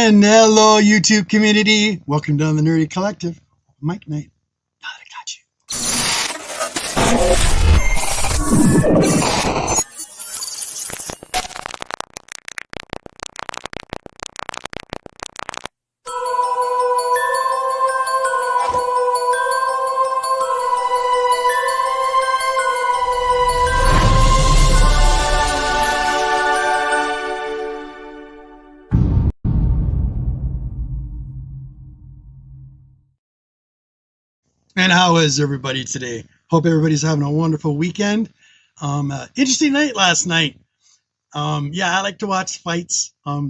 And hello, YouTube community. Welcome down the Nerdy Collective. Mike Knight. I got you. And how is everybody today? Hope everybody's having a wonderful weekend. Interesting night last night. Yeah, I like to watch fights. I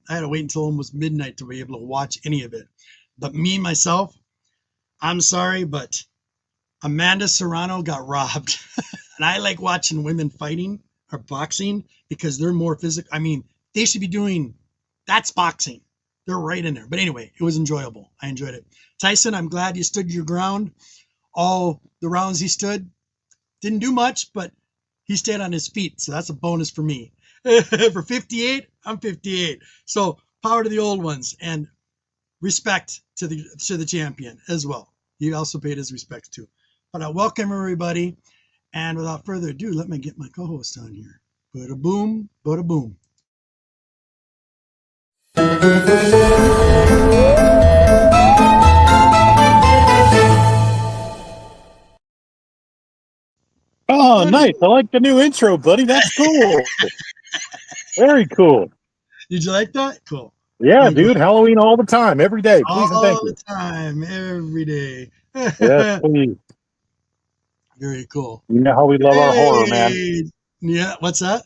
had to wait until almost midnight to be able to watch any of it. But me, myself, I'm sorry, but Amanda Serrano got robbed. And I like watching women fighting or boxing because they're more physical. I mean, they should be doing, that's boxing. They're right in there. But anyway, it was enjoyable. I enjoyed it. Tyson, I'm glad you stood your ground. All the rounds he stood, didn't do much, but he stayed on his feet. So that's a bonus for me. For 58, I'm 58. So power to the old ones and respect to the champion as well. He also paid his respects too. But I welcome everybody. And without further ado, let me get my co-host on here. Bada boom, bada boom. Oh, nice. I like the new intro, buddy. That's cool. Very cool. Did you like that? Cool. Yeah, dude. Halloween all the time, every day. Please and thank you. All the time, every day. Yes, please. Very cool. You know how we love our horror, man. Yeah, what's that?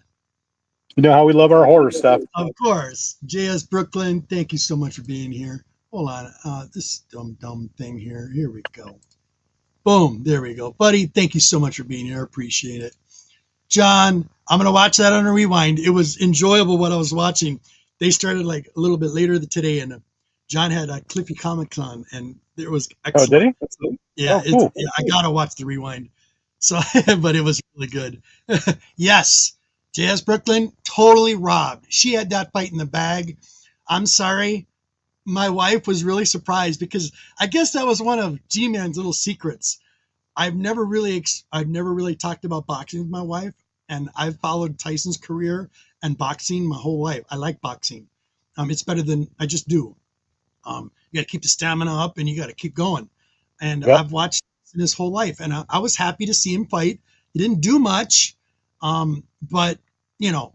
You know how we love our horror stuff. Of course. JS Brooklyn, thank you so much for being here. Hold on. This dumb thing here. Here we go. Boom. There we go. Buddy, thank you so much for being here. Appreciate it. John, I'm going to watch that on a rewind. It was enjoyable what I was watching. They started like a little bit later today, and John had a Cliffy Comic Con, and it was excellent. Oh, did he? Yeah, cool. Yeah, I got to watch the rewind. So, but it was really good. Yes, JS Brooklyn, totally robbed. She had that fight in the bag. I'm sorry. My wife was really surprised because I guess that was one of G-Man's little secrets. I've never really talked about boxing with my wife, and I've followed Tyson's career and boxing my whole life. I like boxing. It's better than I just do. You got to keep the stamina up, and you got to keep going. And yep. I've watched his whole life, and I was happy to see him fight. He didn't do much, but you know,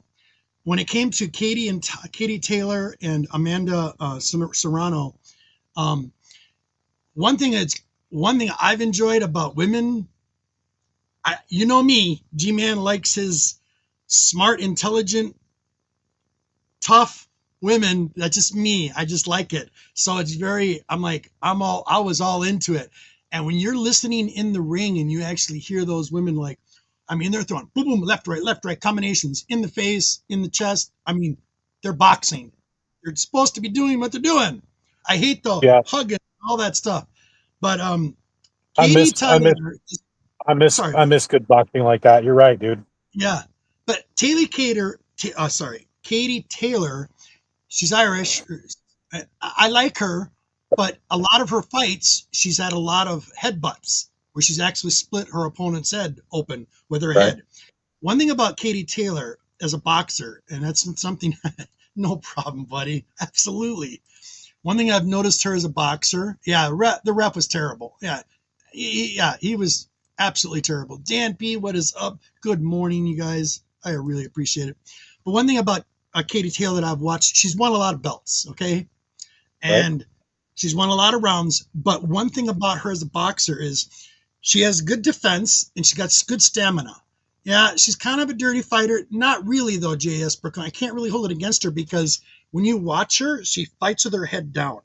when it came to Katie Taylor and Amanda Serrano, one thing I've enjoyed about women, you know me, G-Man likes his smart, intelligent, tough women. That's just me. I just like it. So it's I was all into it. And when you're listening in the ring and you actually hear those women, like, I mean, they're throwing boom, boom, left, right, combinations in the face, in the chest. I mean, they're boxing. They're supposed to be doing what they're doing. I hate the hugging, all that stuff. But I miss good boxing like that. You're right, dude. Yeah, but Katie Taylor, she's Irish. I like her, but a lot of her fights, she's had a lot of headbutts where she's actually split her opponent's head open with her head. One thing about Katie Taylor as a boxer, and that's something, no problem, buddy. Absolutely. One thing I've noticed her as a boxer, the ref was terrible. He was absolutely terrible. Dan P, what is up? Good morning, you guys. I really appreciate it. But one thing about Katie Taylor that I've watched, she's won a lot of belts, okay? And she's won a lot of rounds. But one thing about her as a boxer is she has good defense and she got good stamina. Yeah, she's kind of a dirty fighter. Not really, though, J.S. Brooklyn. I can't really hold it against her because when you watch her, she fights with her head down.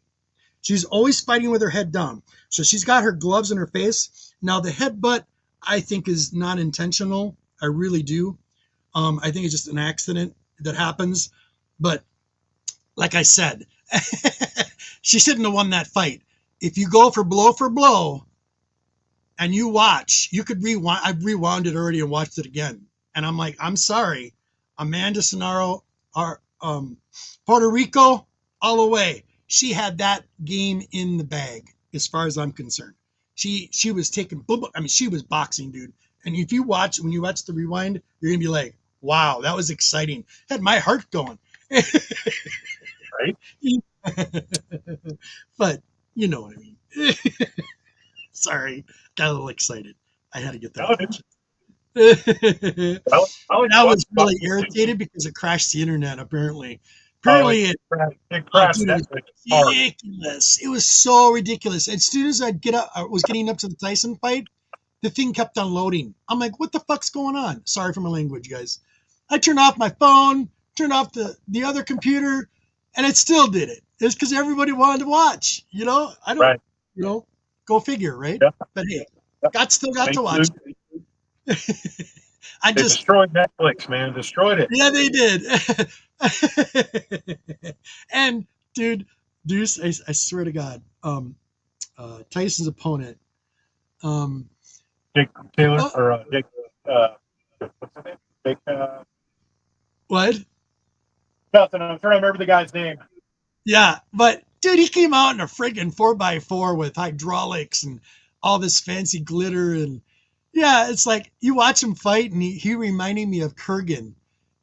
She's always fighting with her head down. So she's got her gloves in her face. Now, the headbutt, I think, is not intentional. I really do. I think it's just an accident that happens. But like I said, she shouldn't have won that fight. If you go for blow, and you watch, you could rewind. I've rewound it already and watched it again. And I'm like, I'm sorry. Amanda Serrano, Puerto Rico, all the way. She had that game in the bag, as far as I'm concerned. She was taking, I mean, she was boxing, dude. And if you watch, when you watch the rewind, you're gonna be like, wow, that was exciting. Had my heart going. Right? But you know what I mean. Sorry, got a little excited. I had to get that. I was really irritated because it crashed the internet. Apparently, it crashed. Dude, it was ridiculous. It was so ridiculous. As soon as I'd get up, I was getting up to the Tyson fight. The thing kept on loading. I'm like, what the fuck's going on? Sorry for my language, guys. I turned off my phone, turned off the other computer, and it still did it. It's because everybody wanted to watch. You know, I don't. Right. You know, go figure, right? Yep. But hey, still got to watch. I just destroyed Netflix, man. Destroyed it. Yeah, they did. And dude, Deuce, I swear to God, Tyson's opponent, Jake Taylor or Jake. What's his name? Jake. What? Nothing. I'm trying to remember the guy's name. Yeah, but dude, he came out in a friggin' 4x4 with hydraulics and all this fancy glitter, and yeah, it's like you watch him fight, and he reminded me of Kurgan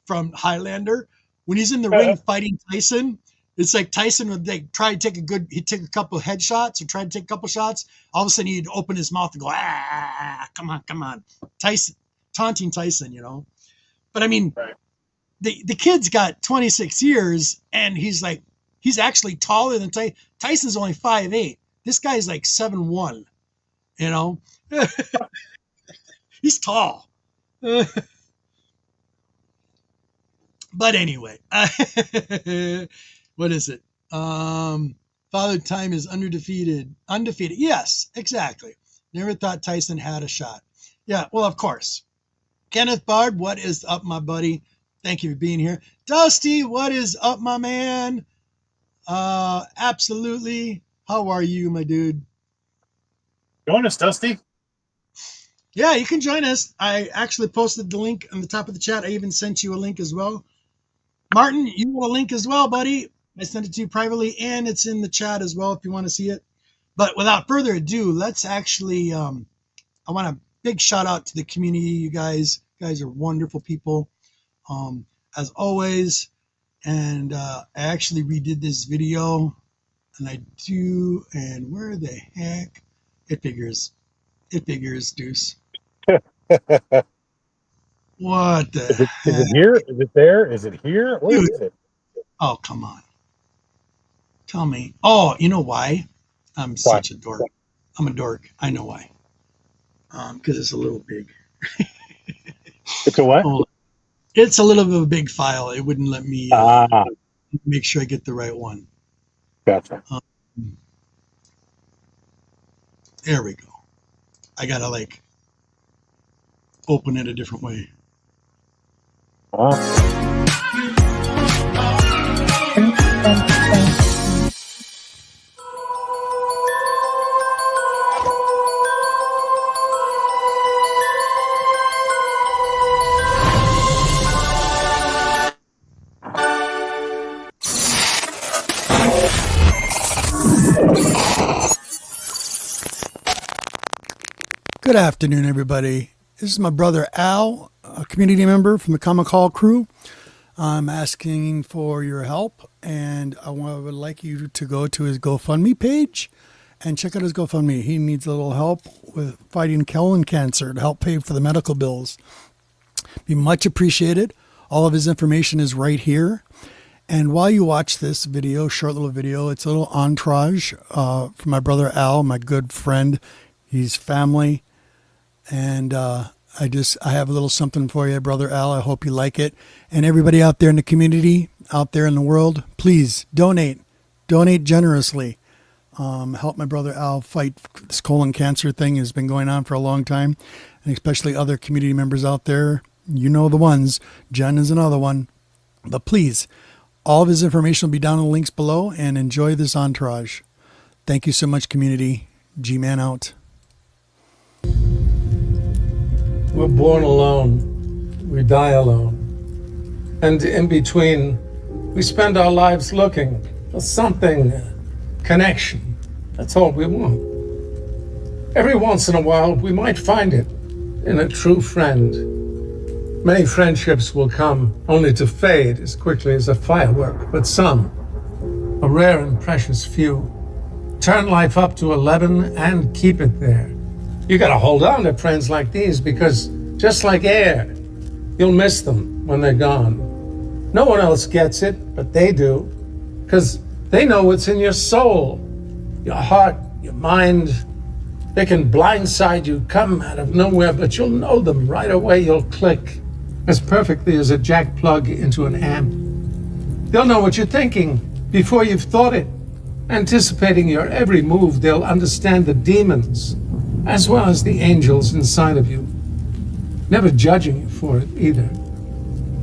from Highlander when he's in the ring fighting Tyson. It's like Tyson would try to he'd take a couple of headshots or try to take a couple of shots. All of a sudden, he'd open his mouth and go, come on, Tyson, taunting Tyson, you know. But I mean, right. The kid's got 26 years, and he's actually taller than Tyson. Tyson's only 5'8". This guy's like 7'1", you know. He's tall. But anyway, what is it? Father Time is undefeated. Yes, exactly. Never thought Tyson had a shot. Yeah, well, of course. Kenneth Bard, what is up, my buddy? Thank you for being here. Dusty, what is up, my man? Absolutely. How are you, my dude? Join us, Dusty. Yeah, you can join us. I actually posted the link on the top of the chat. I even sent you a link as well. Martin, you want a link as well, buddy? I sent it to you privately, and it's in the chat as well if you want to see it. But without further ado, let's actually, I want a big shout out to the community, you guys. You guys are wonderful people, as always. And I actually redid this video, and where the heck? It figures, Deuce. What the heck? Is it here? Is it there? Is it here? Where is it? Oh, come on. Tell me. Oh, you know why? I'm such a dork. I'm a dork. I know why. Because it's a little big. It's a what? It's a little bit of a big file. It wouldn't let me make sure I get the right one. Gotcha. There we go. I gotta open it a different way. Good afternoon, everybody. This is my brother Al, a community member from the Comic Hall crew. I'm asking for your help, and I would like you to go to his GoFundMe page and check out his GoFundMe. He needs a little help with fighting colon cancer to help pay for the medical bills. Be much appreciated. All of his information is right here. And while you watch this video, short little video, it's a little entourage from my brother Al, my good friend. He's family. And I have a little something for you, brother Al. I hope you like it. And everybody out there in the community, out there in the world, please donate generously. Help my brother Al fight this colon cancer thing. Has been going on for a long time, and especially other community members out there. You know the ones. Jen is another one. But please, all of his information will be down in the links below, and enjoy this entourage. Thank you so much, community. G-Man out. We're born alone, we die alone. And in between We spend our lives looking for something, connection. That's all we want. Every once in a while, we might find it in a true friend. Many friendships will come only to fade as quickly as a firework, but some, a rare and precious few, turn life up to 11 and keep it there. You gotta hold on to friends like these because, just like air, you'll miss them when they're gone. No one else gets it, but they do, because they know what's in your soul, your heart, your mind. They can blindside you, come out of nowhere, but you'll know them right away. You'll click as perfectly as a jack plug into an amp. They'll know what you're thinking before you've thought it. Anticipating your every move, they'll understand the demons as well as the angels inside of you, never judging you for it either.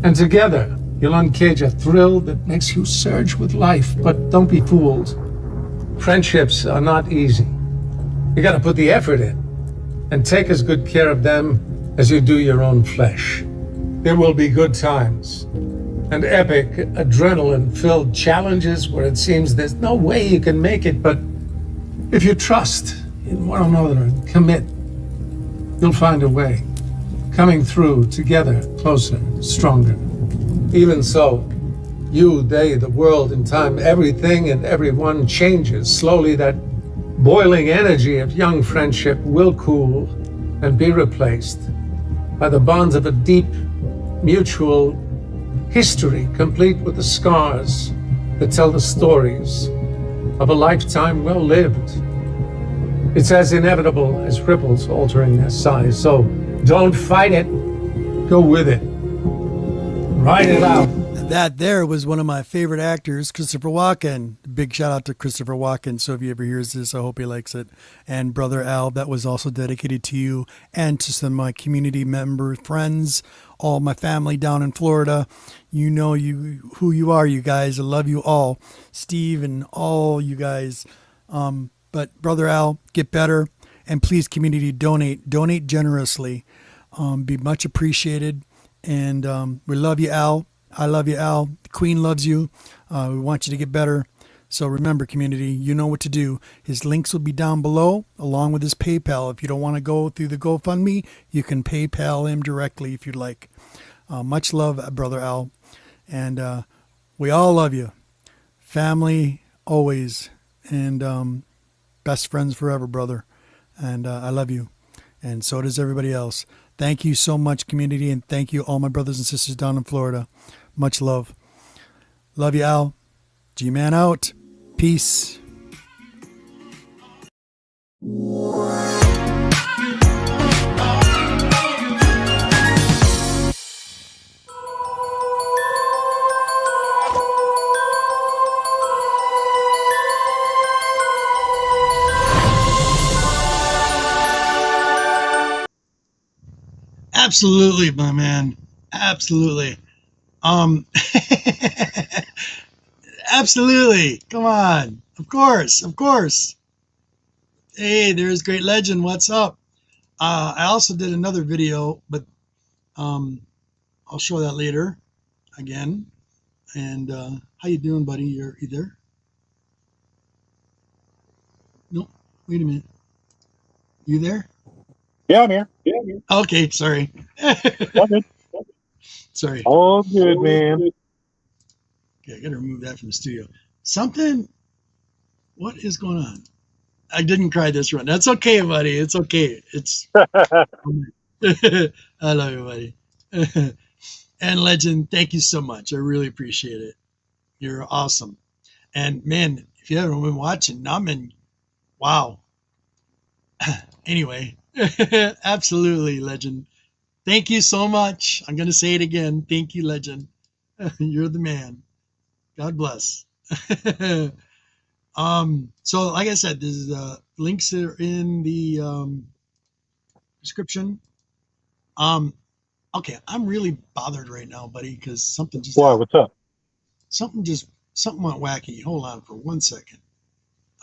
And together, you'll uncage a thrill that makes you surge with life, but don't be fooled. Friendships are not easy. You gotta put the effort in and take as good care of them as you do your own flesh. There will be good times and epic, adrenaline-filled challenges where it seems there's no way you can make it, but if you trust in one another and commit, you'll find a way, coming through together, closer, stronger. Even so, you, they, the world, in time, everything and everyone changes. Slowly, that boiling energy of young friendship will cool and be replaced by the bonds of a deep, mutual history, complete with the scars that tell the stories of a lifetime well lived. It's as inevitable as ripples altering their size. So don't fight it, go with it. Ride it out. That there was one of my favorite actors, Christopher Walken. Big shout out to Christopher Walken. So if he ever hears this, I hope he likes it. And Brother Al, that was also dedicated to you and to some of my community member friends, all my family down in Florida. You know who you are, you guys. I love you all. Steve and all you guys. But Brother Al, get better. And please, community, donate. Donate generously. Be much appreciated. And we love you, Al. I love you, Al. The Queen loves you. We want you to get better. So remember, community, you know what to do. His links will be down below, along with his PayPal. If you don't want to go through the GoFundMe, you can PayPal him directly if you'd like. Much love, Brother Al. And we all love you. Family, always. And best friends forever, brother. And I love you. And so does everybody else. Thank you so much, community, and thank you all my brothers and sisters down in Florida. Much love. Love you, Al. G-Man out. Peace. Absolutely, my man. Absolutely. Absolutely. Come on. Of course. Of course. Hey, there's Great Legend. What's up? I also did another video, but I'll show that later again. And how you doing, buddy? You there? Nope. Wait a minute. You there? Yeah, I'm here. Okay, sorry. All good. Sorry. All good, man. Okay, I gotta remove that from the studio. What is going on? I didn't cry this run. That's okay, buddy. It's okay. It's I love you, buddy. And Legend, thank you so much. I really appreciate it. You're awesome. And man, if you haven't been watching, wow. Anyway, absolutely, Legend. Thank you so much. I'm gonna say it again. Thank you, Legend. You're the man. God bless. So like I said, this is links are in the description. Okay, I'm really bothered right now, buddy, because something just Why? What's up? something went wacky. Hold on for 1 second.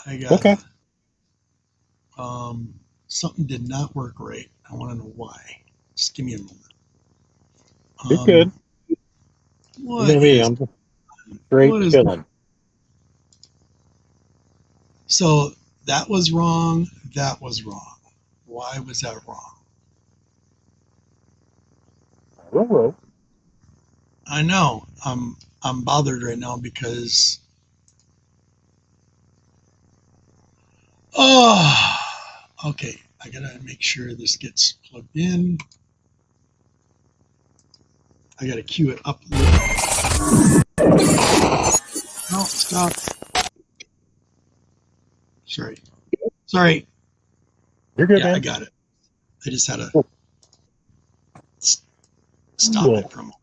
I got Okay. Something did not work right. I want to know why. Just give me a moment. You're good. What You know me. is I'm Straight What is chilling. So that was wrong. That was wrong. Why was that wrong? Ruh-roh. I know. I'm bothered right now because oh, okay. I gotta make sure this gets plugged in. I gotta cue it up. No, stop. Sorry. You're good, Yeah, I man. got it. I just had to Cool. stop Cool. it for a moment.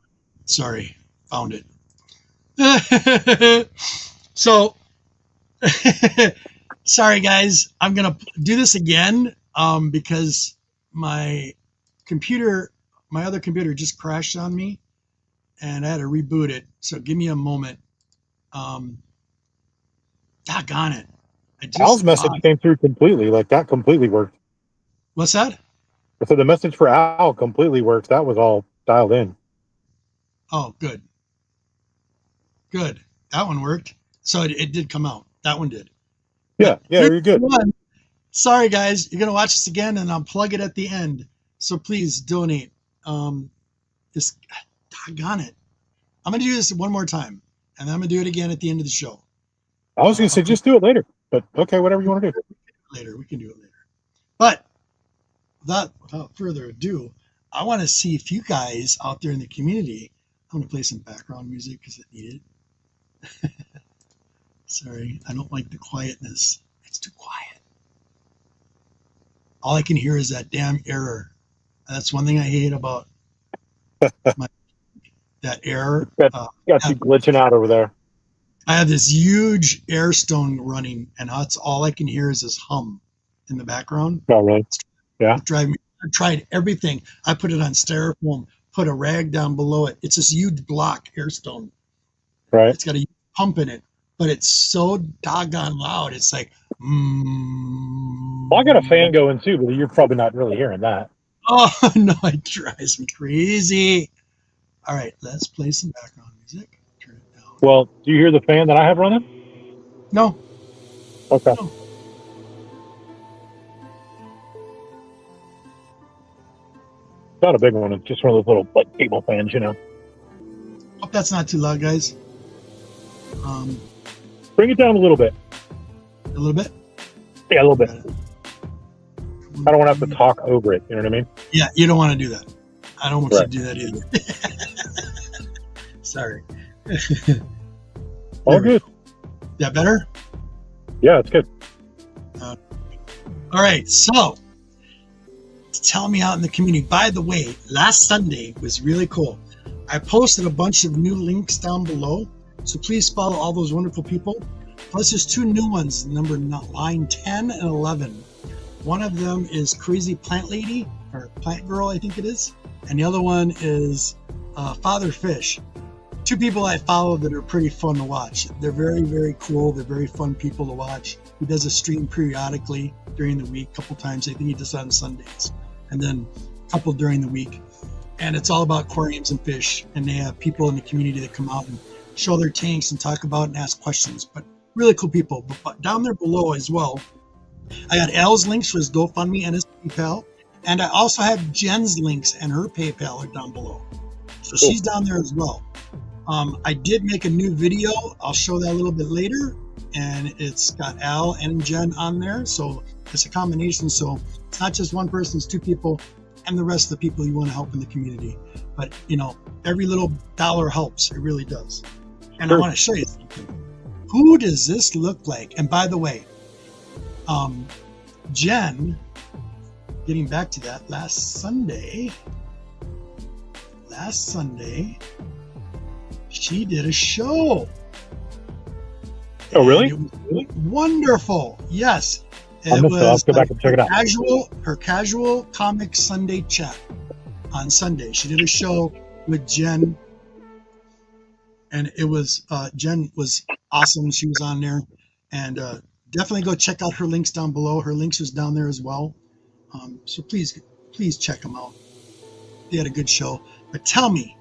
Sorry, found it. So, sorry guys, I'm gonna do this again because my other computer just crashed on me, and I had to reboot it. So give me a moment. Doggone it! I Al's just message lost. came through completely. Like that completely worked. What's that? So the message for Al completely works. That was all dialed in. Oh, good. Good. That one worked. So it did come out. That one did. Yeah, But yeah, here's you're good. one. Sorry, guys. You're going to watch this again, and I'll plug it at the end. So please donate. This, doggone it. I'm going to do this one more time, and I'm going to do it again at the end of the show. I was going to say, Okay, just do it later. But okay, whatever you want to do. later. We can do it later. But without further ado, I want to see if you guys out there in the community, I'm going to play some background music because it needed. Sorry, I don't like the quietness. It's too quiet. All I can hear is that damn error. That's one thing I hate about that error. Got you glitching out over there. I have this huge airstone running, and that's all I can hear is this hum in the background. Oh, really? Yeah. I tried everything. I put it on styrofoam, put a rag down below it. It's this huge block airstone. Right. It's got a pump in it, but it's so doggone loud. It's like, Well, I got a fan going too, but you're probably not really hearing that. Oh, no, it drives me crazy. All right, let's play some background music. Turn it down. Well, do you hear the fan that I have running? No. Okay. No. Not a big one. It's just one of those little like table fans, you know. Hope that's not too loud, guys. Bring it down a little bit. A little bit? Yeah, a little bit. I don't want to have to talk over it. You know what I mean? Yeah, you don't want to do that. I don't want you to do that either. Sorry. All good. That better? Yeah, it's good. All right, so tell me out in the community. By the way, last Sunday was really cool. I posted a bunch of new links down below, so please follow all those wonderful people. Plus, there's two new ones, line 10 and 11. One of them is Crazy Plant Lady, or Plant Girl, I think it is. And the other one is Father Fish. Two people I follow that are pretty fun to watch. They're very, very cool. They're very fun people to watch. He does a stream periodically during the week, a couple times. I think he does it on Sundays. And then a couple during the week. And it's all about aquariums and fish. And they have people in the community that come out and show their tanks and talk about and ask questions. But really cool people. But down there below as well, I got Al's links for his GoFundMe and his PayPal. And I also have Jen's links, and her PayPal are down below. So she's down there as well. I did make a new video. I'll show that a little bit later. And it's got Al and Jen on there. So it's a combination. So it's not just one person, it's two people and the rest of the people you want to help in the community. But, you know, every little dollar helps. It really does. And I want to show you something. Who does this look like? And by the way, Jen, getting back to that, last Sunday, she did a show. Oh, really? And it was wonderful. Yes. I'll go back and check it out. Her casual comic Sunday chat on Sunday. She did a show with Jen, and it was Jen was awesome. She was on there, and definitely go check out her links down below. Her links was down there as well. So please check them out. They had a good show. But tell me,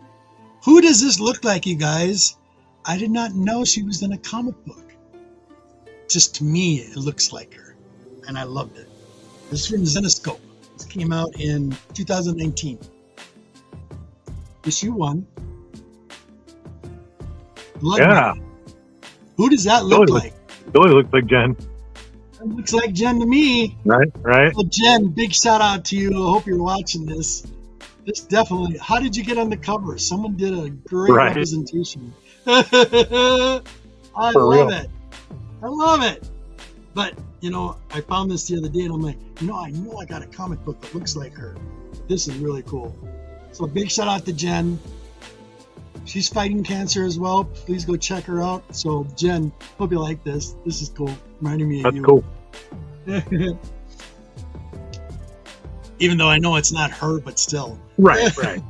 who does this look like, you guys? I did not know she was in a comic book. Just to me, it looks like her, and I loved it. This is from Zenescope. This came out in 2019. Issue 1. Blood Yeah. Money. Who does that look like? Totally looks like Jen. That looks like Jen to me. Right. Well, Jen, big shout out to you. I hope you're watching this. This definitely. How did you get on the cover? Someone did a great representation. I love it. I love it. But, I found this the other day and I'm like, I know I got a comic book that looks like her. This is really cool. So big shout out to Jen. She's fighting cancer as well. Please go check her out. So Jen, hope you like this. This is cool. Reminding me of you. That's cool. Even though I know it's not her, but still. Right.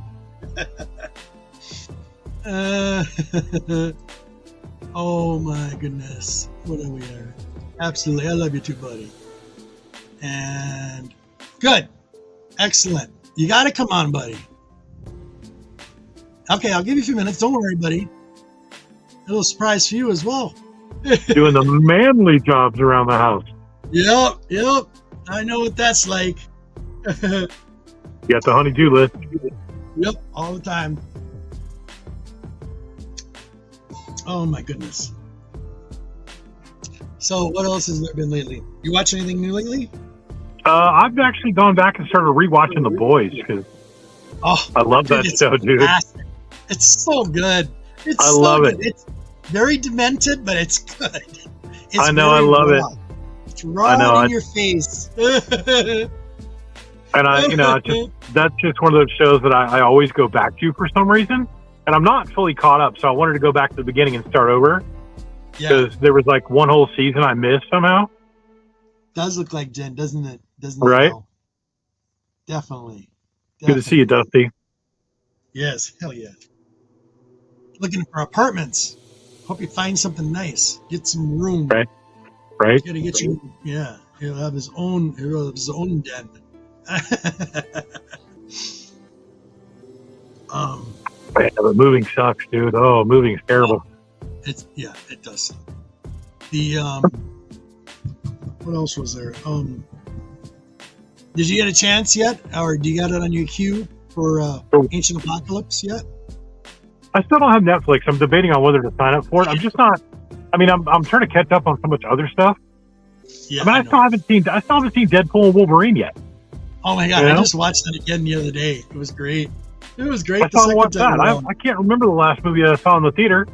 Oh my goodness. What are we here? Absolutely. I love you too, buddy. And good. Excellent. You got to come on, buddy. Okay, I'll give you a few minutes. Don't worry, buddy. A little surprise for you as well. Doing the manly jobs around the house. Yep. I know what that's like. You got the honey-do list. Yep, all the time. Oh my goodness. So what else has there been lately? You watch anything new lately? I've actually gone back and started rewatching The Boys because I love that show, dude. Fantastic. It's so good. I love it. It's very demented, but it's good. I know, I love it. It's raw in your face. And that's just one of those shows that I always go back to for some reason. And I'm not fully caught up, so I wanted to go back to the beginning and start over. Because there was like one whole season I missed somehow. Does look like Jen, doesn't it? Right? Definitely. Good to see you, Dusty. Yes, hell yeah. Looking for apartments. Hope you find something nice. Get some room. Right. Gotta get you. Yeah, he'll have his own den. Yeah, but moving sucks, dude. Oh, moving's terrible. It does. The what else was there? Did you get a chance yet, or do you got it on your queue for Ancient Apocalypse yet? I still don't have Netflix. I'm debating on whether to sign up for it. I'm just not. I mean, I'm trying to catch up on so much other stuff. Yeah, I still haven't seen Deadpool and Wolverine yet. Oh my god, I just watched that again the other day. It was great. It was great. I saw watch that. I can't remember the last movie I saw in the theater.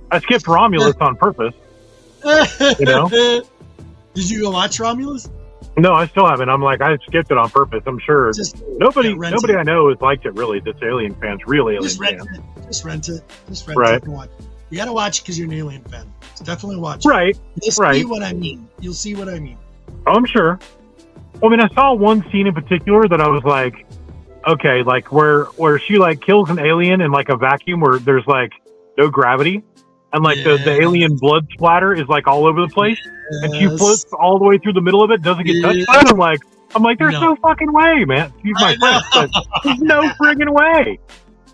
I skipped Romulus on purpose. Did you go watch Romulus? No, I still haven't. I'm like, I skipped it on purpose. I'm sure nobody I know has liked it really. This Alien fans, real Alien fans. Just rent it. Right. And watch. You got to watch it because you're an Alien fan. Just definitely watch it. Right. You'll see what I mean. You'll see what I mean. I'm sure. I mean, I saw one scene in particular that I was like, okay, like where she like kills an alien in like a vacuum where there's like no gravity. And like the alien blood splatter is like all over the place, and she floats all the way through the middle of it, doesn't get touched. I'm like, there's no fucking way, man. Excuse my French, but there's no friggin' way.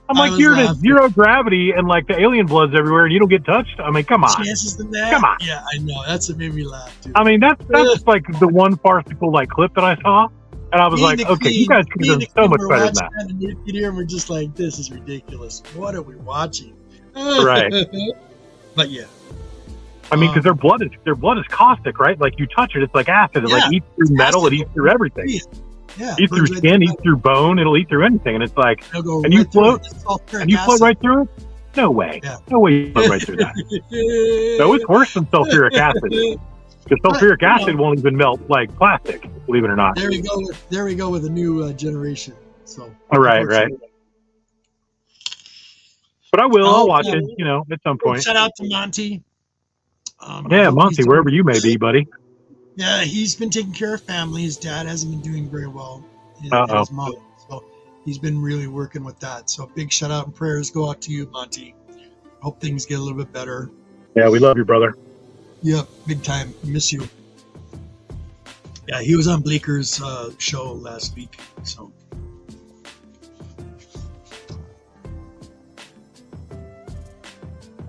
I'm like, you're in zero gravity, and like the alien blood's everywhere, and you don't get touched. I mean, come on. Chances than that? Come on. Yeah, I know. That's what made me laugh too. I mean, that's like the one farcical like clip that I saw, and I was like, okay, you guys could have done so much better than that. And here we're just like, this is ridiculous. What are we watching? Right. But yeah, I mean, because their blood is caustic, right? Like you touch it, it's like acid. It like eats through metal, it eats through everything. Yeah, eats through skin, eats through bone, it'll eat through anything, and it's like, and you float right through it. No way, no way you float right through that. No, it's worse than sulfuric acid. Because sulfuric acid won't even melt like plastic, believe it or not. There we go with a new generation. So right. But I will. I'll watch it, at some point. Shout out to Monty. Monty, wherever you may be, buddy. Yeah, he's been taking care of family. His dad hasn't been doing very well. His mom. So he's been really working with that. So big shout out and prayers go out to you, Monty. Hope things get a little bit better. Yeah, we love you, brother. Yep, big time. Miss you. Yeah, he was on Bleeker's show last week. So.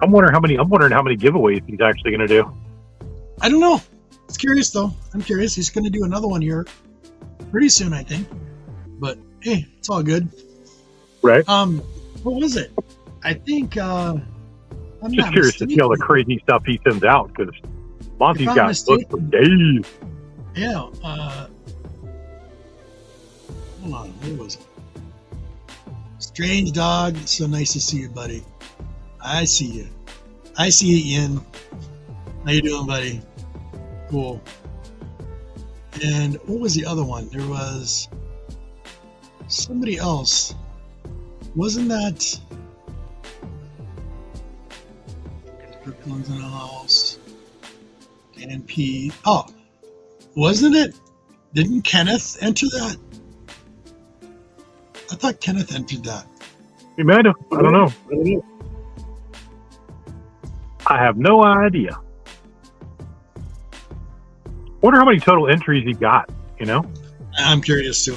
I'm wondering how many giveaways he's actually going to do. I don't know. It's curious though. I'm curious. He's going to do another one here pretty soon, I think. But hey, it's all good. Right. What was it? I think I'm just curious to see all the crazy stuff he sends out, because Monty's got books for days. Yeah. Hold on. Where was it? Strange Dog. So nice to see you, buddy. I see you. I see you, Ian. How you doing, buddy? Cool. And what was the other one? There was somebody else. Wasn't that Brooklyn's in the house? Dan P. Oh, wasn't it? Didn't Kenneth enter that? I thought Kenneth entered that. He might have. I don't know. I have no idea. Wonder how many total entries he got, you know? I'm curious too.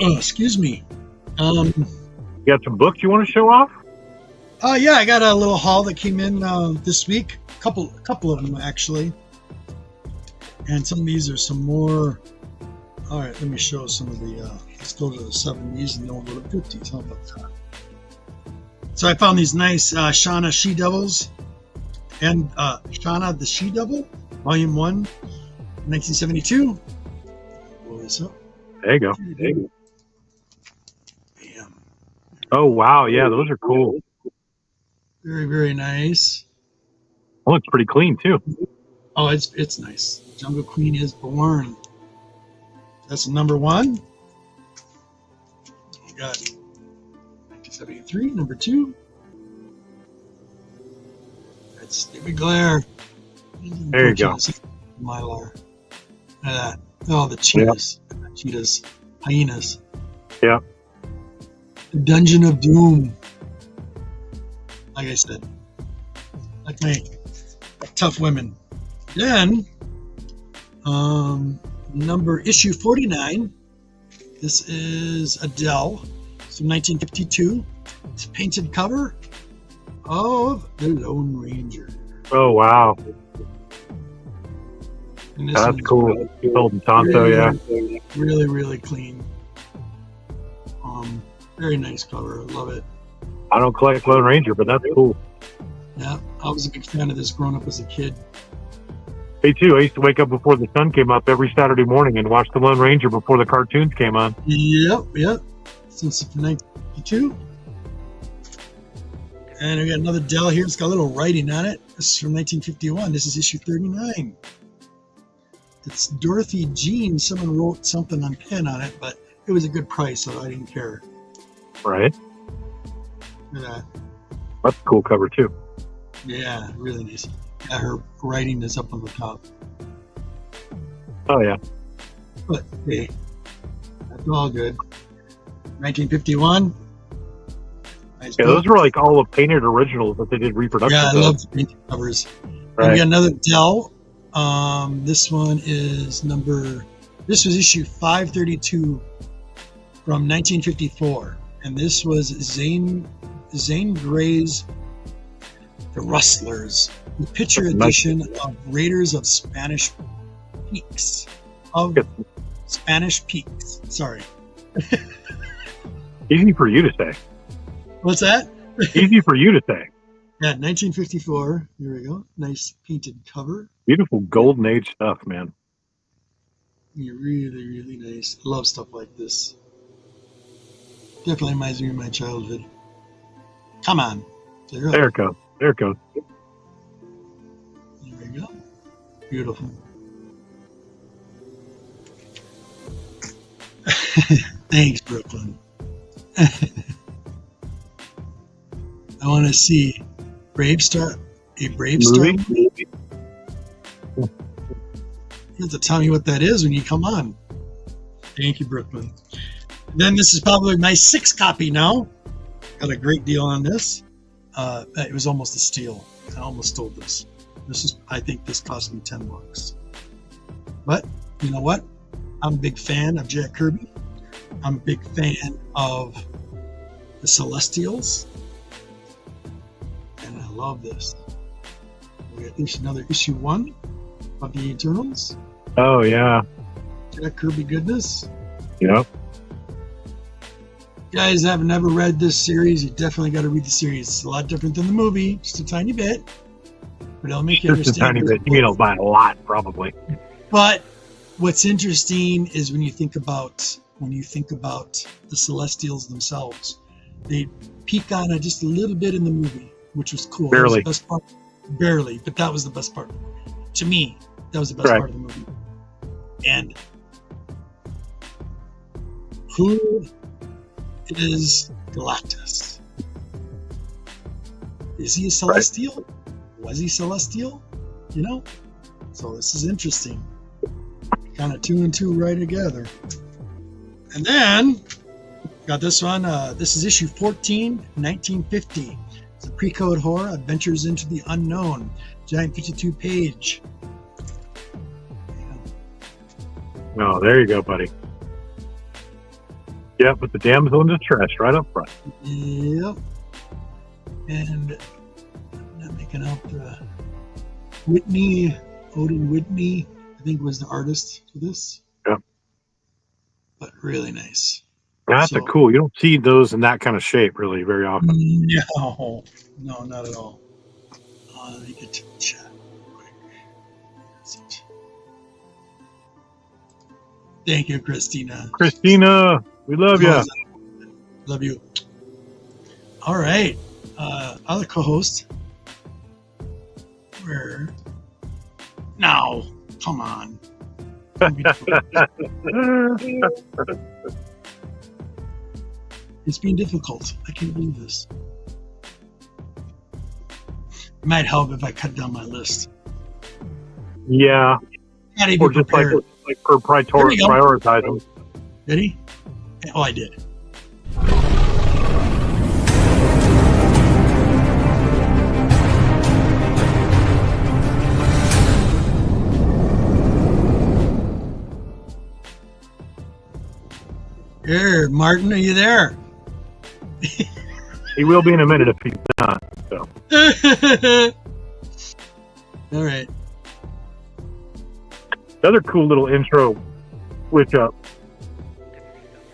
Oh, excuse me. You got some books you want to show off? Yeah, I got a little haul that came in this week. A couple of them actually. And some of these are some more. All right, let me show some of the. Let's go to the 70s and then we'll go to 50s. How about that? So I found these nice Shauna She Devils and Shauna the She Devil, Volume 1, 1972. Blow this up. There you go. Bam. Oh, wow. Yeah, those are cool. Very, very nice. Oh, it's pretty clean, too. Oh, it's nice. Jungle Queen is born. That's number 1. We got 1973, number 2. That's David Glare. There you go. Mylar. Look at that. Oh, the cheetahs. Yep. Cheetahs. Hyenas. Yeah. The Dungeon of Doom. Like I said. Like tough women. Then, issue 49. This is Adele. It's from 1952. It's a painted cover of The Lone Ranger. Oh, wow. That's cool. Holding Tonto, really, yeah. Really, really clean. Very nice cover. I love it. I don't collect Lone Ranger, but that's cool. Yeah, I was a big fan of this growing up as a kid. Me too. I used to wake up before the sun came up every Saturday morning and watch the Lone Ranger before the cartoons came on. Yep. Since 1992. And we got another Dell here. It's got a little writing on it. This is from 1951. This is issue 39. It's Dorothy Jean. Someone wrote something on pen on it, but it was a good price, so I didn't care. Right. Look at that. That's a cool cover, too. Yeah, really nice. Yeah, her writing is up on the top. Oh, yeah. But, hey, that's all good. 1951. Nice yeah, book. those were like all of painted originals that they did reproductions Yeah, I of. love the painted covers. Right. And we got another Dell. This one is this was issue 532 from 1954. And this was Zane Gray's The Rustlers, the picture edition of Raiders of Spanish Peaks. Sorry. Easy for you to say. What's that? Easy for you to say. Yeah, 1954. Here we go. Nice painted cover. Beautiful golden age stuff, man. Really, really nice. I love stuff like this. Definitely reminds me of my childhood. Come on. There it goes. There we go. Beautiful. Thanks, Brooklyn. I want to see Brave Star. A Brave Star movie? You have to tell me what that is when you come on. Thank you, Brooklyn. Then this is probably my 6th copy now. Got a great deal on this. It was almost a steal. I almost stole this. I think this cost me $10. But you know what? I'm a big fan of Jack Kirby. I'm a big fan of the Celestials. And I love this. We got another issue 1 of the Eternals. Oh, yeah. Jack Kirby goodness. Yep. You guys have never read this series, you definitely got to read the series. It's a lot different than the movie, just a tiny bit. But it'll make you Just a understand. tiny bit. You mean a lot, probably. But what's interesting is when you think about the Celestials themselves, they peek on it just a little bit in the movie, which was cool. Barely. That was the best part. Barely, but that was the best part. To me, that was the best part of the movie. And who is Galactus? Is he a Celestial? Right. Was he Celestial? You know? So this is interesting. Kind of 2 and 2 right together. And then, got this one. This is issue 14, 1950. It's a pre-code horror, Adventures into the Unknown. Giant 52-page. Oh, there you go, buddy. Yep, with the damsel in distress right up front. Yep. And I'm not making out Odin Whitney, I think was the artist for this. Yep. But really nice. That's cool. You don't see those in that kind of shape really very often. No, not at all. Let me get to the chat real quick. Thank you, Christina. Christina, we love you. Love you. All right. Other co-host. Where? No, come on. It's being difficult. I can't believe this. It might help if I cut down my list. Yeah. Or just like prioritize them. Did he? Oh, I did. Here, Martin, are you there? He will be in a minute if he's not. So. All right. Another cool little intro switch up.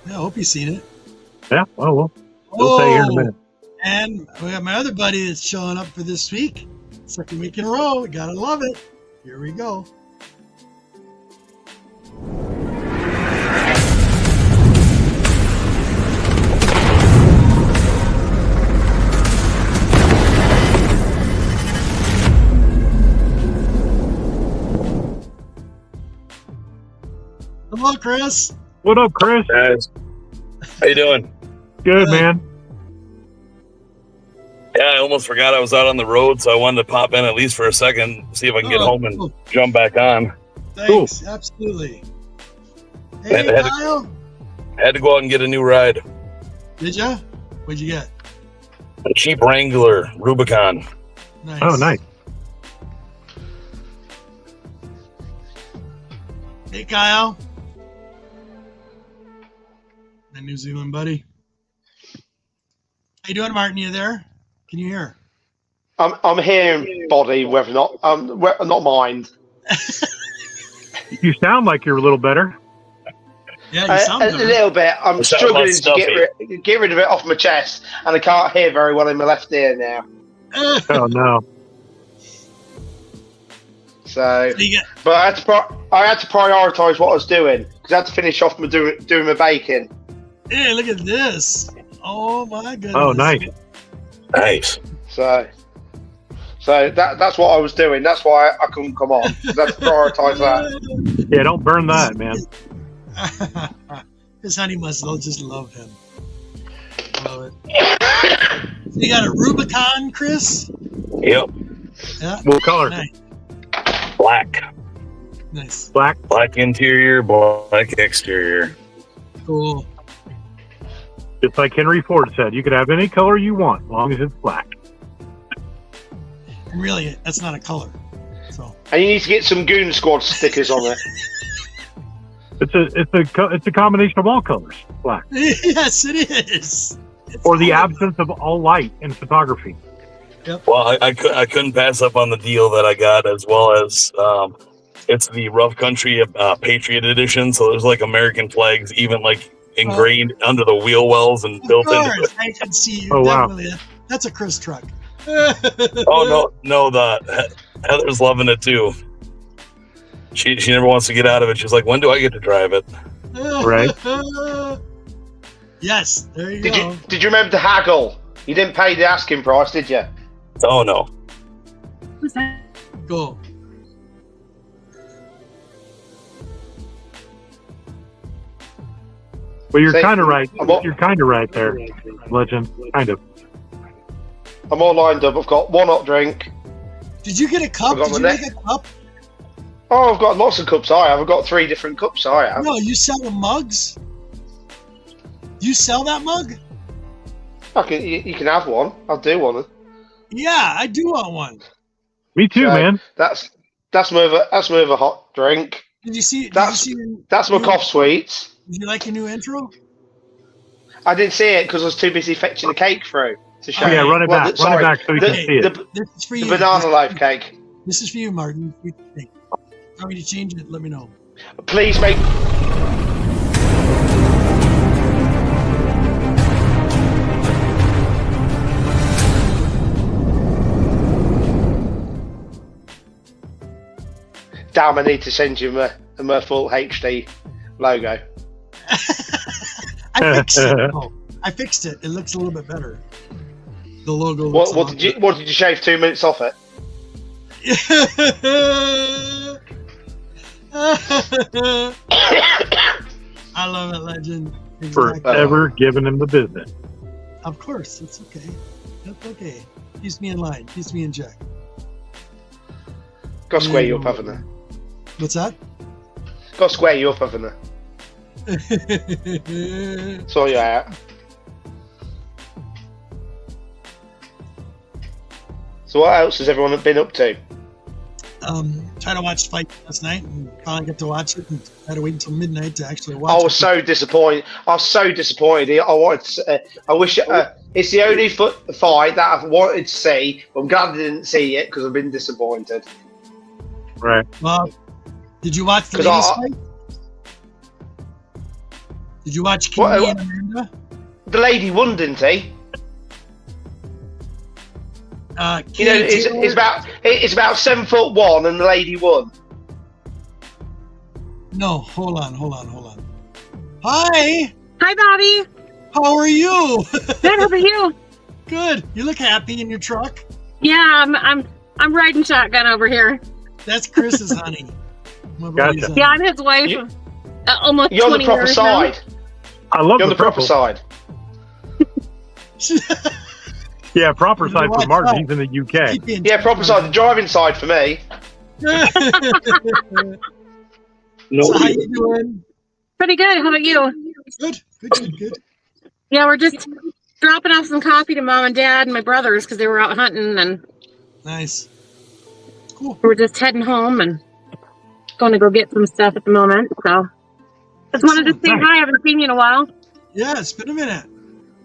Yeah, I hope you've seen it. Yeah, we'll say here in a minute. And we got my other buddy that's showing up for this week. Second week in a row. Gotta love it. Here we go. Hello, Chris. What up, Chris? Guys, how you doing? Good, man. Yeah, I almost forgot I was out on the road, so I wanted to pop in at least for a second, see if I can get home and jump back on. Thanks, cool. Absolutely. Hey, Kyle. Had to go out and get a new ride. Did ya? What'd you get? A cheap Wrangler Rubicon. Nice. Oh, nice. Hey, Kyle. My New Zealand buddy. How you doing, Martin? You there? Can you hear? I'm hearing body, whether or not not mind. You sound like you're a little better. Yeah, you sound a little bit. I'm struggling to get rid of it off my chest, and I can't hear very well in my left ear now. Oh no. So, but I had to prioritise what I was doing because I had to finish off doing my baking. Hey, look at this! Oh my goodness! Oh, nice. Nice. So that's what I was doing. That's why I couldn't come on. I had to prioritise that. Yeah, don't burn that, man. His honey must just love him. Love it. So you got a Rubicon, Chris? Yep. Yeah. What color? Nice. Black. Nice. Black Interior, black exterior. Cool. Just like Henry Ford said, you could have any color you want, as long as it's black. And really, that's not a color. So. And you need to get some Goon Squad stickers on it. It's a combination of all colors, black, Yes, it is. It's or the all- absence of all light in photography. Well, I couldn't pass up on the deal that I got, as well as it's the Rough Country Patriot Edition. So there's like American flags, even like ingrained under the wheel wells and Of built into course, it. I can see you. Oh, wow. Definitely. That's a Chris truck. Oh no, the Heather's loving it too. She never wants to get out of it. She's like, when do I get to drive it? Right. Yes, there you Did go. you remember to haggle? You didn't pay the asking price, did you? Oh no. Who's that? Go. Well, you're Say- kind of right. I'm all- You're kind of right there, Legend. Kind of. I'm all lined up. I've got one hot drink. Did you get a cup? I got Did you my make a cup? Oh, I've got lots of cups. I have. I've got 3 different cups. I have. No, you sell the mugs? You sell that mug? You can have one. I'll do one. Yeah, I do want one. Me too, So, man. That's more of a hot drink. Did you see? That's- did you see? That's my your- cough sweets. Did you like your new intro? I didn't see it because I was too busy fetching the cake through. It's a shame. Yeah, run it Well, back. sorry, Run it back so you the, can see it. The, This is for the you. banana loaf cake. This is for you, Martin. What do you think? Want me to change it? Let me know. Please make. Damn, I need to send you my full HD logo. I fixed it. Oh, I fixed it. It looks a little bit better. The logo. Looks What did you shave 2 minutes off it? I love it, Legend. Exactly. Forever giving him the business. Of course, it's okay. That's okay. Keeps me in line. Keeps me in check. Got to square you up, haven't I? What's that? Got to square you up, haven't I? Saw you out. So what else has everyone been up to? Tried to watch Fight last night and finally got to watch it and had to wait until midnight to actually watch I it. was so disappointed. I wanted to. I wish it's the only fight that I've wanted to see. But I'm glad I didn't see it because I've been disappointed. Right. Well, did you watch the 'Cause ladies' I- fight? Did you watch Kimmy What- and Amanda? The lady won, didn't he? You know, it's about 7'1" and the lady won. No, hold on. Hi, Hi, Bobby. how are you? Good. How about you? Good. You look happy in your truck. Yeah, I'm riding shotgun over here. That's Chris's honey. My Gotcha. buddy's Yeah, I'm his wife. You- Almost You're on 20 the proper years now. side. I love You're on the the proper purple. side. Yeah, proper You side watch for Martin. that. He's in the UK. Keep being- Yeah, proper side. The driving side for me. No, So how you doing? Pretty good. How about you? Good. Yeah, we're just dropping off some coffee to mom and dad and my brothers because they were out hunting, and Nice. Cool. we're just heading home and going to go get some stuff at the moment. So just wanted to say Nice. hi. I haven't seen you in a while. Yeah, it's been a minute.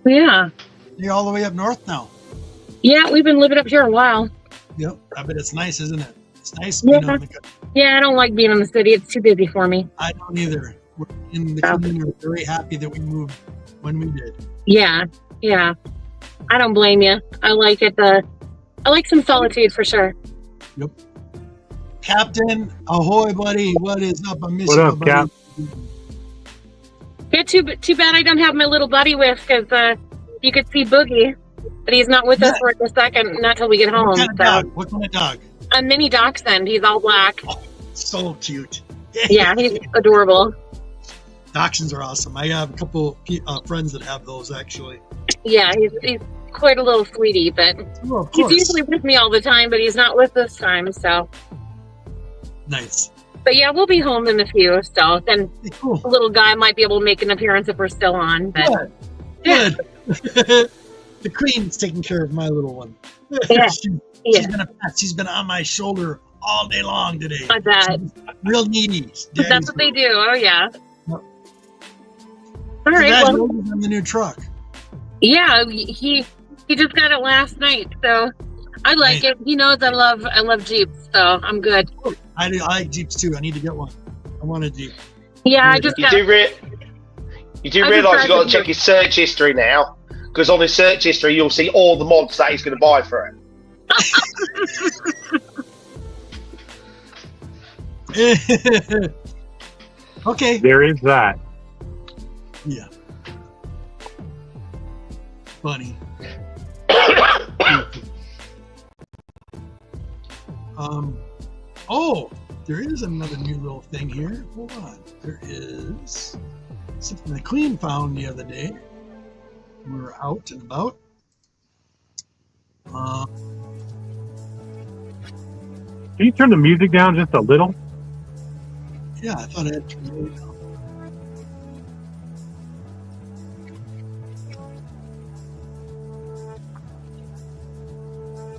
Yeah. You're all the way up north now. Yeah, we've been living up here a while. Yep. I bet it's nice, isn't it? It's nice Yeah. being on the country. Yeah, I don't like being in the city. It's too busy for me. I don't either. We're in the Yeah. community. We're very happy that we moved when we did. Yeah. I don't blame you. I like it. I like some solitude for sure. Captain, ahoy, buddy. What is up? I miss What you, up, buddy. Cap? Yeah, too bad I don't have my little buddy with, because you could see Boogie, but he's not with us for a second, not till we get home. What kind of So dog? What kind of dog? a mini dachshund. He's all black. So cute. Yeah, he's adorable. Dachshunds are awesome. I have a couple friends that have those actually. Yeah, he's quite a little sweetie, but Oh, of he's course. usually with me all the time, but he's not with this time. So, Nice. but yeah, we'll be home in a few. So then Hey, cool. the little guy might be able to make an appearance if we're still on. But Good. The queen's taking care of my little one. Yeah. She's yeah, been a pet. She's been on my shoulder all day long today. I bet. Real needy. That's what they do. Oh, yeah. Yep. All right. Well, Congratulations on the new truck. yeah, he just got it last night, so I like it. He knows I love Jeeps, so I'm good. I like Jeeps too. I need to get one. I want a Jeep. Yeah, I just You got. do realise you've got to check his search history now, because on his search history you'll see all the mods that he's going to buy for it. Okay. There is that. Yeah. Funny. Oh, there is another new little thing here. Hold on. There is something the Queen found the other day. We were out and about. Can you turn the music down just a little? Yeah, I thought I had to turn it down.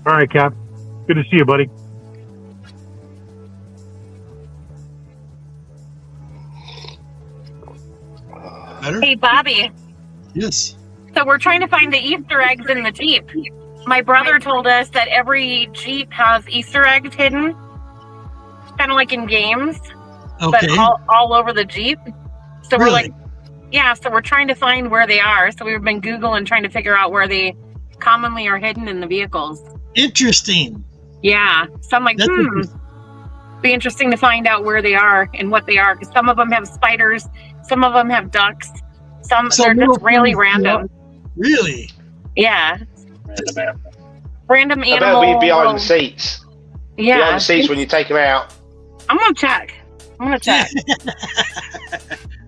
All right, Cap. Good to see you, buddy. Better? Hey, Bobby. Yes. So we're trying to find the Easter eggs in the Jeep. My brother told us that every Jeep has Easter eggs hidden, kind of like in games, Okay. but all over the Jeep. So we're like, yeah, so we're trying to find where they are. So we've been Googling trying to figure out where they commonly are hidden in the vehicles. Interesting. Yeah. So I'm like, That's interesting. be interesting to find out where they are and what they are. Because some of them have spiders, some of them have ducks, they're just really random. Really? Yeah. Random I animal. bet be behind the seats. Yeah. Behind the seats when you take them out. I'm gonna check.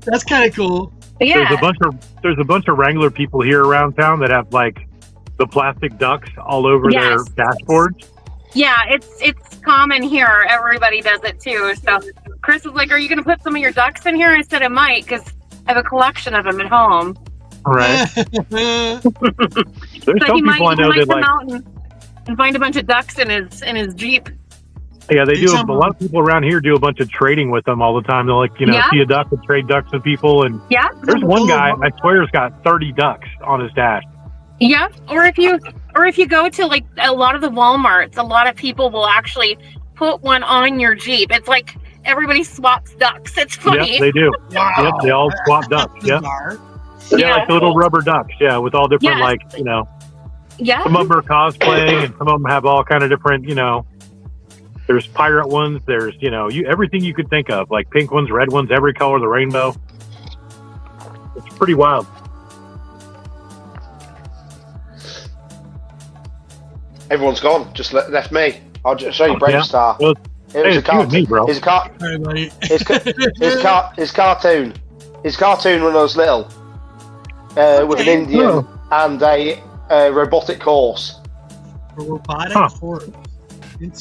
That's kind of cool. But yeah. There's a bunch of Wrangler people here around town that have like the plastic ducks all over their dashboards. Yeah, it's common here. Everybody does it too. So Chris was like, "Are you gonna put some of your ducks in here?" I said, "I might, because I have a collection of them at home." Right. There's So some people I know that come like. out and find a bunch of ducks in his Jeep. Yeah, they do. A lot of people around here do a bunch of trading with them all the time. They'll see a duck and trade ducks with people. And Yeah. there's one guy I swear has got 30 ducks on his dash. Yeah. Or if you go to like a lot of the Walmarts, a lot of people will actually put one on your Jeep. It's like everybody swaps ducks. It's funny. Yep, they do. Wow. Yep, they all swap ducks. Yep. Yeah, like the little rubber ducks. Yeah, with all different Yeah. some of them are cosplaying and some of them have all kind of different, there's pirate ones, there's, everything you could think of, like pink ones, red ones, every color of the rainbow. It's pretty wild. Everyone's gone. Just left me. I'll just show you Brave Star. Well, It was a cartoon. me, bro. It's a Sorry, buddy. It's cartoon. It's cartoon when I was little, with an Indian and a robotic horse A robotic horse.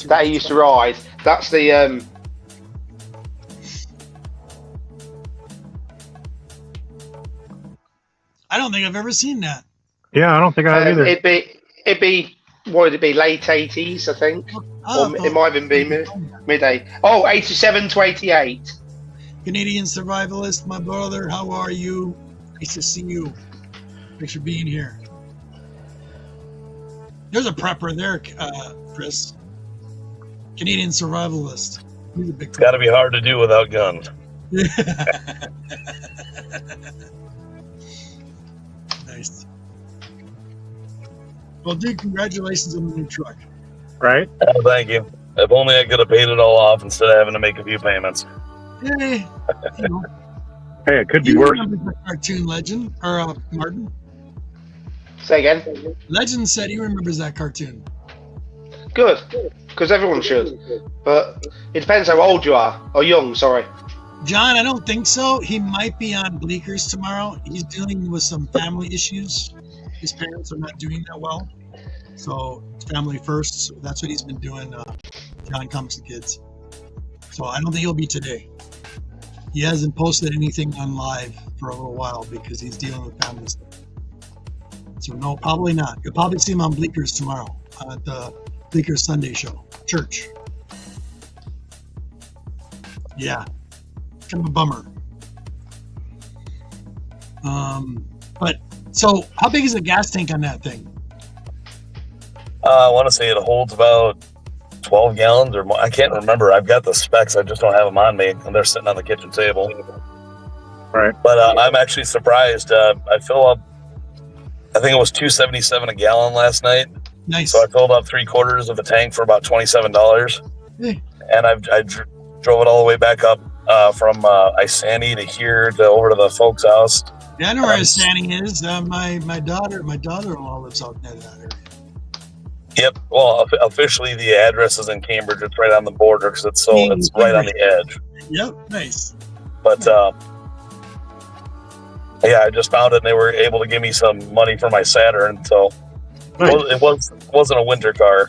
that he used to ride. That's the I don't think I've ever seen that. Yeah, I don't think I have either. it'd be what would it be, late 80s, I think, or it might even be mid 87 to 88. Canadian survivalist, my brother, how are you? Nice to see you. Thanks for being here. There's a prepper there, Chris. Canadian survivalist. He's a big It's got to be hard to do without guns. Nice. Well, dude, congratulations on the new truck. Right? Oh, thank you. If only I could have paid it all off instead of having to make a few payments. Yay. You know, Hey, it could be you worse. remember that cartoon, Legend? Or Martin? Say again. Legend said he remembers that cartoon. Good, because everyone should. But it depends how old you are, or young. Sorry. John, I don't think so. He might be on Bleakers tomorrow. He's dealing with some family issues. His parents are not doing that well. So it's family first. So that's what he's been doing. John Comics and Kids. So I don't think he'll be today. He hasn't posted anything on live for a little while because he's dealing with family stuff. So no, probably not. You'll probably see him on Bleakers tomorrow at the Bleakers Sunday show. Church. Yeah, kind of a bummer. But so how big is the gas tank on that thing? I want to say it holds about 12 gallons or more. I can't remember. I've got the specs. I just don't have them on me, and they're sitting on the kitchen table. Right. But I'm actually surprised. I fill up, I think it was $2.77 a gallon last night. Nice. So I filled up 3/4 of the tank for about $27. Hey. And I drove it all the way back up from Isani to here to over to the folks' house. Yeah, I know where Isani is. My daughter-in-law lives out there that area. Yep. Well, officially the address is in Cambridge. It's right on the border because it's right on the edge. Yep. Nice. But yeah, I just found it, and they were able to give me some money for my Saturn. So it wasn't a winter car.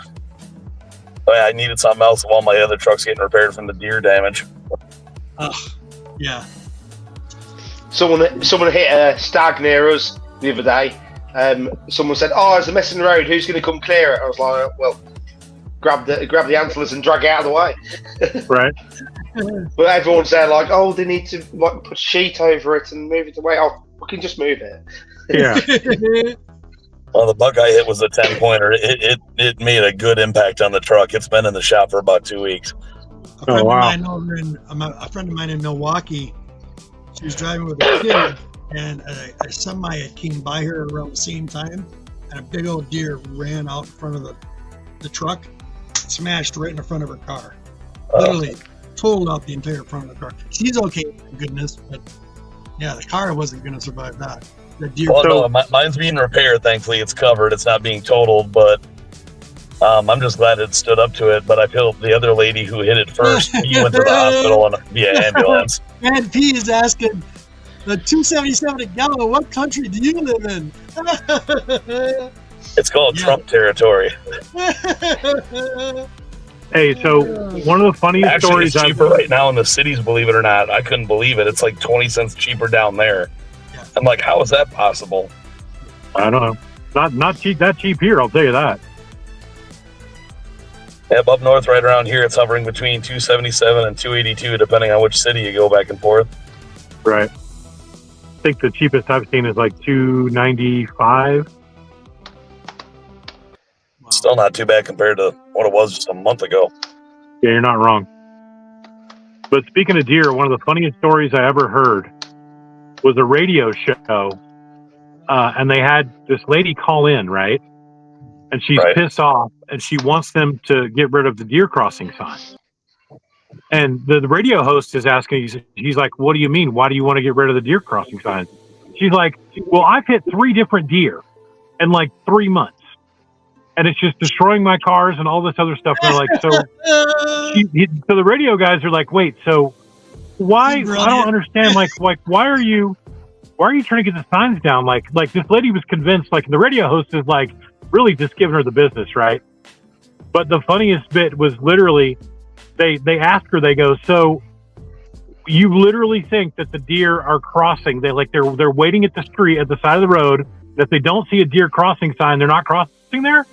But I needed something else while my other truck's getting repaired from the deer damage. Yeah. Someone hit a stag near us the other day. Someone said, "Oh, there's a mess in the road. Who's going to come clear it?" I was like, "Well, grab the antlers and drag it out of the way." Right. But everyone's there like, "Oh, they need to like put a sheet over it and move it away." Oh, we can just move it. Yeah. Well, the buck I hit was a 10-pointer. It made a good impact on the truck. It's been in the shop for about 2 weeks. A friend of mine in Milwaukee, she was driving with a kid, and a semi came by her around the same time, and a big old deer ran out in front of the truck, smashed right in the front of her car. Literally totaled out the entire front of the car. She's okay, thank goodness, but yeah, the car wasn't going to survive that. The deer. Well, no, mine's being repaired. Thankfully, it's covered. It's not being totaled, but I'm just glad it stood up to it. But I feel the other lady who hit it first, he went to the hospital via ambulance. And P is asking, the $2.77 a gallon, what country do you live in? It's called Trump territory. Hey, so one of the funniest Actually, stories it's cheaper right now in the cities, believe it or not. I couldn't believe it. It's like 20 cents cheaper down there. Yeah. I'm like, how is that possible? I don't know. Not cheap that cheap here, I'll tell you that. Yep, up north, right around here, it's hovering between 277 and 282, depending on which city you go back and forth. Right. I think the cheapest I've seen is like $2.95. Still not too bad compared to what it was just a month ago. Yeah, you're not wrong. But speaking of deer, one of the funniest stories I ever heard was a radio show, and they had this lady call in, right? And she's pissed off, and she wants them to get rid of the deer crossing sign. And the radio host is asking, he's like, "What do you mean? Why do you want to get rid of the deer crossing signs?" She's like, "Well, I've hit 3 different deer in like 3 months. And it's just destroying my cars and all this other stuff." And they're like, so the radio guys are like, "Wait, so why? I don't understand. Like, why are you trying to get the signs down? Like this lady was convinced. Like, the radio host is like really just giving her the business, right?" But the funniest bit was literally they asked her. They go, "So you literally think that the deer are crossing? They're waiting at the street at the side of the road. If they don't see a deer crossing sign, they're not crossing there?"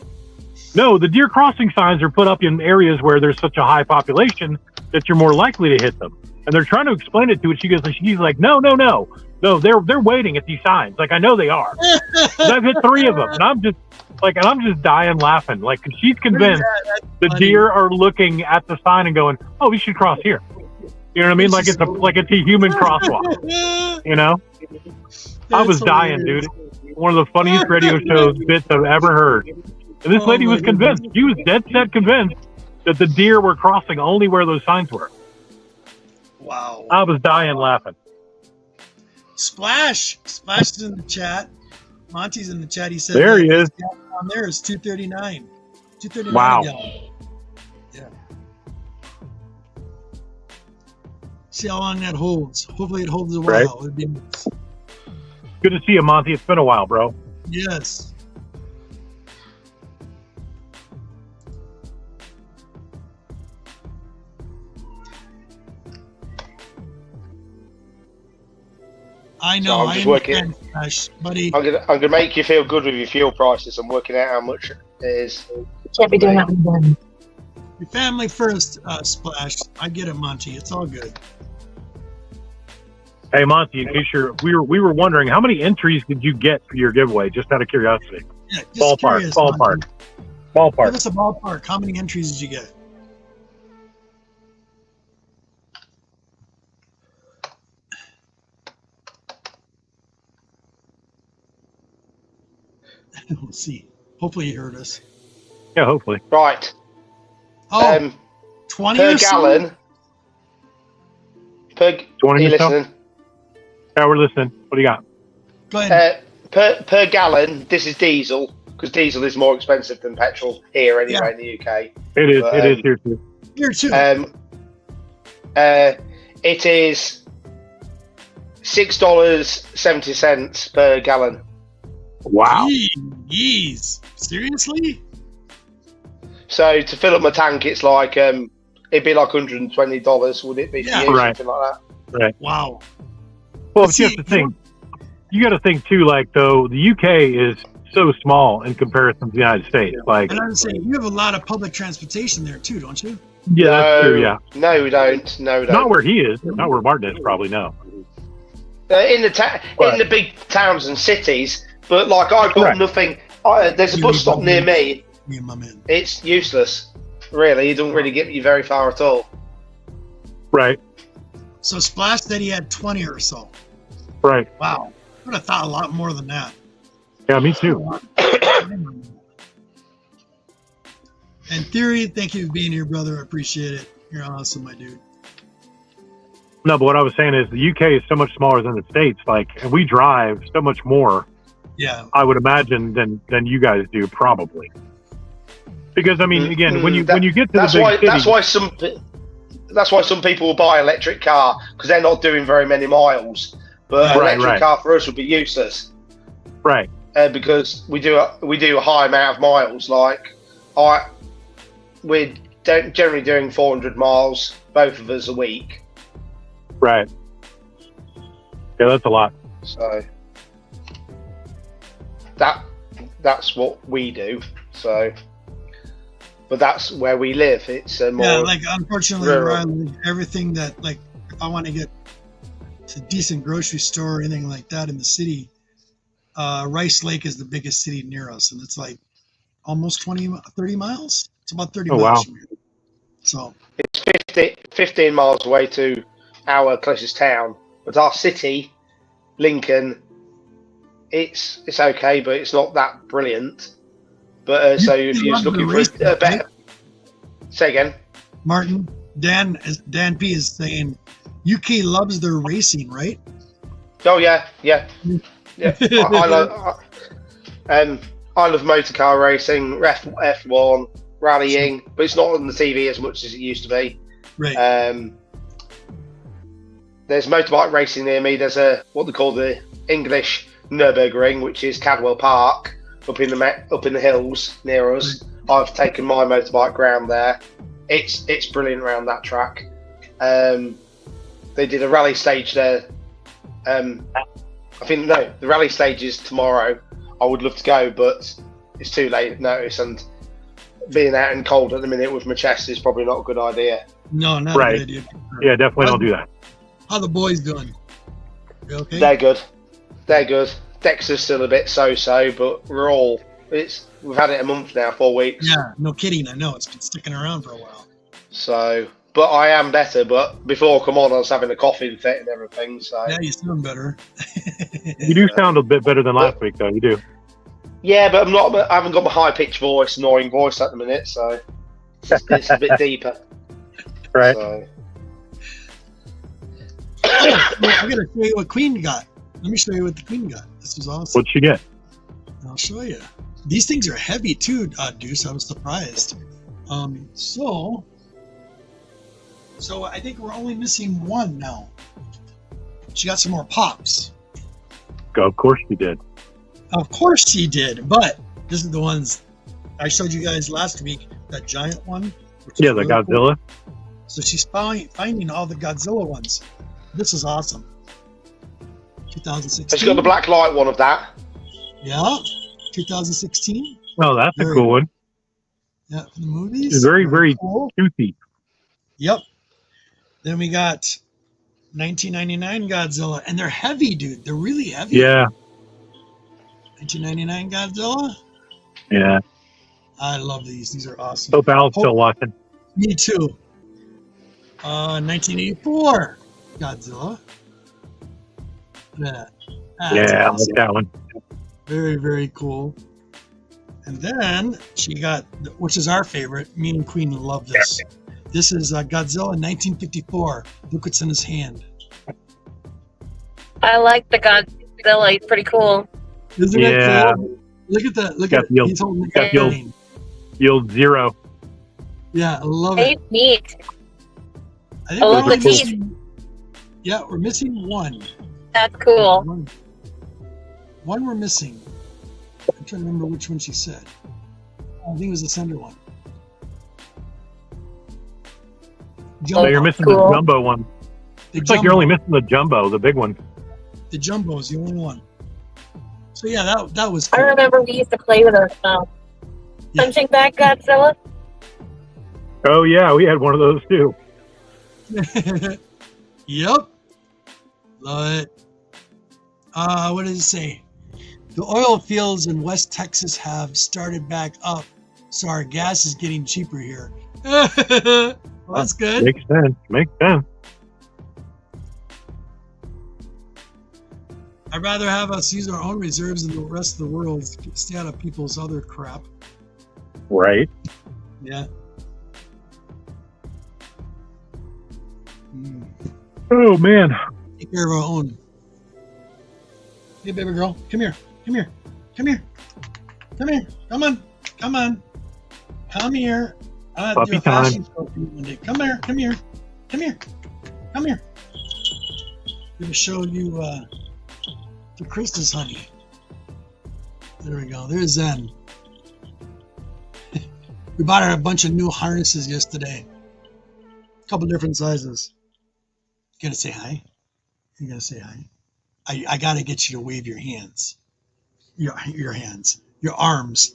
No, the deer crossing signs are put up in areas where there's such a high population that you're more likely to hit them. And they're trying to explain it to it. She's like, no, they're waiting at these signs. Like, I know they are. I've hit 3 of them, and I'm just dying laughing. Like, she's convinced the deer are looking at the sign and going, "Oh, we should cross here." You know what I mean? Like it's a human crosswalk. You know? I was dying, dude. One of the funniest radio shows bits I've ever heard. And this lady was convinced. She was dead set convinced that the deer were crossing only where those signs were. Wow. I was dying laughing. Splash is in the chat. Monty's in the chat. He said there he is. On there is $2.39. $2.39. Wow. Yeah. See how long that holds. Hopefully it holds a while. Right. It'd be nice. Good to see you, Monty. It's been a while, bro. Yes. I know. So I'm just working. Buddy. I'm gonna make you feel good with your fuel prices. I'm working out how much it is. Can't be doing that with them. Your family first, Splash. I get it, Monty. It's all good. Hey, Monty, in case we were wondering, how many entries did you get for your giveaway? Just out of curiosity. Yeah, just Ballpark. curious, Monty. Give Ballpark. us a ballpark. How many entries did you get? Let's see. Hopefully you heard us. Yeah, hopefully. Right. Oh, 20 per or so? gallon. Are 20 you or so? listening? Yeah, we're listening. What do you got? Go ahead. Per gallon, this is diesel, because diesel is more expensive than petrol here anyway in the UK. It is. But, It is here too. Here too. It is $6.70 per gallon. Wow. Jeez. Seriously? So to fill up my tank, it's like it'd be like $120, would it be for you? Right. Something like that. Right. Wow. Well, but you have to think. You got to think too. Like, though, the UK is so small in comparison to the United States. Like, And I'm saying, you have a lot of public transportation there too, don't you? yeah, that's true. Yeah. No, we don't. No, we don't. Not where he is. Not where Martin is. Probably no. In the big towns and cities, but like I've got Correct. nothing. There's a bus stop near me. Me and my man. It's useless. Really, it doesn't really get you very far at all. Right. So Splash said he had 20 or so. Right. Wow. I would have thought a lot more than that. Yeah, me too. And Theory, thank you for being here, brother. I appreciate it. You're awesome, my dude. No, but what I was saying is the UK is so much smaller than the States. Like, and we drive so much more. Yeah. I would imagine than you guys do, probably. Because I mean, again, when you get to the big city, that's why some people will buy an electric car, because they're not doing very many miles. But an electric car for us would be useless, right? Because we do a high amount of miles. Like we're generally doing 400 miles, both of us, a week. Right. Yeah, that's a lot. So that's what we do. So, but that's where we live. It's more like unfortunately, where I live, everything that, like, if I want to get to a decent grocery store or anything like that in the city, Rice Lake is the biggest city near us, and it's like almost 30 miles. It's about 30 miles from here. So it's 15 miles away to our closest town, but our city, Lincoln, it's okay, but it's not that brilliant. But so if you're looking for a better, say again, Martin. Dan P is saying UK loves their racing, right? Oh yeah. I love motor car racing, F1, rallying, but it's not on the TV as much as it used to be. Right. There's motorbike racing near me. There's what they call the English Nürburgring, which is Cadwell Park up in the hills near us. I've taken my motorbike round there. It's brilliant around that track. They did a rally stage there. The rally stage is tomorrow. I would love to go, but it's too late notice, and being out in cold at the minute with my chest is probably not a good idea. No, not a good idea. Yeah, definitely don't do that. How the boys doing? You okay? They're good. Dexter's still a bit so-so, but we've had it a month now, 4 weeks. Yeah, no kidding. I know it's been sticking around for a while. So, but I am better. But before I come on, I was having a coughing fit and everything. So yeah, you sound better. You do sound a bit better than last week, though. You do. Yeah, but I haven't got my high-pitched voice, annoying voice at the minute, so it's a bit deeper. Right. So. I'm gonna show you what Queen got. Let me show you what the Queen got. This was awesome. What'd she get? I'll show you. These things are heavy too, Deuce. I was surprised. So I think we're only missing one now. She got some more pops. Of course she did. Of course she did, but this is the ones I showed you guys last week. That giant one. Yeah, the Godzilla. Cool. So she's finding all the Godzilla ones. This is awesome. 2016. She's got the black light one of that. Yeah, 2016. Oh, that's a cool one. Yeah, the movies. Very, very cool. toothy. Yep. Then we got 1999 Godzilla, and they're heavy, dude. They're really heavy. Yeah. 1999 Godzilla. Yeah. I love these. These are awesome. Hope Al's still watching. Me too. 1984 Godzilla. Yeah. Yeah, I Awesome. like that one. Very, very cool. And then she got, which is our favorite, me and Queen love this. This is Godzilla 1954. Look what's in his hand. I like the Godzilla. He's pretty cool. Isn't Yeah. it cool? Look at that. Look Got at the it. He's holding got the the gun. Yield 0. Yeah, I love Hey, it. neat. I think I we're love only the teeth. missing, yeah, we're missing one. That's cool. One we're missing. I'm trying to remember which one she said. I think it was the center one. So you're missing cool. the jumbo one. The Looks like you're only missing the jumbo, the big one. The jumbo is the only one. So yeah, that was I cool. remember we used to play with a punching bag Godzilla. Oh yeah, we had one of those too. Yep. Love it. What did it say? The oil fields in West Texas have started back up, so our gas is getting cheaper here. Well, that's good. Makes sense. Makes sense. I'd rather have us use our own reserves than the rest of the world. Stay out of people's other crap. Right. Yeah. Oh man. Take care of our own. Hey, baby girl, come here. Come here. Come here. Come here. Come on. Come on. Come here. I'll have to do a Puppy time. fashion show for you one day. Come here. Come here. Come here. Come here. I'm going to show you the Christmas honey. There we go. There's Zen. We bought her a bunch of new harnesses yesterday. A couple different sizes. You gotta say hi. You gotta say hi. I gotta get you to wave your hands. Your hands. Your arms.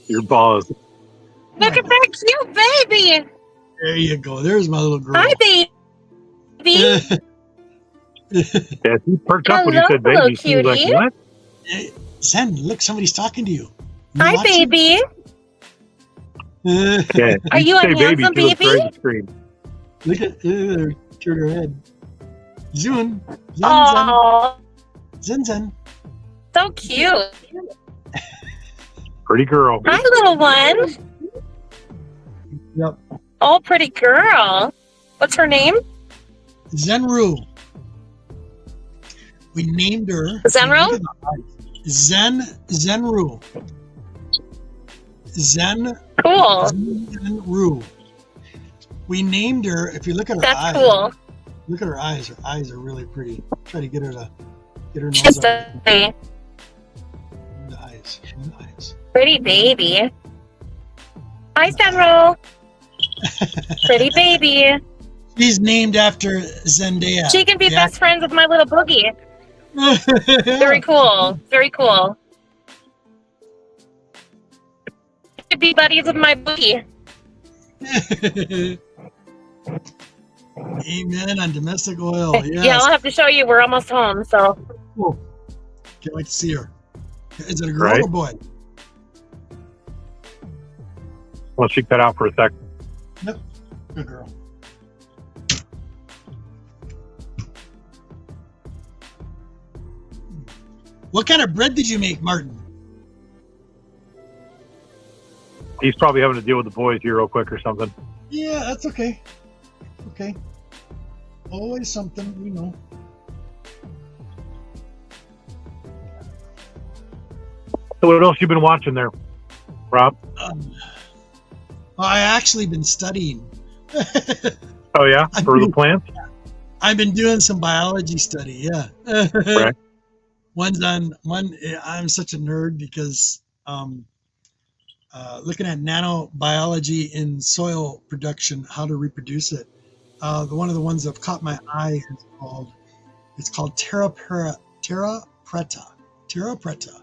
Your balls. Look at that cute baby. There you go. There's my little girl. Hi, baby. Yeah, he perked up when you said Hello, baby. She was like, cutie. what? Hey, Zen, look, somebody's talking to you. Hi, watching? baby. Yeah. Are you a say baby, handsome she looks baby? ready to scream. Look at turn her head. Zun. Oh, Zen. so cute. Pretty girl. Hi, little one. Yep. Oh, pretty girl. What's her name? Zenru. We named her. Zenru? Zenru. Cool. Zenru. We named her. If you look at her That's eyes, cool. look at her eyes. Her eyes are really pretty. Try to get her nose She's up. a The eyes. The eyes. pretty baby. Hi, Zenro. Pretty baby. She's named after Zendaya. She can be Yeah. best friends with my little boogie. Very cool. Very cool. She could be buddies with my boogie. Amen on domestic oil. Yes. Yeah, I'll have to show you. We're almost home, so. Cool. Can't wait to see her. Is it a girl Right. or boy? Well, she cut out for a sec. Yep. Good girl. What kind of bread did you make, Martin? He's probably having to deal with the boys here real quick or something. Yeah, that's okay. Okay. Always something, we know. So what else you been watching there, Rob? I actually been studying. Oh yeah, for the plants. I've been doing some biology study. Yeah. Right. I'm such a nerd because looking at nanobiology in soil production, how to reproduce it. One of the ones that caught my eye is called Terra Preta. Terra Preta.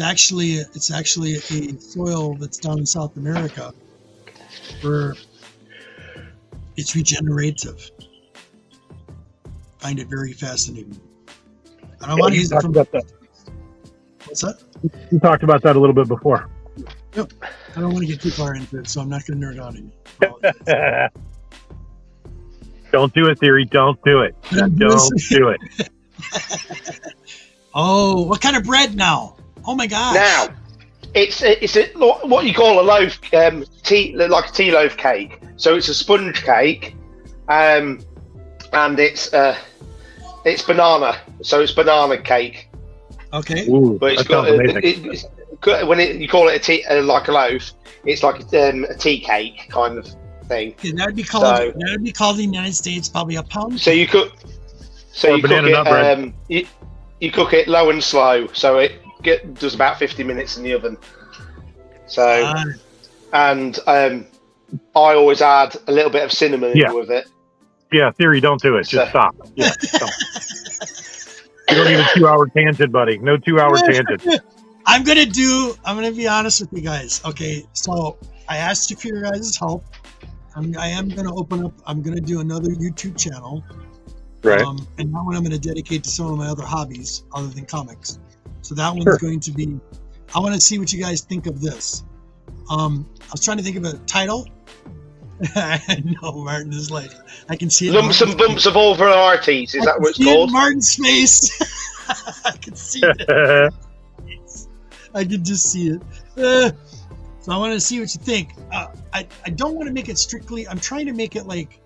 It's actually a soil that's down in South America where it's regenerative. Find it very fascinating. And I want to use it from about that. What's that? You talked about that a little bit before. Yep. I don't want to get too far into it, so I'm not going to nerd out on you. Don't do it, Theory. Don't do it. Don't do it. Oh, what kind of bread now? Oh my gosh! Now, it's what you call a loaf, tea, like a tea loaf cake. So it's a sponge cake, and it's banana. So it's banana cake. Okay. Ooh, But it's that sounds amazing. You call it a tea, like a loaf, it's like a tea cake kind of thing. Okay, that'd be called in the United States probably a pound. So you cook banana nut bread. you cook it low and slow, so it does about 50 minutes in the oven. So, and I always add a little bit of cinnamon in with it. Yeah, Theory, don't do it. Just stop. Yeah, stop. You don't need a 2-hour tangent, buddy. No 2-hour tangent. I'm gonna be honest with you guys. Okay, so I asked you for your guys' help. I am gonna open up. I'm gonna do another YouTube channel. Right. And that one I'm gonna dedicate to some of my other hobbies other than comics. So that one's going to be. I want to see what you guys think of this. I was trying to think of a title. I know Martin is like, I can see it. Lumps and bumps of all varieties. Is that what it's called? Martin's face. I can see it. I can just see it. So I want to see what you think. I don't want to make it strictly. I'm trying to make it like,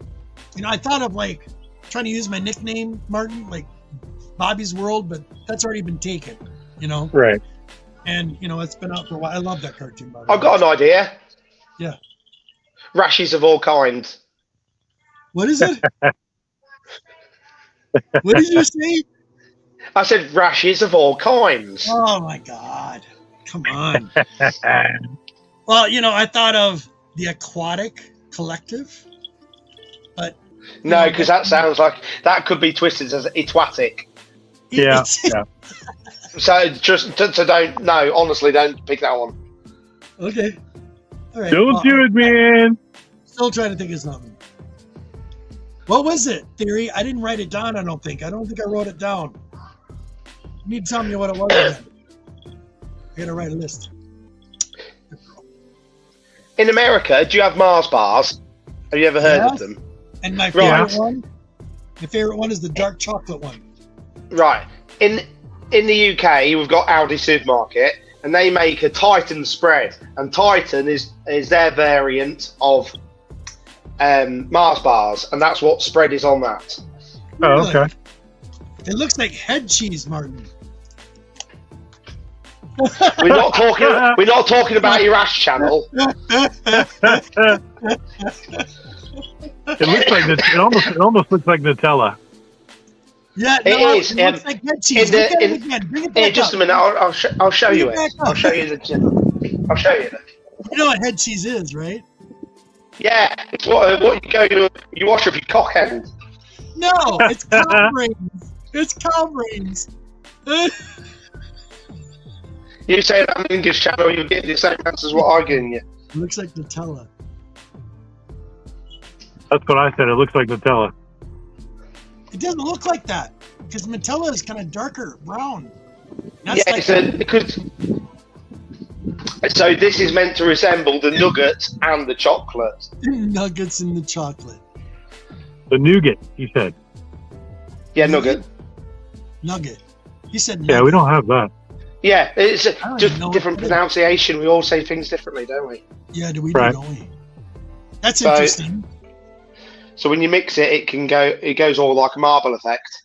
I thought of like trying to use my nickname, Martin, like Bobby's World, but that's already been taken, Right. And, it's been out for a while. I love that cartoon, by the way. I've got an idea. Yeah. Rashes of all kinds. What is it? What did you say? I said rashes of all kinds. Oh, my God. Come on. Well, I thought of the Aquatic Collective, but no, because that sounds like that could be twisted as itwatic. Yeah. So honestly, don't pick that one. Okay. All right. Don't do it, man. Still trying to think of something. What was it, Theory? I didn't write it down, I don't think. I wrote it down. You need to tell me what it was again. I gotta write a list. In America, do you have Mars bars? Have you ever heard of them? And my favorite one is the dark chocolate one. Right. In the UK, we've got Aldi Supermarket, and they make a Titan spread, and Titan is their variant of Mars bars, and that's what spread is on that. Oh, okay. It looks like head cheese, Martin. We're not talking about your ass channel. It looks like it almost looks like Nutella. Yeah, it is. It looks like head cheese. Bring it back just up. a minute. I'll show you it. I'll show you the. You know what head cheese is, right? Yeah, it's what you wash up your cock end. No, it's cow brains. It's cow brains. You say that on English channel, you'll get the same answer as what I'm giving you. It looks like Nutella. That's what I said. It looks like Nutella. It doesn't look like that because Nutella is kind of darker brown. That's so this is meant to resemble the nuggets and the chocolate. Nuggets and the chocolate. The nougat, you said. Yeah, nugget. Nugget. You said nugget. Yeah, we don't have that. Yeah, it's just different pronunciation. We all say things differently, don't we? Yeah, do we? Don't we? That's interesting. So when you mix it, it goes all like a marble effect.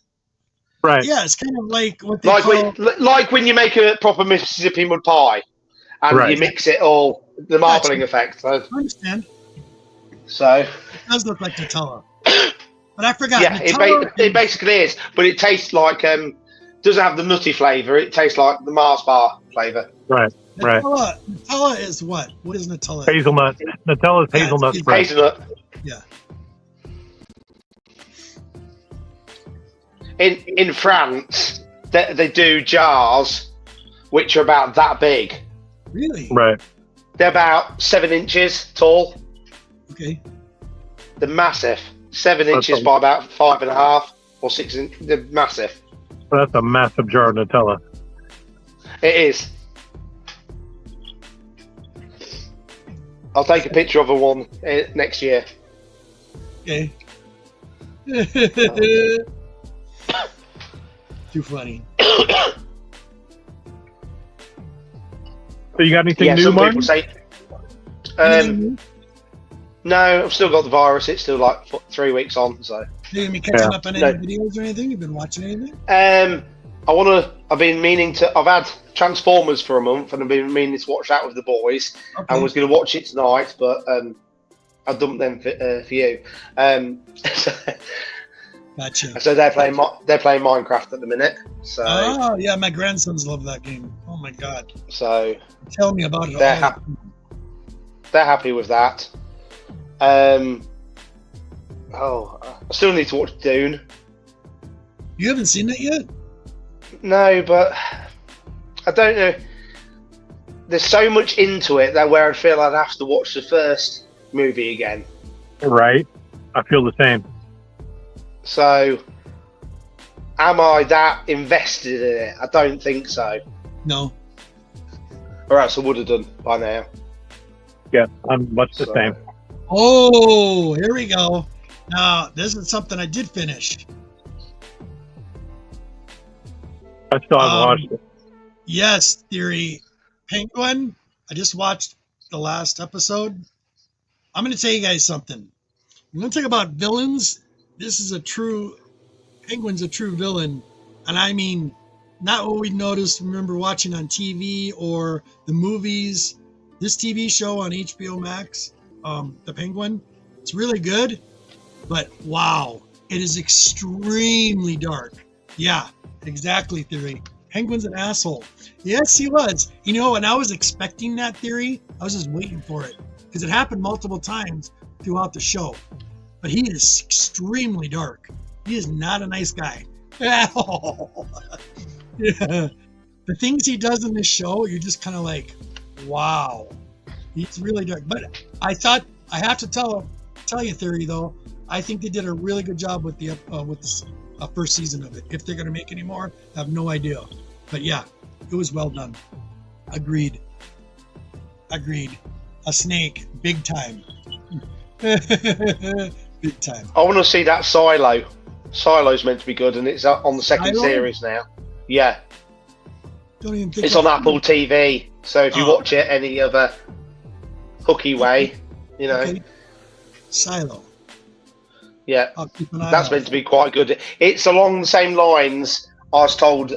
Right. Yeah, it's kind of like what they call... like when you make a proper Mississippi mud pie, and you mix it all, the marbling effect. So. I understand. So it does look like Nutella, but I forgot. Yeah, it basically is, but it tastes like doesn't have the nutty flavour. It tastes like the Mars bar flavour. Right. Right. Nutella is what? What is Nutella? Hazelnut. Nutella is hazelnut spread. Hazelnut. Yeah. In France, they do jars which are about that big. Really? Right. They're about 7 inches tall. Okay. They're massive. 7 That's inches by about 5.5 or 6 inches. They're massive. That's a massive jar of Nutella. It is. I'll take a picture of one next year. Okay. Too funny. So you got anything Yeah, new, some Martin? people say. Anything new? No, I've still got the virus. It's still like 3 weeks on. So. You gonna be catching Yeah. up on any No. videos or anything? You've been watching anything? I've been meaning to. I've had Transformers for a month, and I've been meaning to watch that with the boys. Okay. I was going to watch it tonight, but I dumped them for you. Gotcha. So they're playing Minecraft at the minute. So Oh yeah, my grandsons love that game. Oh my god. so Tell me about it. They're all. happy. They're happy with that. I still need to watch Dune. You haven't seen it yet? No, but I don't know. There's so much into it that where I feel I'd have to watch the first movie again. Right. I feel the same. So, am I that invested in it? I don't think so. No. Or else I would have done by now. Yeah, I'm much the So- same. Oh, here we go. Now, this is something I did finish. I still haven't watched it. Yes, Theory. Penguin. I just watched the last episode. I'm going to tell you guys something. We're going to talk about villains. This is Penguin's a true villain. And I mean, not what we noticed, remember watching on TV or the movies. This TV show on HBO Max, The Penguin, it's really good. But wow, it is extremely dark. Yeah, exactly, Theory. Penguin's an asshole. Yes, he was. You know, and I was expecting that, Theory. I was just waiting for it because it happened multiple times throughout the show. But he is extremely dark. He is not a nice guy. Yeah. The things he does in this show, you're just kind of like, wow, he's really dark. But I thought I have to tell you, Theory, though. I think they did a really good job with the first season of it. If they're going to make any more, I have no idea. But yeah, it was well done. Agreed. A snake, big time. Big time. I want to see that Silo. Silo's meant to be good, and it's on the second Silo? series now. Yeah, Don't even think it's on Apple TV. So if you Oh. watch it any other hooky way, you know, Okay. Silo. yeah, I'll keep an eye that's out. meant to be quite good. It's along the same lines I was told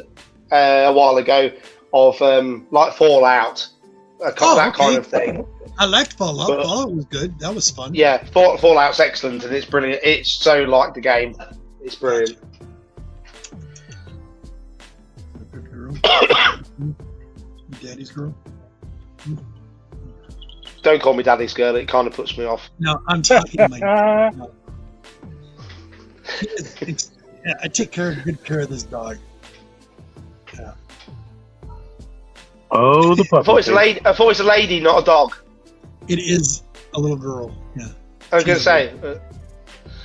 a while ago of like Fallout, that okay. kind of thing. I liked Fallout. But- Fallout was good. That was fun. Yeah, Fallout's excellent and it's brilliant. It's so like the game. It's brilliant. Good girl. Daddy's girl. Don't call me daddy's girl. It kind of puts me off. No, I'm talking my. Yeah, I take good care of this dog. Yeah. Oh, the I thought puppy. it's a lady. I thought it's a lady, not a dog. It is a little girl. Yeah. I was going to say,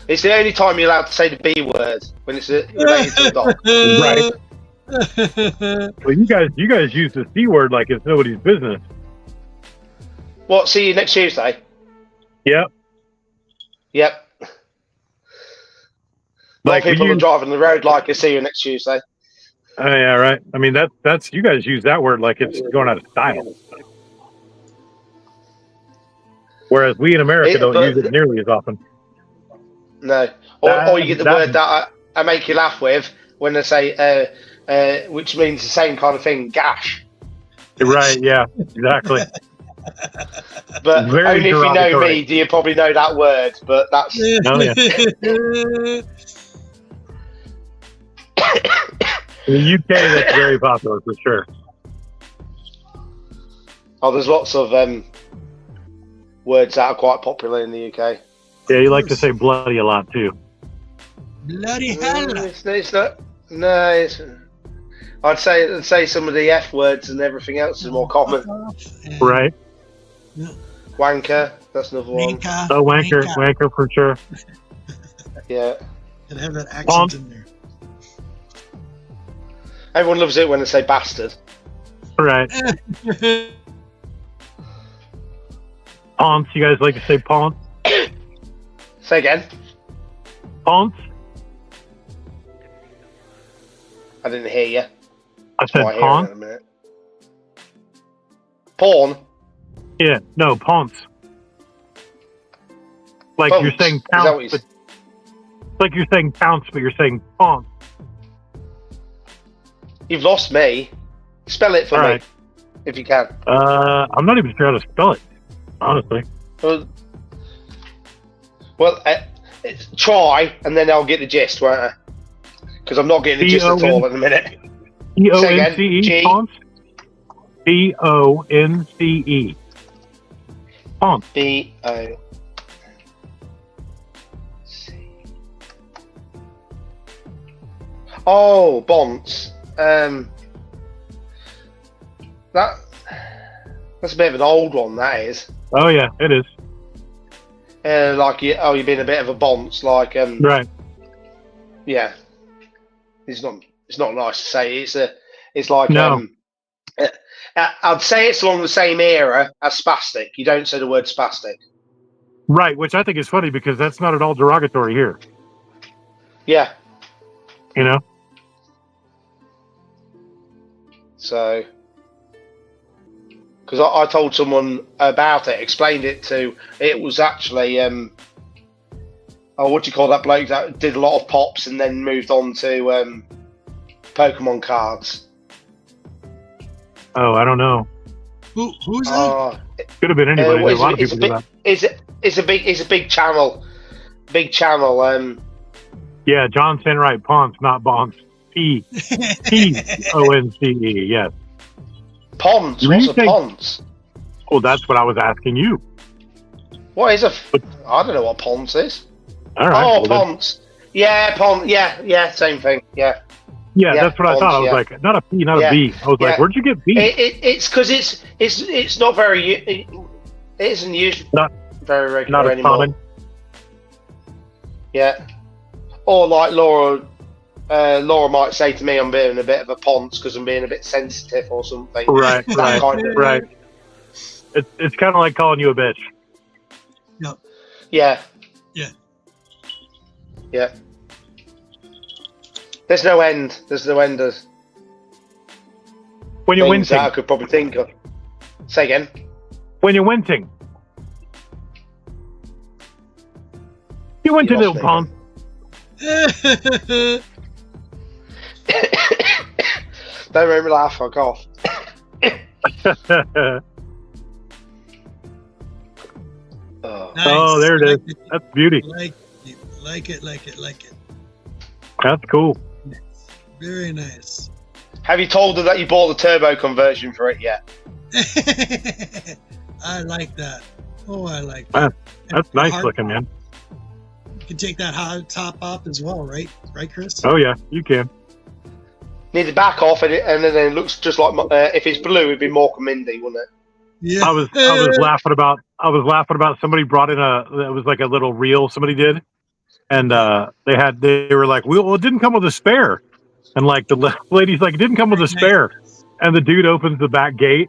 it's the only time you're allowed to say the B word when it's related to a dog. Right. Well, you guys use the C word like it's nobody's business. What? See you next Tuesday. Yep. Yep. A lot Like of people we are use, driving the road like I see you next Tuesday. oh, yeah, right. I mean that's you guys use that word like it's going out of style. Whereas we in America don't use it nearly as often. No. Or you get the word that I make you laugh with when they say, which means the same kind of thing, gash. Right? Yeah. Exactly. But Very only if you know derogatory. me do you probably know that word. But that's Oh, yeah. In the UK, that's very popular for sure. there's lots of words that are quite popular in the UK. Yeah, you like to say bloody a lot too. Bloody hell. It's not. No, I'd say some of the F words and everything else is more common. And, Right. Yeah. Wanker, that's another one. Wanka, Oh, wanker, wanka. wanker for sure. Yeah. Gotta have that accent Pont. in there. Everyone loves it when they say bastard. Right. Ponce. You guys like to say ponce? Say again. Ponce? I didn't hear you. I said Oh, I hear it ponce. in a minute. Porn. Yeah, no, ponce. Like Ponce. you're saying Is that pounce, what you but it's like you're saying pounce, but you're saying ponce. You've lost me. Spell it for All me, right. if you can. I'm not even sure how to spell it, honestly. Well, try, and then I'll get the gist, won't I? Because I'm not getting the gist at all in a minute. P-O-N-C-E, G? ponce? P-O-N-C-E. Ponce. B-O. Oh, Bonce. That's a bit of an old one, that is. Oh, yeah, it is. Like, you've been a bit of a bonce, like, Right. yeah. It's not nice to say. It's like, No. I'd say it's along the same era as spastic. You don't say the word spastic. Right, which I think is funny because that's not at all derogatory here, Yeah. you know? So, because I told someone about it, explained it was actually, what do you call that bloke that did a lot of pops and then moved on to Pokemon cards? Oh, I don't know. Who's that? Could have been anybody. Well, A lot of people do that. It's a big channel. Big channel. Yeah, John saying right. Ponce, not Bonce. P-O-N-C-E, yes. Ponce. When What's you a say- ponce? Oh, that's what I was asking you. What is I don't know what ponce is. All right. Oh, well then- ponce. Yeah, ponce. Yeah, same thing. Yeah. Yeah, Yeah, that's what I thought. I was Ponce, like, not a P, not Yeah, a B. I was like, yeah. where'd you get B? It's because it's not very. It isn't used Not- very regular not as anymore. common. Yeah. Or like Laura might say to me, I'm being a bit of a ponce because I'm being a bit sensitive or something. Right, That right, kind of- right. It's kind of like calling you a bitch. Yep. Yeah. Yeah. Yeah. There's no end. There's no end of When you're things that I wincing. could probably think of. Say again. When you're wincing. You went to You little lost Ponce. Don't make me laugh. Fuck off. Oh. Oh, there it is. That's beauty. Like it. That's cool. Very nice. Have you told her that you bought the turbo conversion for it yet? I like that. Oh, I like that. That's And nice hard- looking, man. You can take that hard top off as well, right? Right, Chris? Oh, yeah, you can. Need the back off, and then it looks just like if it's blue, it'd be Mork and Mindy, wouldn't it? Yeah. I was laughing about somebody brought in it was like a little reel somebody did, and they were like, well, it didn't come with a spare, and like the lady's like, it didn't come with a spare, and the dude opens the back gate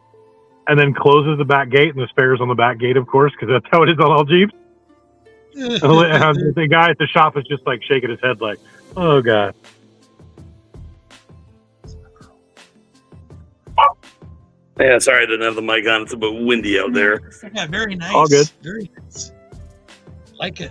and then closes the back gate, and the spare's on the back gate, of course, because that's how it is on all Jeeps. And the guy at the shop is just like shaking his head like, oh god. Yeah, sorry I didn't have the mic on. It's a bit windy out there. Yeah, very nice. All good. Very nice. Like it.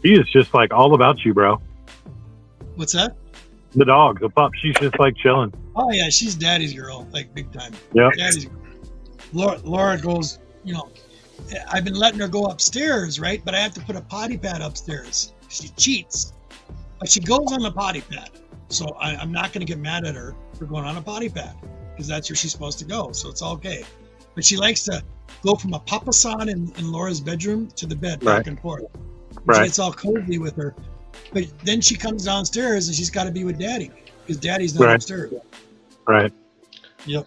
He is just like all about you, bro. What's that? The dog, the pup, she's just like chilling. Oh yeah, she's daddy's girl, like big time. Yeah. Daddy's girl. Laura goes, I've been letting her go upstairs, right? But I have to put a potty pad upstairs. She cheats, but she goes on the potty pad. So I'm not going to get mad at her for going on a potty pad because that's where she's supposed to go. So it's okay. but she likes to go from a papasan in Laura's bedroom to the bed, back and forth. Right. She gets all cozy with her. But then she comes downstairs and she's got to be with Daddy because Daddy's not upstairs. Right. Yep.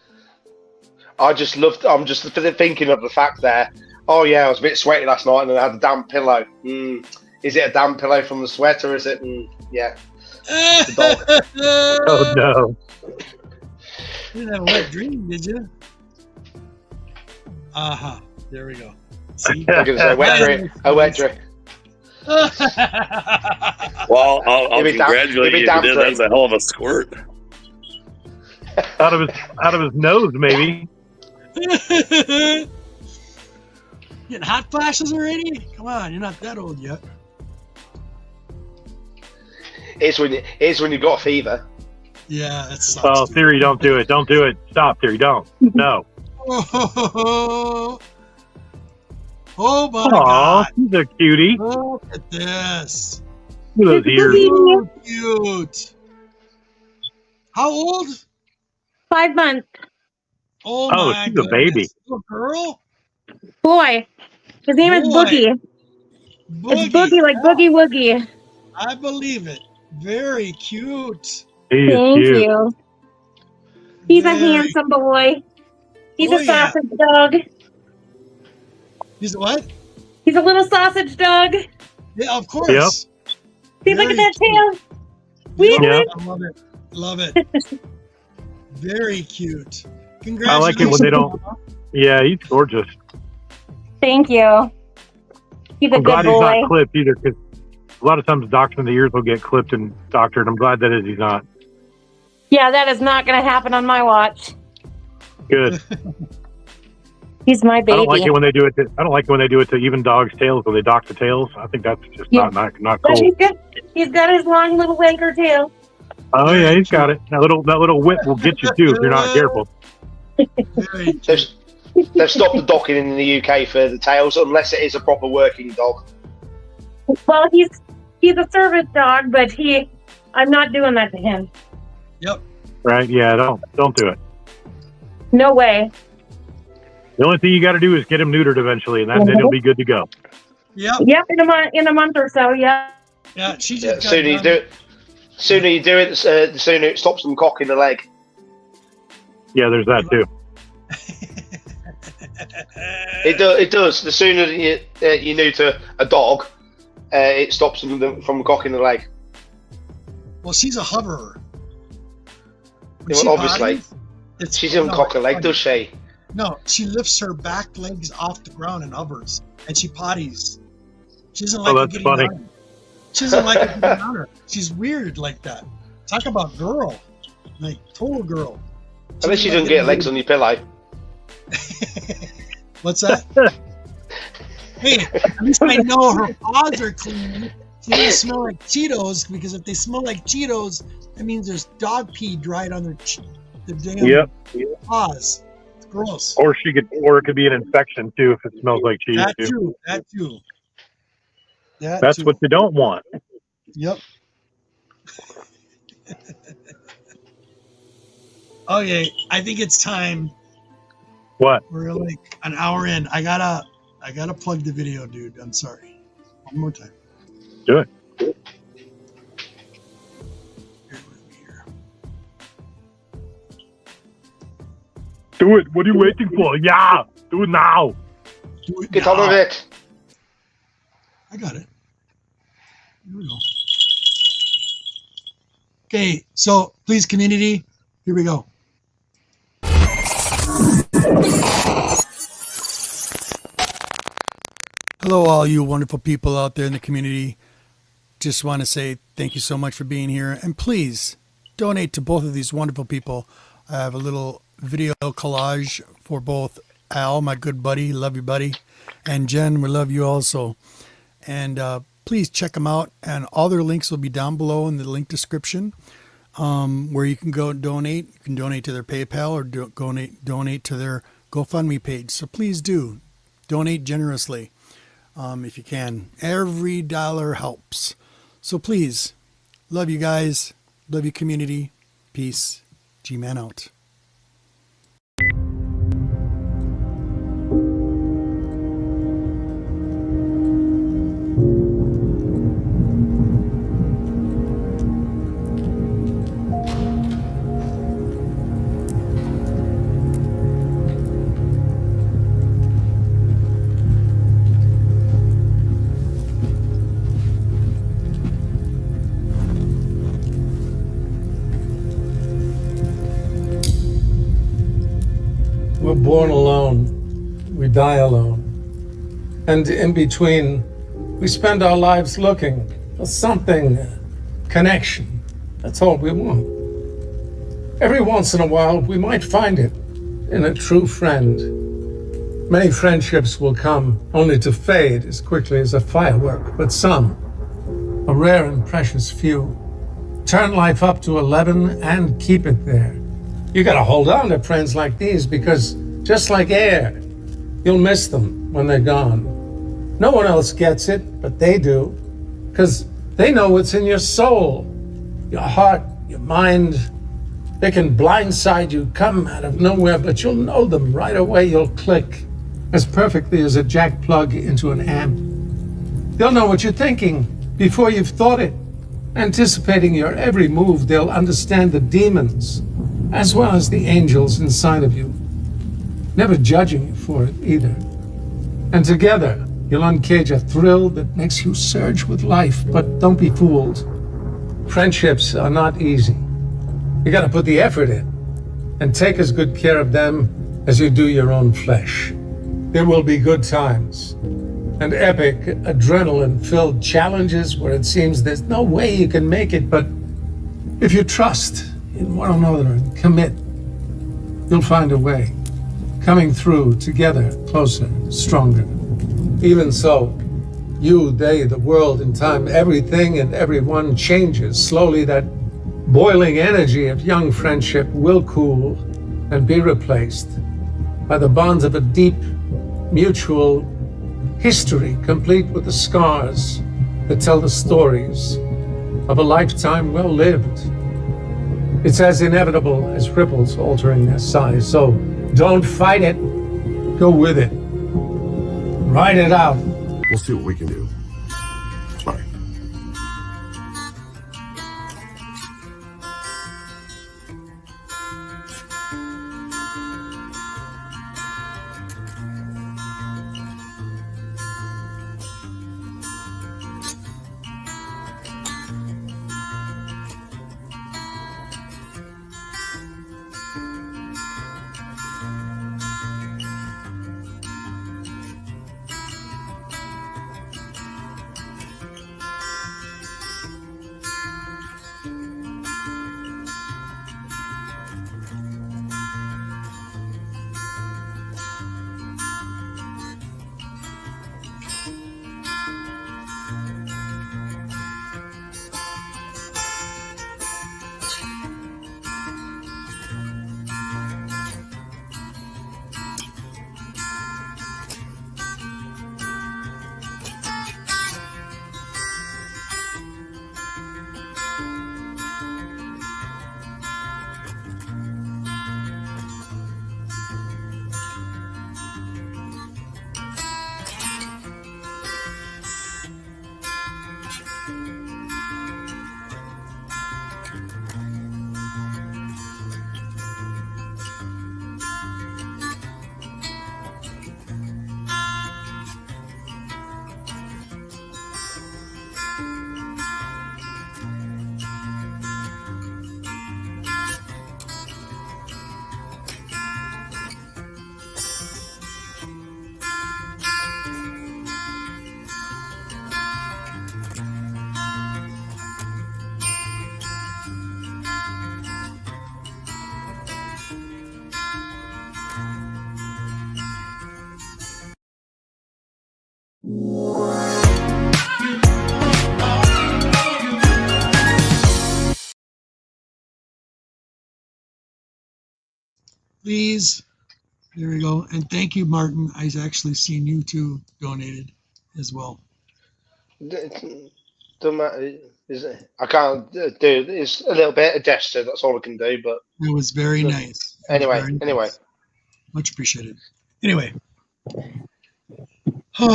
I'm just thinking of the fact there. Oh yeah, I was a bit sweaty last night and I had a damp pillow. Is it a damp pillow from the sweat or is it? Yeah. The dog. Oh no. You didn't have a wet dream, did you? There we go. See? I'm gonna say a wet dream. Well, I'll congratulate you. If you did. That's a hell of a squirt. Out of his nose, maybe. Getting hot flashes already? Come on, you're not that old yet. It's when you've got a fever. Yeah, that's. Oh, Theory, don't do it. Don't do it. Stop, Theory, don't. No. Oh my God! He's a cutie. Look at this. Look at those ears. So cute. How old? 5 months. Oh my she's goodness. a baby. Little girl? Boy. His name is Boogie. It's Boogie, like Boogie Woogie. I believe it. Very cute. Thank you. He's a handsome boy. He's a sausage dog. He's a what? He's a little sausage dog. Yeah, of course. Yep. See, look at that tail. I love it. Love it. Very cute. Congratulations. I like it when they don't. Yeah, he's gorgeous. Thank you. He's a I'm good glad boy. he's not clipped either, because a lot of times doctors in the ears will get clipped and doctored. I'm glad that he's not. Yeah, that is not going to happen on my watch. Good. He's my baby. I don't like it when they do it. I don't like it when they do it to even dogs' tails when they dock the tails. I think that's just not But cool. he's got his long little wanker tail. Oh yeah, he's got it. That little whip will get you too if you're not careful. They've stopped the docking in the UK for the tails unless it is a proper working dog. Well, he's a service dog, but I'm not doing that to him. Yep. Right? Yeah. Don't do it. No way. The only thing you got to do is get him neutered eventually, and then he'll be good to go. Yep. Yep. In a month or so. Yeah. Yeah. She Yeah, just the sooner you do it, the sooner it stops them cocking the leg. Yeah, there's that too. It does. The sooner you neuter a dog, it stops them from cocking the leg. Well, she's a hoverer. Well, obviously, she doesn't cock her leg, does she? No, she lifts her back legs off the ground and hovers, and she potties. She doesn't like that's funny. On her. She doesn't like it getting on her. She's weird like that. Talk about girl, like total girl. At least she doesn't get legs on your pillow. What's that? Hey, at least I know her paws are clean. She doesn't smell like Cheetos, because if they smell like Cheetos, that means there's dog pee dried on their damn paws. It's gross. Or it could be an infection too if it smells like cheese. That too. That's what you don't want. Yep. Okay, I think it's time. What? We're like an hour in. I gotta plug the video, dude. I'm sorry. One more time. Do it. Bear with me here. Do it. What are you waiting for? Yeah. Do it now. Do it Get now. on with it. I got it. Here we go. Okay, so please, community, here we go. Hello, all you wonderful people out there in the community. Just want to say thank you so much for being here. And please donate to both of these wonderful people. I have a little video collage for both Al, my good buddy, love you, buddy, and Jen, we love you also. And please check them out. And all their links will be down below in the link description, where you can go donate. You can donate to their PayPal or donate to their GoFundMe page. So please do donate generously. If you can. Every dollar helps. So please, love you guys. Love you, community. Peace. G-Man out. born alone, we die alone. And in between, we spend our lives looking for something, connection. That's all we want. Every once in a while, we might find it in a true friend. Many friendships will come only to fade as quickly as a firework, but some, a rare and precious few, turn life up to 11 and keep it there. You gotta hold on to friends like these because, just like air, you'll miss them when they're gone. No one else gets it, but they do, because they know what's in your soul, your heart, your mind. They can blindside you, come out of nowhere, but you'll know them right away. You'll click as perfectly as a jack plug into an amp. They'll know what you're thinking before you've thought it. Anticipating your every move, they'll understand the demons as well as the angels inside of you, never judging you for it either. And together, you'll uncage a thrill that makes you surge with life. But don't be fooled. Friendships are not easy. You gotta put the effort in and take as good care of them as you do your own flesh. There will be good times and epic, adrenaline-filled challenges where it seems there's no way you can make it, but if you trust in one another and commit, you'll find a way, coming through together, closer, stronger. Even so, you, they, the world, in time, everything and everyone changes. Slowly, that boiling energy of young friendship will cool and be replaced by the bonds of a deep, mutual history, complete with the scars that tell the stories of a lifetime well lived. It's as inevitable as ripples altering their size. So don't fight it, go with it. Ride it out. We'll see what we can do. Bye. Please. There we go. And thank you, Martin. I've actually seen you too donated as well. Doesn't matter, is it? I can't do. It's a little bit of gesture. That's all I can do. But It was very nice. It was anyway, very anyway, nice. Much appreciated. Anyway. you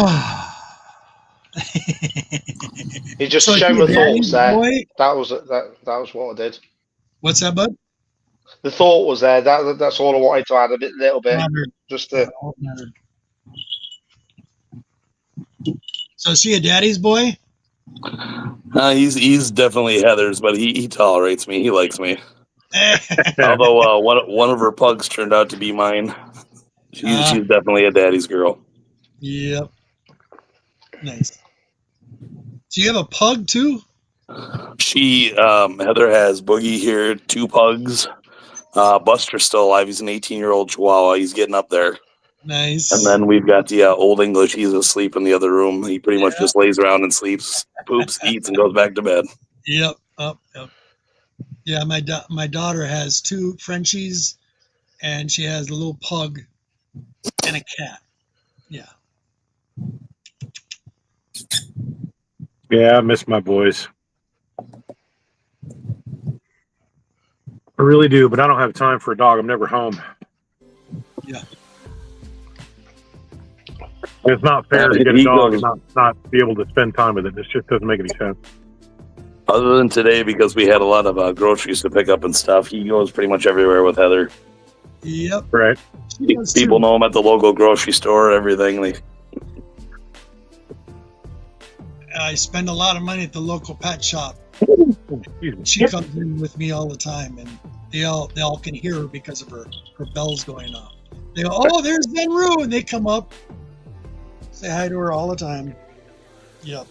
just So showed you my daddy thoughts there. boy? That was what I did. What's that, bud? The thought was there. That's all I wanted to add. Little bit, Mattered. just to. All mattered. So is he a daddy's boy? He's definitely Heather's, but he tolerates me. He likes me. Although one of her pugs turned out to be mine. She's definitely a daddy's girl. Yep. Nice. Do you have a pug too? Heather has Boogie here, 2 pugs. Buster's still alive. He's an 18-year-old Chihuahua. He's getting up there. Nice. And then we've got the Old English. He's asleep in the other room. He pretty much just lays around and sleeps, poops, eats, and goes back to bed. Yep. Yep. Yeah, my daughter has 2 Frenchies, and she has a little pug and a cat. Yeah. Yeah, I miss my boys. I really do, but I don't have time for a dog. I'm never home. Yeah. It's not fair to get a dog and not be able to spend time with it. This just doesn't make any sense. Other than today, because we had a lot of groceries to pick up and stuff, he goes pretty much everywhere with Heather. Yep. Right. People know him at the local grocery store, everything. I spend a lot of money at the local pet shop. She comes in with me all the time, and they all can hear her because of her bells going off. They go, "Oh, there's Zenru," and they come up, say hi to her all the time. Yep.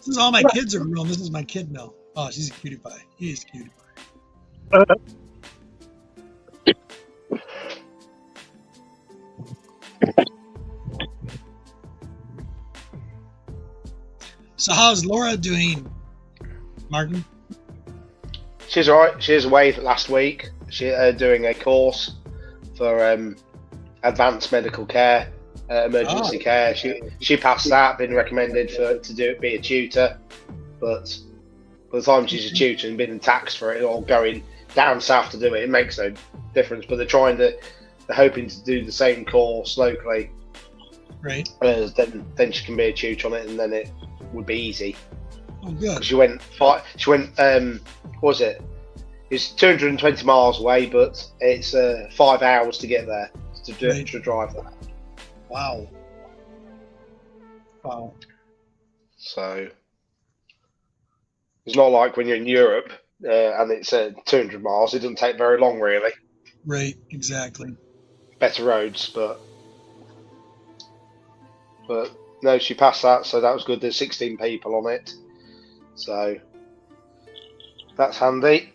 Since all my kids are grown, this is my kid now. Oh, she's a cutie pie. He is a cutie pie. So how's Laura doing, Martin? She's all right. She was away last week. She's doing a course for advanced medical care, emergency care. She passed that. Been recommended to be a tutor, but by the time she's a tutor and being taxed for it or going down south to do it, it makes no difference. But they're hoping to do the same course locally. Right. Then she can be a tutor on it, and then it would be easy. Oh, good. She went. What was it? It's 220 miles away, but it's 5 hours to get there to drive there. Wow. So it's not like when you're in Europe and it's 200 miles. It doesn't take very long, really. Right. Exactly. Better roads, but no, she passed that, so that was good. There's 16 people on it, so that's handy.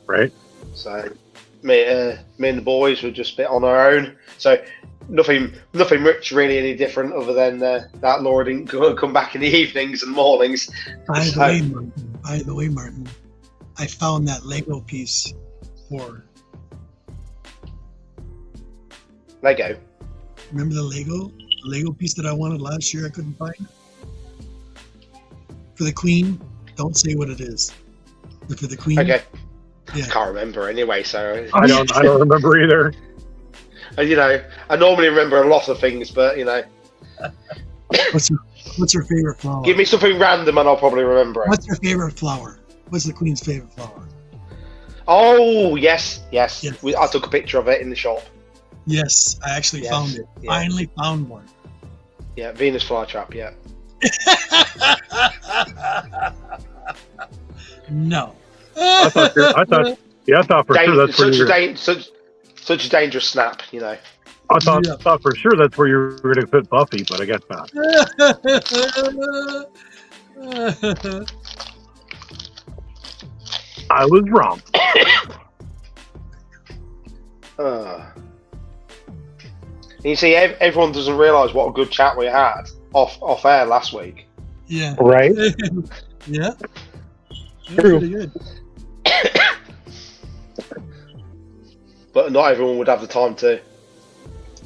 Right. So me and the boys were just a bit on our own. So nothing much really any different other than that Laura didn't come back in the evenings and mornings. By the way, Martin, I found that Lego piece for Lego. Remember the Lego piece that I wanted last year I couldn't find? For the Queen. Don't say what it is. But for the Queen. Okay. Yeah. I can't remember anyway, so I don't remember either. I normally remember a lot of things, but What's your favorite flower? give me something random and I'll probably remember it. What's your favorite flower? What's the Queen's favorite flower? Oh, yes. Yes. I took a picture of it in the shop. Yes, I actually found it. Yeah. Finally found one. Yeah, Venus flytrap, yeah. No. I thought for sure that's where you were. Such a dangerous snap, I thought for sure that's where you were going to put Buffy, but I guess not. I was wrong. You see, everyone doesn't realise what a good chat we had off air last week. Yeah. Right? Yeah. True. Pretty good. But not everyone would have the time to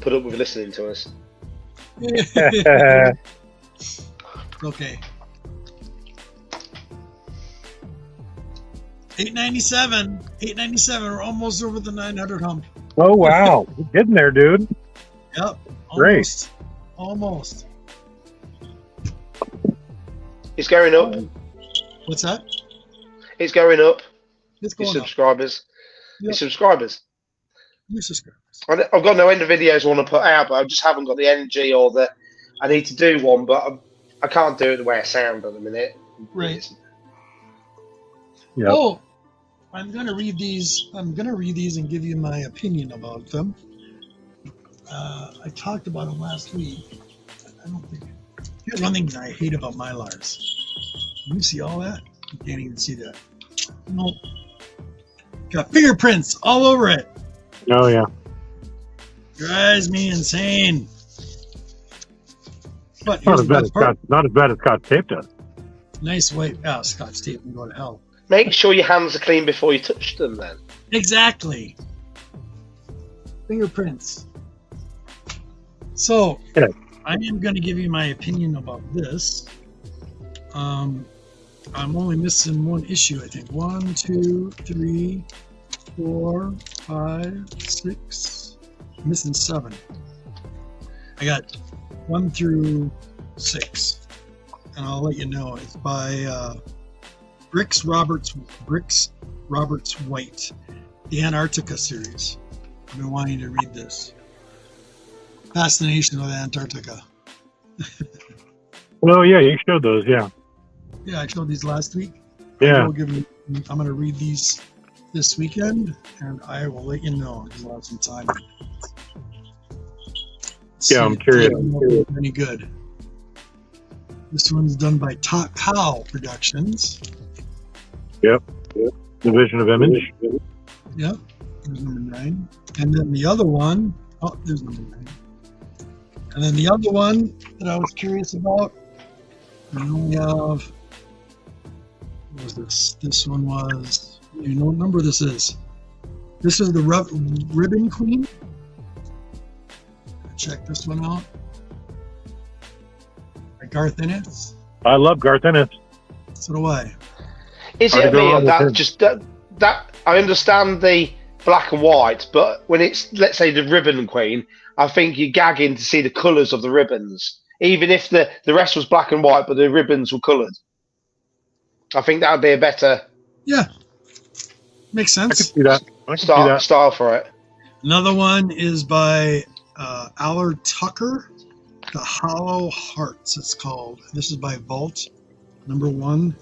put up with listening to us. Okay. 897. We're almost over the 900 hump. Oh, wow. You're getting there, dude. Yep. Great. Almost. It's going up. What's that? It's going up. It's Your going up. subscribers. Yep. Your subscribers. New subscribers. I've got no end of videos I want to put out, but I just haven't got the energy or I need to do one, but I can't do it the way I sound at the minute. Right. Yep. Oh, I'm gonna read these and give you my opinion about them. I talked about them last week. I don't think. Here's one thing that I hate about Mylars. Can you see all that? You can't even see that. Nope. Got fingerprints all over it. Oh yeah. Drives me insane. But Not here's as the bad as best part. not as bad as Scotch tape does. Nice white. Oh, Scotch tape can go to hell. Make sure your hands are clean before you touch them. Then. Exactly. Fingerprints. So, Yeah. I am going to give you my opinion about this. I'm only missing one issue, I think. 1, 2, 3, 4, 5, 6. I'm missing 7. I got 1 through 6, and I'll let you know. It's by Bricks Roberts White, the Antarctica series. I've been wanting to read this. Fascination with Antarctica. Oh yeah, you showed those. Yeah. Yeah, I showed these last week. Yeah. I'm going to read these this weekend, and I will let you know because I'll have some time. Yeah, I'm curious. Any good? This one's done by Top Cow Productions. Yep. Division of Image. Yep. There's number 9. And then the other one, oh, there's number 9. And then the other one that I was curious about, we only have, what was this? This one was, you know what number this is? This is the Ribbon Queen. Check this one out. By Garth Ennis. I love Garth Ennis. So do I. Is it me or that? Just that I understand the black and white, but when it's, let's say, the Ribbon Queen, I think you're gagging to see the colours of the ribbons, even if the rest was black and white, but the ribbons were coloured. I think that would be a better Yeah. Makes I sense. can see that. I can see that. style for it. Another one is by Aller Tucker, The Hollow Hearts, it's called. This is by Vault, number 1.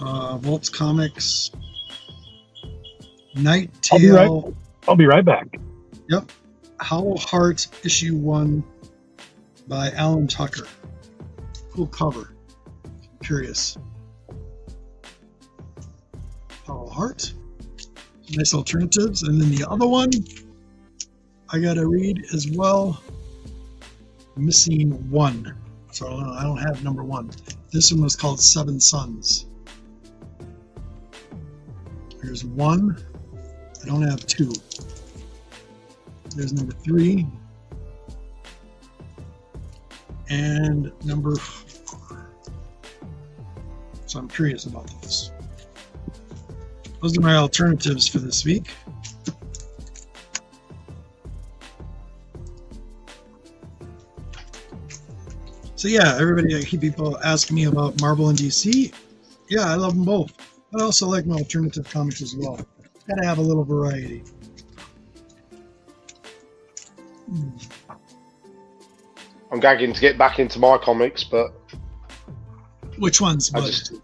Vault's Comics. Night Tale. I'll be right back. Yep. Hollow Heart, issue 1 by Alan Tucker. Cool cover. Curious. Hollow Heart. Nice alternatives. And then the other one I gotta read as well. Missing 1. So I don't have number 1. This one was called 7 Sons. Here's 1. I don't have 2. There's number 3. And number 4. So I'm curious about this. Those are my alternatives for this week. So yeah, everybody, I keep people asking me about Marvel and DC. Yeah, I love them both. I also like my alternative comics as well. Gotta have a little variety. I'm gagging to get back into my comics, but Which ones? I bud? just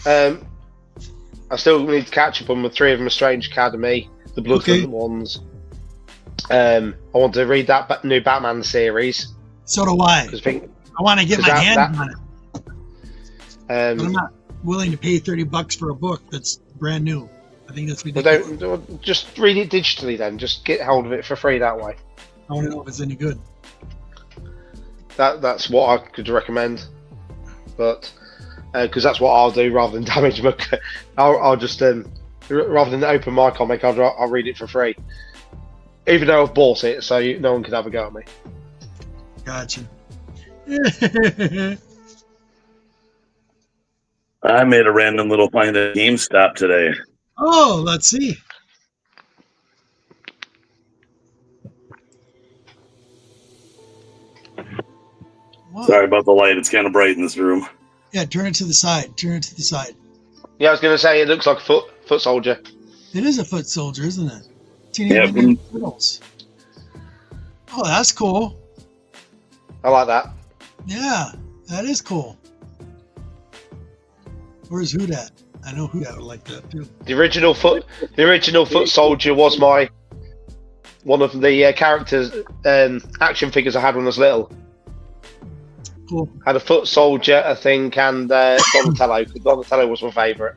I still need to catch up on the 3 of them: Strange Academy, the Bloodhunt ones. I want to read that new Batman series. So do I. I want to get my hands on it. But I'm not willing to pay $30 for a book that's brand new. I think that's ridiculous. Don't just read it digitally then. Just get hold of it for free that way. I want to know if it's any good. That's what I could recommend, but because that's what I'll do rather than damage my. I'll just rather than open my comic, I'll read it for free, even though I've bought it, so no one can have a go at me. Gotcha. I made a random little find at GameStop today. Oh, let's see. Wow. Sorry about the light. It's kind of bright in this room. Yeah, turn it to the side. Turn it to the side. Yeah, I was going to say it looks like a foot soldier. It is a foot soldier, isn't it? Teenage Yeah, Mutant Ninja Turtles. Oh, that's cool. I like that. Yeah, that is cool. Where's Hoot at? I know Hoot at would like that too. The original foot soldier was my one of the characters action figures I had when I was little. Cool. Had a foot soldier, I think, and Donatello. Donatello was my favourite.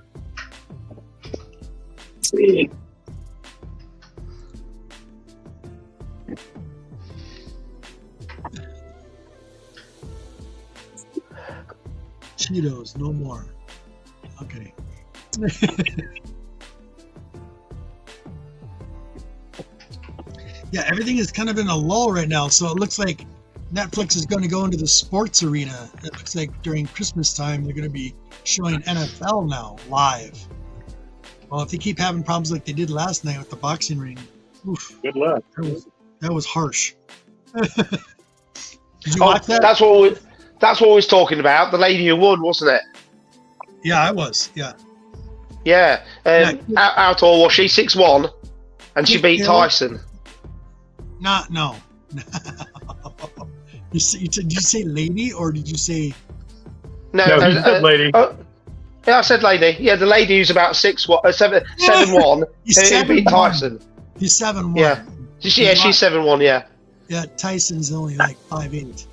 Cheetos, no more. Okay. Yeah, everything is kind of in a lull right now, so it looks like Netflix is going to go into the sports arena. It looks like during Christmas time they're going to be showing NFL now live. Well, if they keep having problems like they did last night with the boxing ring, oof, Good luck. that was harsh. Did you watch that? That's what we was talking about. The lady who won, wasn't it? Yeah, I was. Yeah. Yeah. How tall was she? 6'1", and she beat Tyson. No. Did you say lady or did you say? No, you said lady. Yeah, I said lady. Yeah, the lady who's about 7'1", who beat Tyson. He's 7'1". Yeah, she's 7'1". Yeah. Yeah, Tyson's only like 5'8".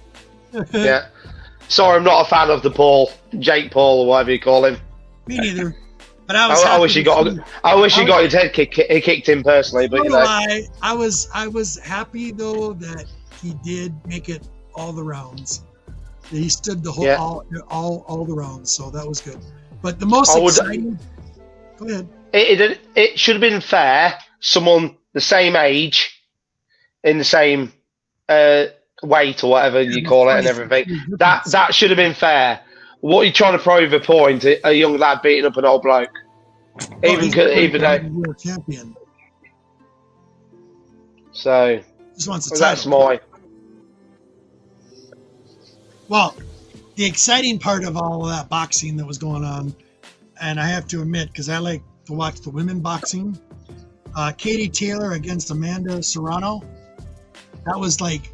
Yeah. Sorry, I'm not a fan of Jake Paul, or whatever you call him. Me neither. But I wish he got his head kicked in personally. But I was happy though that he did make it all the rounds. He stood the whole all the rounds, so that was good. But the most exciting. Go ahead. It should have been fair. Someone the same age, in the same weight or whatever you call it, and everything. That should have been fair. What are you trying to prove a point? A young lad beating up an old bloke, even though world champion. So just wants a that's title. my. Well, the exciting part of all of that boxing that was going on, and I have to admit, because I like to watch the women boxing, Katie Taylor against Amanda Serrano. That was like,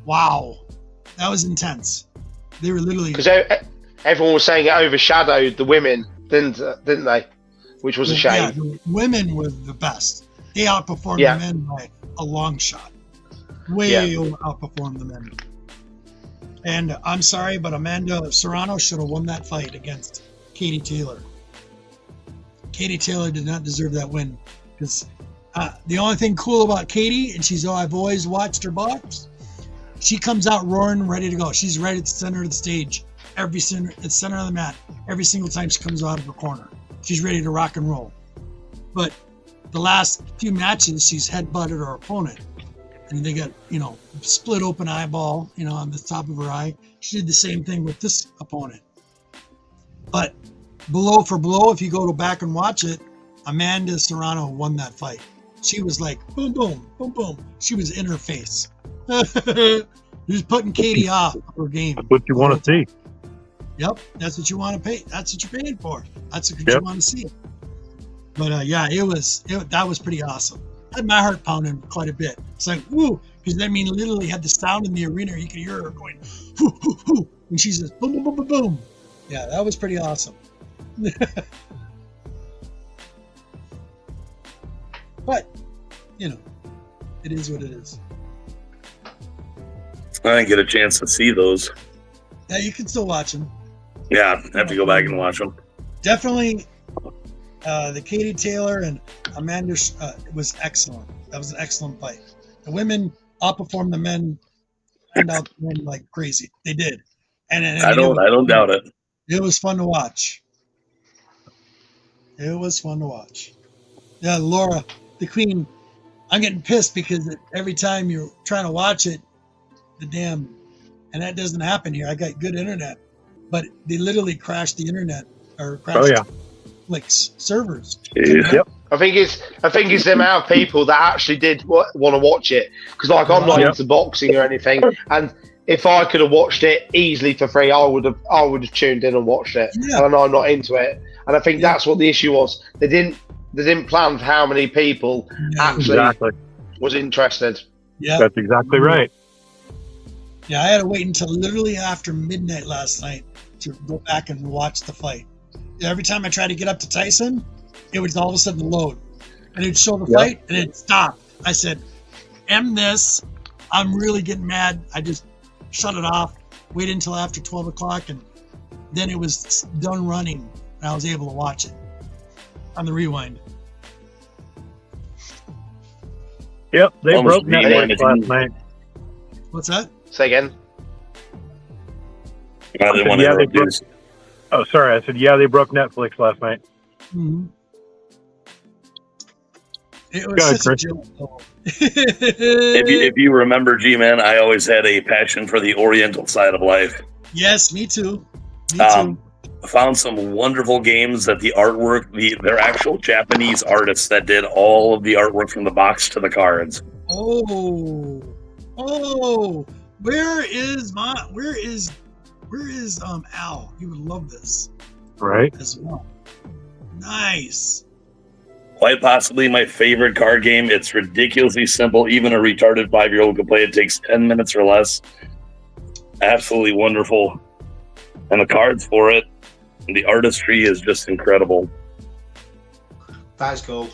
wow, that was intense. They were literally because everyone was saying it overshadowed the women, didn't they? Which was a shame. Yeah, the women were the best. They outperformed the men by a long shot. Outperformed the men. And I'm sorry, but Amanda Serrano should have won that fight against Katie Taylor. Katie Taylor did not deserve that win because the only thing cool about Katie, and I've always watched her box. She comes out roaring, ready to go. She's right at the center of the stage, at the center of the mat. Every single time she comes out of her corner, she's ready to rock and roll. But the last few matches, she's headbutted her opponent, and they got split open eyeball, on the top of her eye. She did the same thing with this opponent. But blow for blow, if you go back and watch it, Amanda Serrano won that fight. She was like boom, boom, boom, boom. She was in her face. He was putting Katie off her game. That's what you want to see. Yep, that's what you want to pay. That's what you're paying for. That's what you want to see. But that was pretty awesome. I had my heart pounding quite a bit. It's like woo, because literally had the sound in the arena. You could hear her going whoo, whoo, whoo, and she says boom, boom, boom, boom, boom. Yeah, that was pretty awesome. But it is what it is. I didn't get a chance to see those. Yeah, you can still watch them. Yeah, I have to go back and watch them. Definitely, the Katie Taylor and Amanda was excellent. That was an excellent fight. The women outperformed the men, and out the men like crazy. They did, and I don't doubt it. It was fun to watch. It was fun to watch. Yeah, Laura, the Queen. I'm getting pissed because every time you're trying to watch it, and that doesn't happen here. I got good internet, but they literally crashed the internet or crashed servers. Yep. I think it's the amount of people that actually did want to watch it, because I'm not into boxing or anything, and if I could have watched it easily for free, I would have tuned in and watched it. Yeah. And I'm not into it, and I think that's what the issue was. They didn't plan for how many people actually was interested. Yeah, that's exactly right. Yeah, I had to wait until literally after midnight last night to go back and watch the fight. Every time I tried to get up to Tyson, it would all of a sudden load. and it'd show the fight, and it stopped. I said, "End this! I'm really getting mad." I just shut it off. Waited until after 12 o'clock, and then it was done running, and I was able to watch it on the rewind. Yep, they Almost broke Netflix last night. What's that? Say again. They want Yeah, to they broke. Oh, sorry. I said, yeah, they broke Netflix last night. Mm-hmm. It was Go ahead, such a Chris. joke. if you remember, G-Man, I always had a passion for the Oriental side of life. Yes, me too. Me Um, too. Found some wonderful games that the artwork, they're actual Japanese artists that did all of the artwork from the box to the cards. Oh, where is Al? He would love this Right? as well. Nice. Quite possibly my favorite card game. It's ridiculously simple. Even a retarded 5-year-old could play it. Takes 10 minutes or less. Absolutely wonderful. And the cards for it, the artistry is just incredible. That's cool.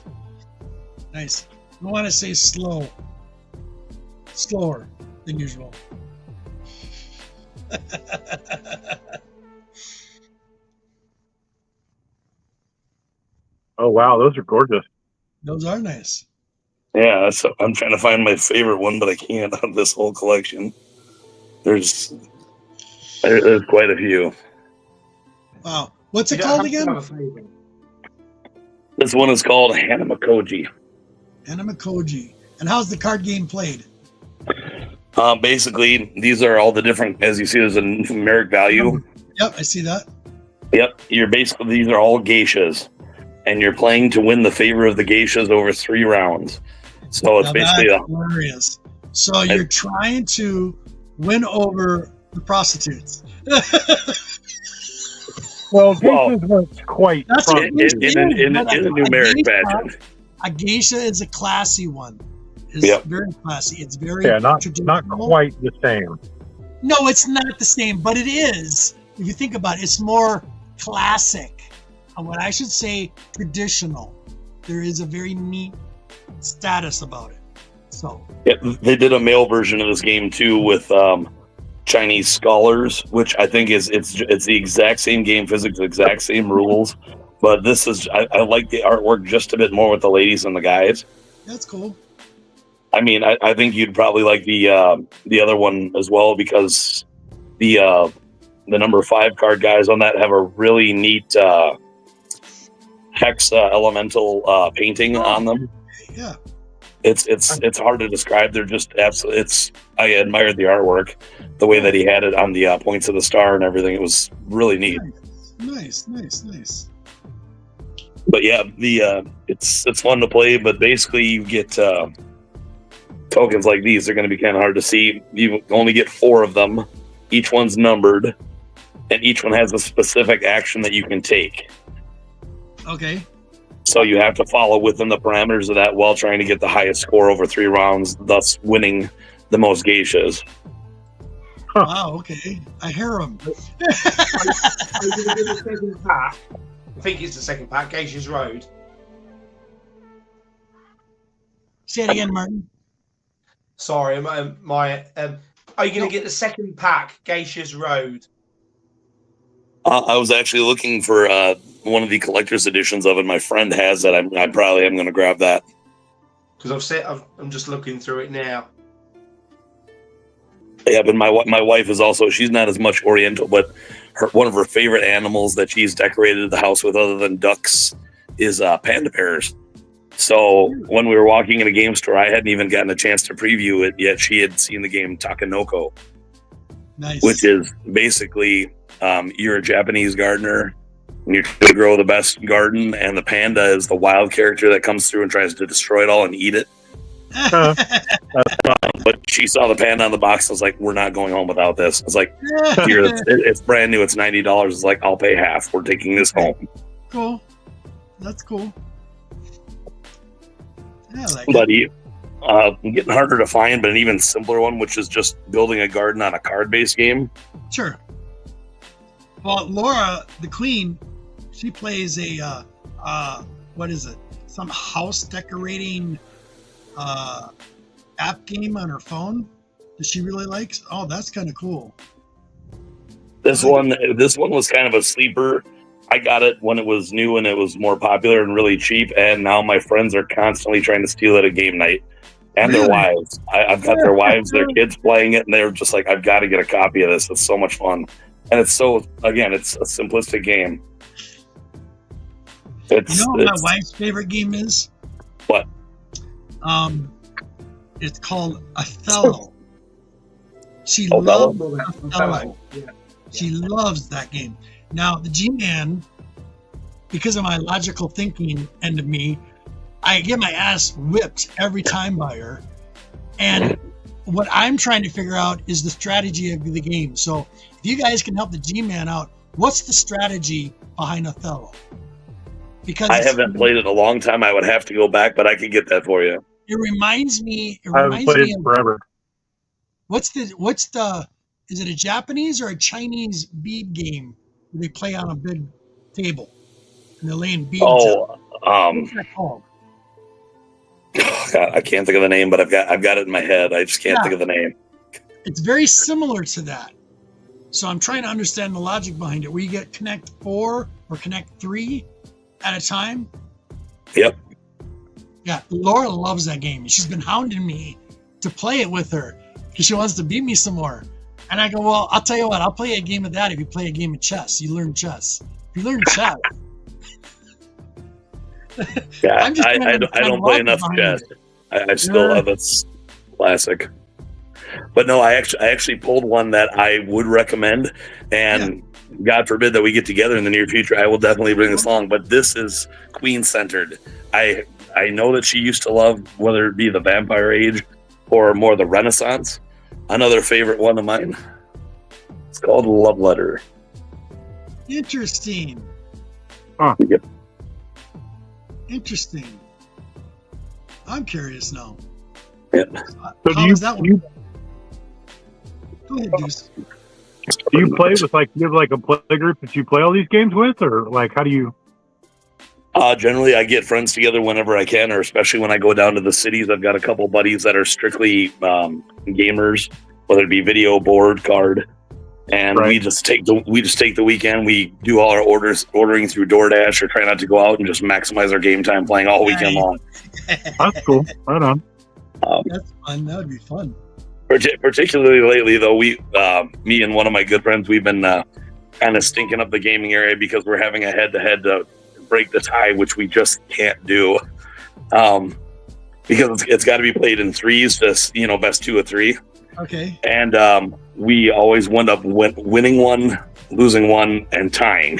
Nice. I want to say slower than usual. Oh, wow. Those are gorgeous. Those are nice. Yeah, so I'm trying to find my favorite one, but I can't out of this whole collection. There's quite a few. Wow. What's it You don't called have to again? have a favourite. This one is called Hanamakoji. Anamakoji. And how's the card game played? Basically, these are all the different, as you see, there's a numeric value. Yep, I see that. Yep, these are all geishas, and you're playing to win the favor of the geishas over 3 rounds. So it's Now basically that's hilarious. So you're trying to win over the prostitutes. Well, geishas weren't quite. That's from- what in a numeric fashion. A geisha is a classy one. It's Yep. very classy. It's very not traditional. quite the same. No, it's not the same, but it is. If you think about it, it's more classic. And what I should say, traditional. There is a very neat status about it. So Yeah, they did a male version of this game too with Chinese scholars, which I think it's the exact same game physics, exact same rules. But this is I like the artwork just a bit more with the ladies and the guys. that's cool. I mean, I think you'd probably like the other one as well because the number 5 card guys on that have a really neat hex elemental painting on them. Yeah. It's hard to describe. They're just absolutely. I admired the artwork, the way that he had it on the points of the star and everything. It was really neat. Nice. But yeah, it's fun to play. But basically, you get tokens like these. They're going to be kind of hard to see. You only get 4 of them. Each one's numbered, and each one has a specific action that you can take. Okay. So you have to follow within the parameters of that while trying to get the highest score over 3 rounds, thus winning the most geishas. Wow, okay. I hear him. I think it's the second pack, Geisha's Road. Say it again, Martin. Sorry, are you going to get the second pack, Geisha's Road? I was actually looking for one of the collector's editions of it. My friend has that. I probably am going to grab that. Because I'm just looking through it now. Yeah, but my wife is also, she's not as much Oriental, but one of her favorite animals that she's decorated the house with other than ducks is panda bears. So when we were walking in a game store, I hadn't even gotten a chance to preview it yet. She had seen the game Takenoko, Nice. which is basically you're a Japanese gardener and you're trying to grow the best garden, and the panda is the wild character that comes through and tries to destroy it all and eat it. But she saw the panda on the box and was like, we're not going home without this. It's like, here, it's brand new, it's $90. It's like, I'll pay half. We're taking this home. Cool. That's cool. Yeah, I like But getting harder to find, but an even simpler one, which is just building a garden on a card-based game. Sure. Well, Laura, the queen, she plays a what is it? some house decorating app game on her phone that she really likes. Oh, that's kind of cool. This one was kind of a sleeper. I got it when it was new and it was more popular and really cheap, and now my friends are constantly trying to steal it at game night. And Really? their wives. I've got their wives, their kids playing it, and they're just like, I've got to get a copy of this. It's so much fun. And it's so, again, it's a simplistic game. You know what my wife's favorite game is? What? It's called Othello. She Othello? loves Othello. She loves that game. Now, the G-Man, because of my logical thinking end of me, I get my ass whipped every time by her. And what I'm trying to figure out is the strategy of the game. So if you guys can help the G-Man out, what's the strategy behind Othello? Because I haven't played it in a long time. I would have to go back, but I could get that for you. It reminds me. I haven't played it forever. What's the? Is it a Japanese or a Chinese bead game where they play on a big table and they're laying beads? Oh, what's that called? God, I can't think of the name, but I've got it in my head. I just can't think of the name. It's very similar to that. So I'm trying to understand the logic behind it. Where you get connect 4 or connect 3 at a time. Yep. Yeah, Laura loves that game. She's been hounding me to play it with her because she wants to beat me some more. And I go, well, I'll tell you what, I'll play a game of that if you play a game of chess. You learn chess. If you learn chess. Yeah, I don't play enough chess. I still love it. Classic. But no, I actually pulled one that I would recommend, and God forbid that we get together in the near future, I will definitely bring this along. But this is Queen centered. I know that she used to love, whether it be the Vampire Age or more the Renaissance. Another favorite one of mine. It's called Love Letter. Interesting. Huh. Yep. Interesting. I'm curious now. Yeah. So How is that one? Go ahead, Deuce. Do you play with you have like a play group that you play all these games with, or like how do you? Generally, I get friends together whenever I can, or especially when I go down to the cities. I've got a couple buddies that are strictly gamers, whether it be video, board, card, and we just take the weekend. We do all our ordering through DoorDash, or try not to go out and just maximize our game time playing all weekend long. That's cool. Right on. That's fun. That would be fun. Particularly lately, though, me and one of my good friends, we've been kind of stinking up the gaming area because we're having a head-to-head to break the tie, which we just can't do, because it's got to be played in threes, just best 2 of 3. Okay. And we always wind up winning one, losing one, and tying.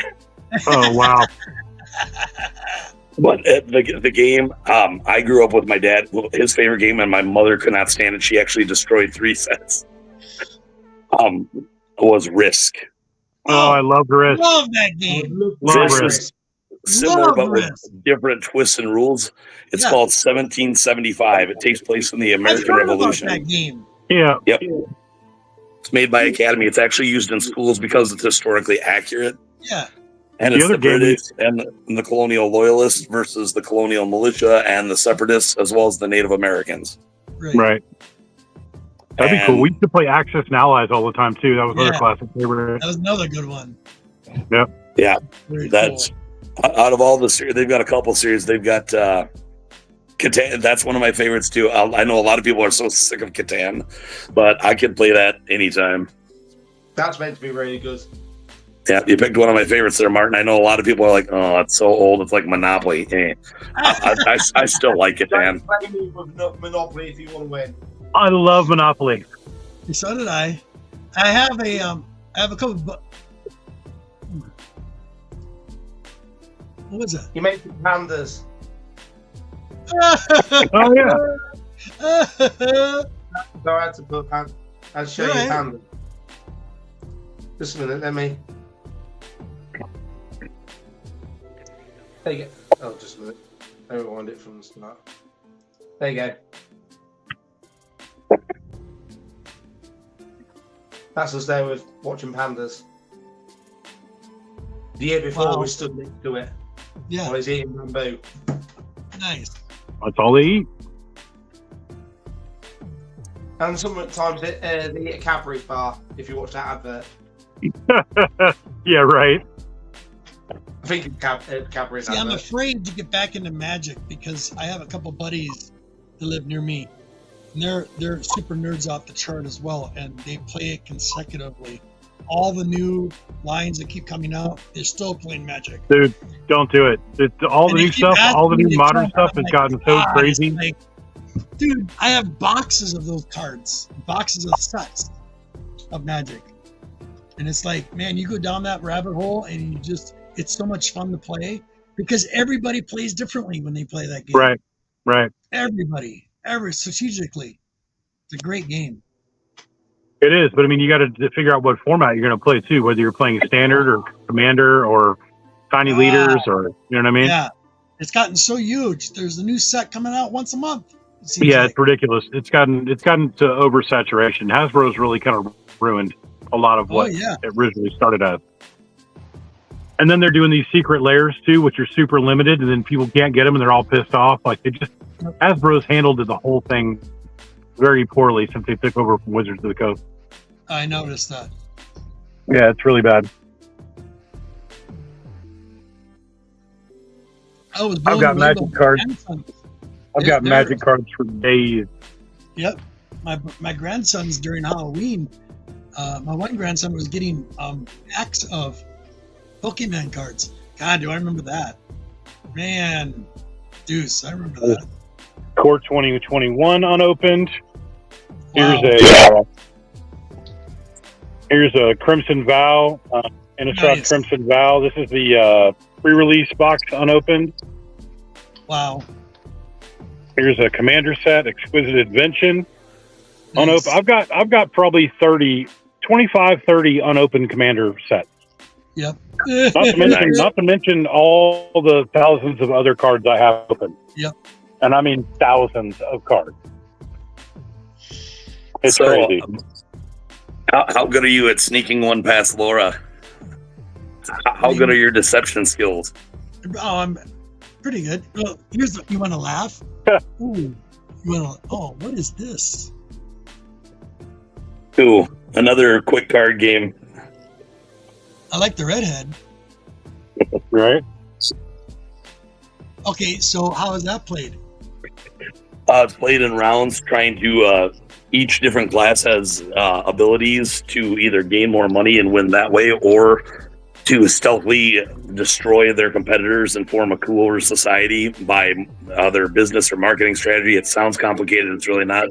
Oh wow! But the game, I grew up with my dad. His favorite game, and my mother could not stand it. She actually destroyed 3 sets. Was Risk. Oh, I love Risk. Love that game. Love This Risk. is similar, but with Risk. different twists and rules. It's called 1775. It takes place in the American Revolution. That game. Yeah. Yep. It's made by Academy. It's actually used in schools because it's historically accurate. Yeah. And it's the British and the colonial loyalists versus the colonial militia and the separatists, as well as the Native Americans. Right. That'd be cool. We used to play Axis and Allies all the time too. That was another classic favorite. That was another good one. Yep. Yeah. Very That's out of all the series. They've got a couple series. They've got Catan. That's one of my favorites too. I know a lot of people are so sick of Catan, but I can play that anytime. That's meant to be really good. Yeah, you picked one of my favorites there, Martin. I know a lot of people are like, "Oh, it's so old. It's like Monopoly." Hey, I still like it, man. Play me with Monopoly if you want to win. I love Monopoly. So did I. I have a couple. What was that? You make pandas. Oh yeah. Go out to put pandas. I'll show you pandas. Just a minute, let me. There you go. Oh, just a minute. I rewind it from the start. There you go. That's us there with watching pandas. The year before we stood next to it. Yeah. While he's eating bamboo. Nice. That's all they eat. And sometimes they eat a Cadbury's bar if you watch that advert. Yeah, right. I think it's Cadbury's See, advert. I'm afraid to get back into Magic because I have a couple buddies that live near me. And they're super nerds off the chart as well, and they play it consecutively. All the new lines that keep coming out, they're still playing Magic. Dude, don't do it. All the And they new keep stuff, all the asking me new to modern come, stuff I'm has like, gotten so "God," crazy. it's like, dude, I have boxes of those cards, boxes of sets of Magic. And it's like, man, you go down that rabbit hole and it's so much fun to play because everybody plays differently when they play that game. Right. Everybody, strategically. It's a great game. It is, but I mean, you got to figure out what format you're going to play too, whether you're playing standard or commander or tiny leaders or, you know what I mean? Yeah. It's gotten so huge. There's a new set coming out once a month. Yeah, it's ridiculous. It's gotten to oversaturation. Hasbro's really kind of ruined a lot of what it originally started as. And then they're doing these secret layers too, which are super limited, and then people can't get them, and they're all pissed off. Like Hasbro's handled the whole thing very poorly since they took over from Wizards of the Coast. I noticed that. Yeah, it's really bad. I've got Magic cards. I've got Magic cards for days. Yep. My grandsons during Halloween, my one grandson was getting packs of Pokemon cards. God, do I remember that? Man, Deuce, I remember that. Core 2021 unopened. Wow. Here's a Crimson Vow, Innistrad Crimson Vow. This is the pre-release box unopened. Wow. Here's a Commander set, Exquisite Invention. Nice. Unopened. I've got probably 25, 30 unopened Commander sets. Yep. Not to mention all the thousands of other cards I have open. Yep. And I mean thousands of cards. It's crazy. How good are you at sneaking one past Laura? How good are your deception skills? Oh, I'm pretty good. Well, you want to laugh? Ooh, what is this? Ooh, another quick card game. I like the redhead. Right. Okay, so how is that played? It's played in rounds, trying to each different class has abilities to either gain more money and win that way, or to stealthily destroy their competitors and form a cooler society by their business or marketing strategy. It sounds complicated. It's really not.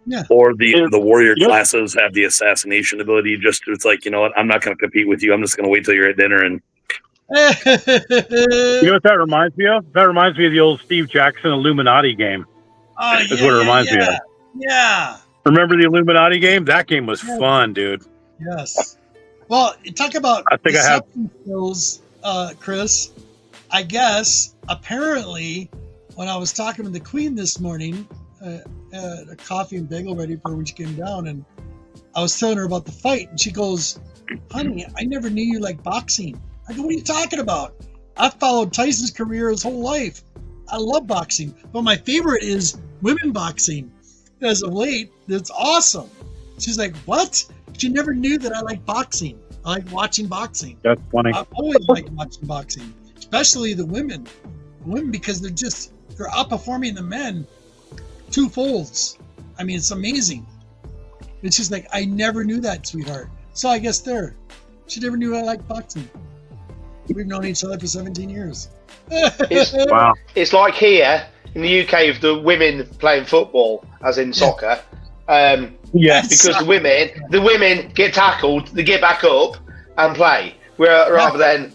Yeah. Or the warrior classes have the assassination ability. It's like, you know what? I'm not going to compete with you. I'm just going to wait till you're at dinner. And you know what that reminds me of? That reminds me of the old Steve Jackson Illuminati game. That's what it reminds me of. Yeah. Remember the Illuminati game? That game was fun, dude. Yes. Well, talk about deception skills, Chris. I guess apparently when I was talking to the Queen this morning, had a coffee and bagel ready for when she came down, and I was telling her about the fight, and she goes, "Honey, I never knew you liked boxing." I go, "What are you talking about? I've followed Tyson's career his whole life. I love boxing, but my favorite is women boxing. As of late, that's awesome." She's like, "What? She never knew that I like boxing. I like watching boxing." That's funny. I've always liked watching boxing, especially the women. Because they're outperforming the men twofolds. I mean, it's amazing. It's just like, I never knew that, sweetheart. So I guess she never knew I liked boxing. We've known each other for 17 years. Wow. It's like here in the UK with the women playing football, as in soccer. Because the women get tackled, they get back up and play, rather than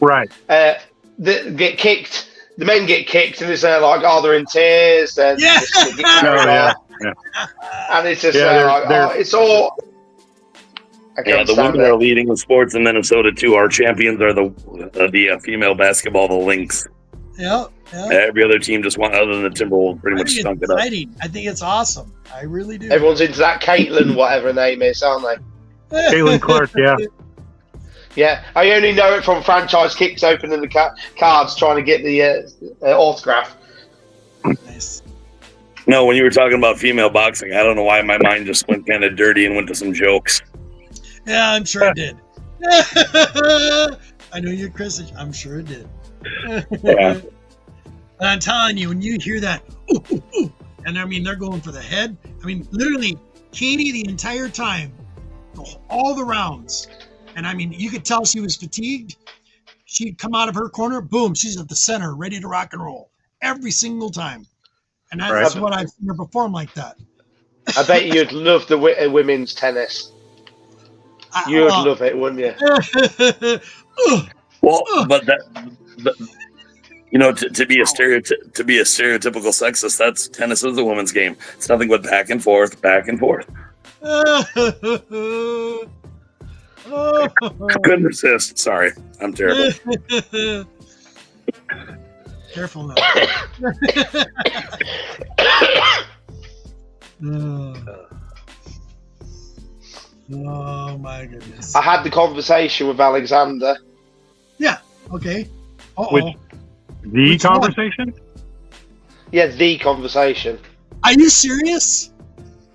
they get kicked. The men get kicked, and it's like, they're in tears. And and it's just it's all. The women are leading the sports in Minnesota too. Our champions are the female basketball, the Lynx. Yeah. Every other team just won, other than the Timberwolves, pretty much stunk it up. I think it's awesome. I really do. Everyone's into that Caitlin, whatever her name is, aren't they? Caitlin Clark, yeah. Yeah, I only know it from franchise kicks opening the cards, trying to get the autograph. No, when you were talking about female boxing, I don't know why my mind just went kind of dirty and went to some jokes. Yeah, I'm sure it did. I know you're Chris. I'm sure it did. Yeah. And I'm telling you, when you hear that, ooh, ooh, ooh, and I mean, they're going for the head. I mean, literally, Katie the entire time, all the rounds. And I mean, you could tell she was fatigued. She'd come out of her corner, boom, she's at the center, ready to rock and roll every single time. And that's what I've seen her perform like that. I bet you'd love the women's tennis. You'd love it, wouldn't you? Well, but to be a stereotypical sexist, that's tennis is a woman's game. It's nothing but back and forth, back and forth. Couldn't resist. Sorry, I'm terrible. Careful now. Oh my goodness. I had the conversation with Alexander. Yeah. Okay. Which the conversation? Yeah, the conversation. Are you serious?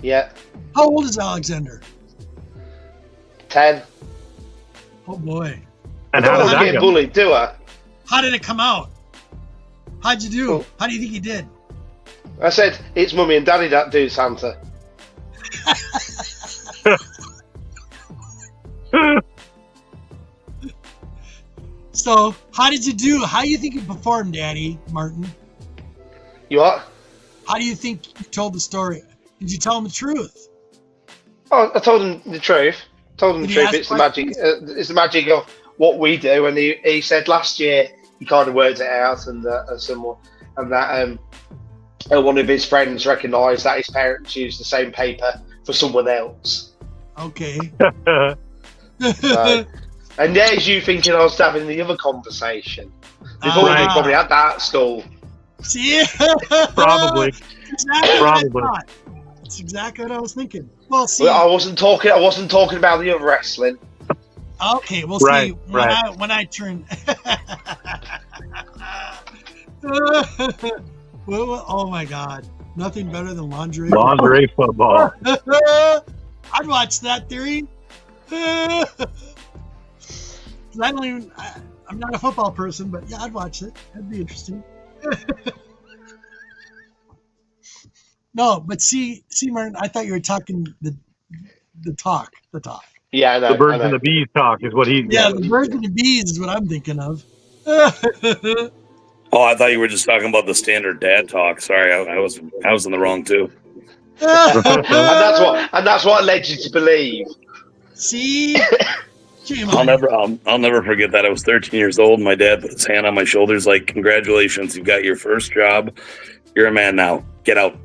Yeah. How old is Alexander? 10. Oh boy. And how did that get go? bullied, do I? How did it come out? How'd you do? Well, How do you think you did? I said, it's mummy and daddy that do Santa. So, how did you do? How do you think you performed, Daddy Martin? You what? How do you think you told the story? Did you tell him the truth? Oh, I told him the truth. Told him the Did he truth. ask It's the magic. It's the magic of what we do. And he said last year he kind of worked it out, and that one of his friends recognised that his parents used the same paper for someone else. Okay. So, and there's you thinking I was having the other conversation. They've already probably had that at school. See? Probably. Exactly Probably. what I thought. That's exactly what I was thinking. Well, see. Well, I wasn't talking about the other wrestling. Okay, we'll Right, see. right. When I turn. Oh my God! Nothing better than lingerie. Lingerie football. I'd watch that, Theory. I don't even. I'm not a football person, but yeah, I'd watch it. That'd be interesting. No, but see, Martin. I thought you were talking the talk. Yeah, I know. The birds and the bees talk is what he. Yeah, the birds and the bees is what I'm thinking of. Oh, I thought you were just talking about the standard dad talk. Sorry, I was in the wrong too. and that's what led you to believe. See, I'll never forget that. I was 13 years old, and my dad put his hand on my shoulders, like, "Congratulations, you got your first job. You're a man now. Get out."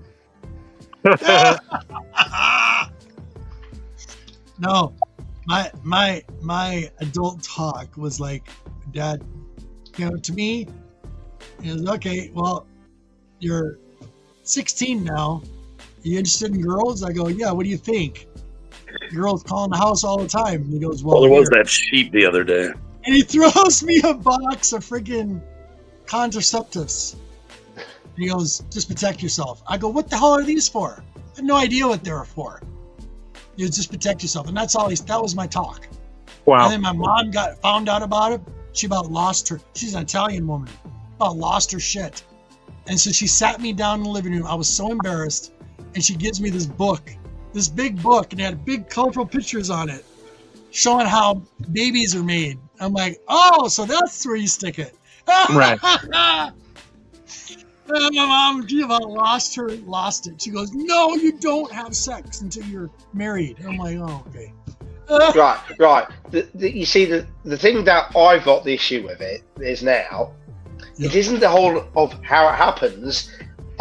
No, my adult talk was like, Dad, to me, it was okay. Well, you're 16 now. Are you interested in girls? I go, yeah. What do you think? Girls calling the house all the time. And he goes, well, There was that sheep the other day. and he throws me a box of freaking contraceptives. And he goes, just protect yourself. I go, what the hell are these for? I had no idea what they were for. You just protect yourself. And that's all that was my talk. Wow. And then my mom found out about it. She about lost her. She's an Italian woman. About lost her shit. And so she sat me down in the living room. I was so embarrassed. And she gives me this book, this big book, and it had big colorful pictures on it showing how babies are made. I'm like, oh, so that's where you stick it. Right. And my mom, she about lost it. She goes, no, you don't have sex until you're married. I'm like, oh, okay. Right. You see, the thing that I've got the issue with it is now, it isn't the whole of how it happens.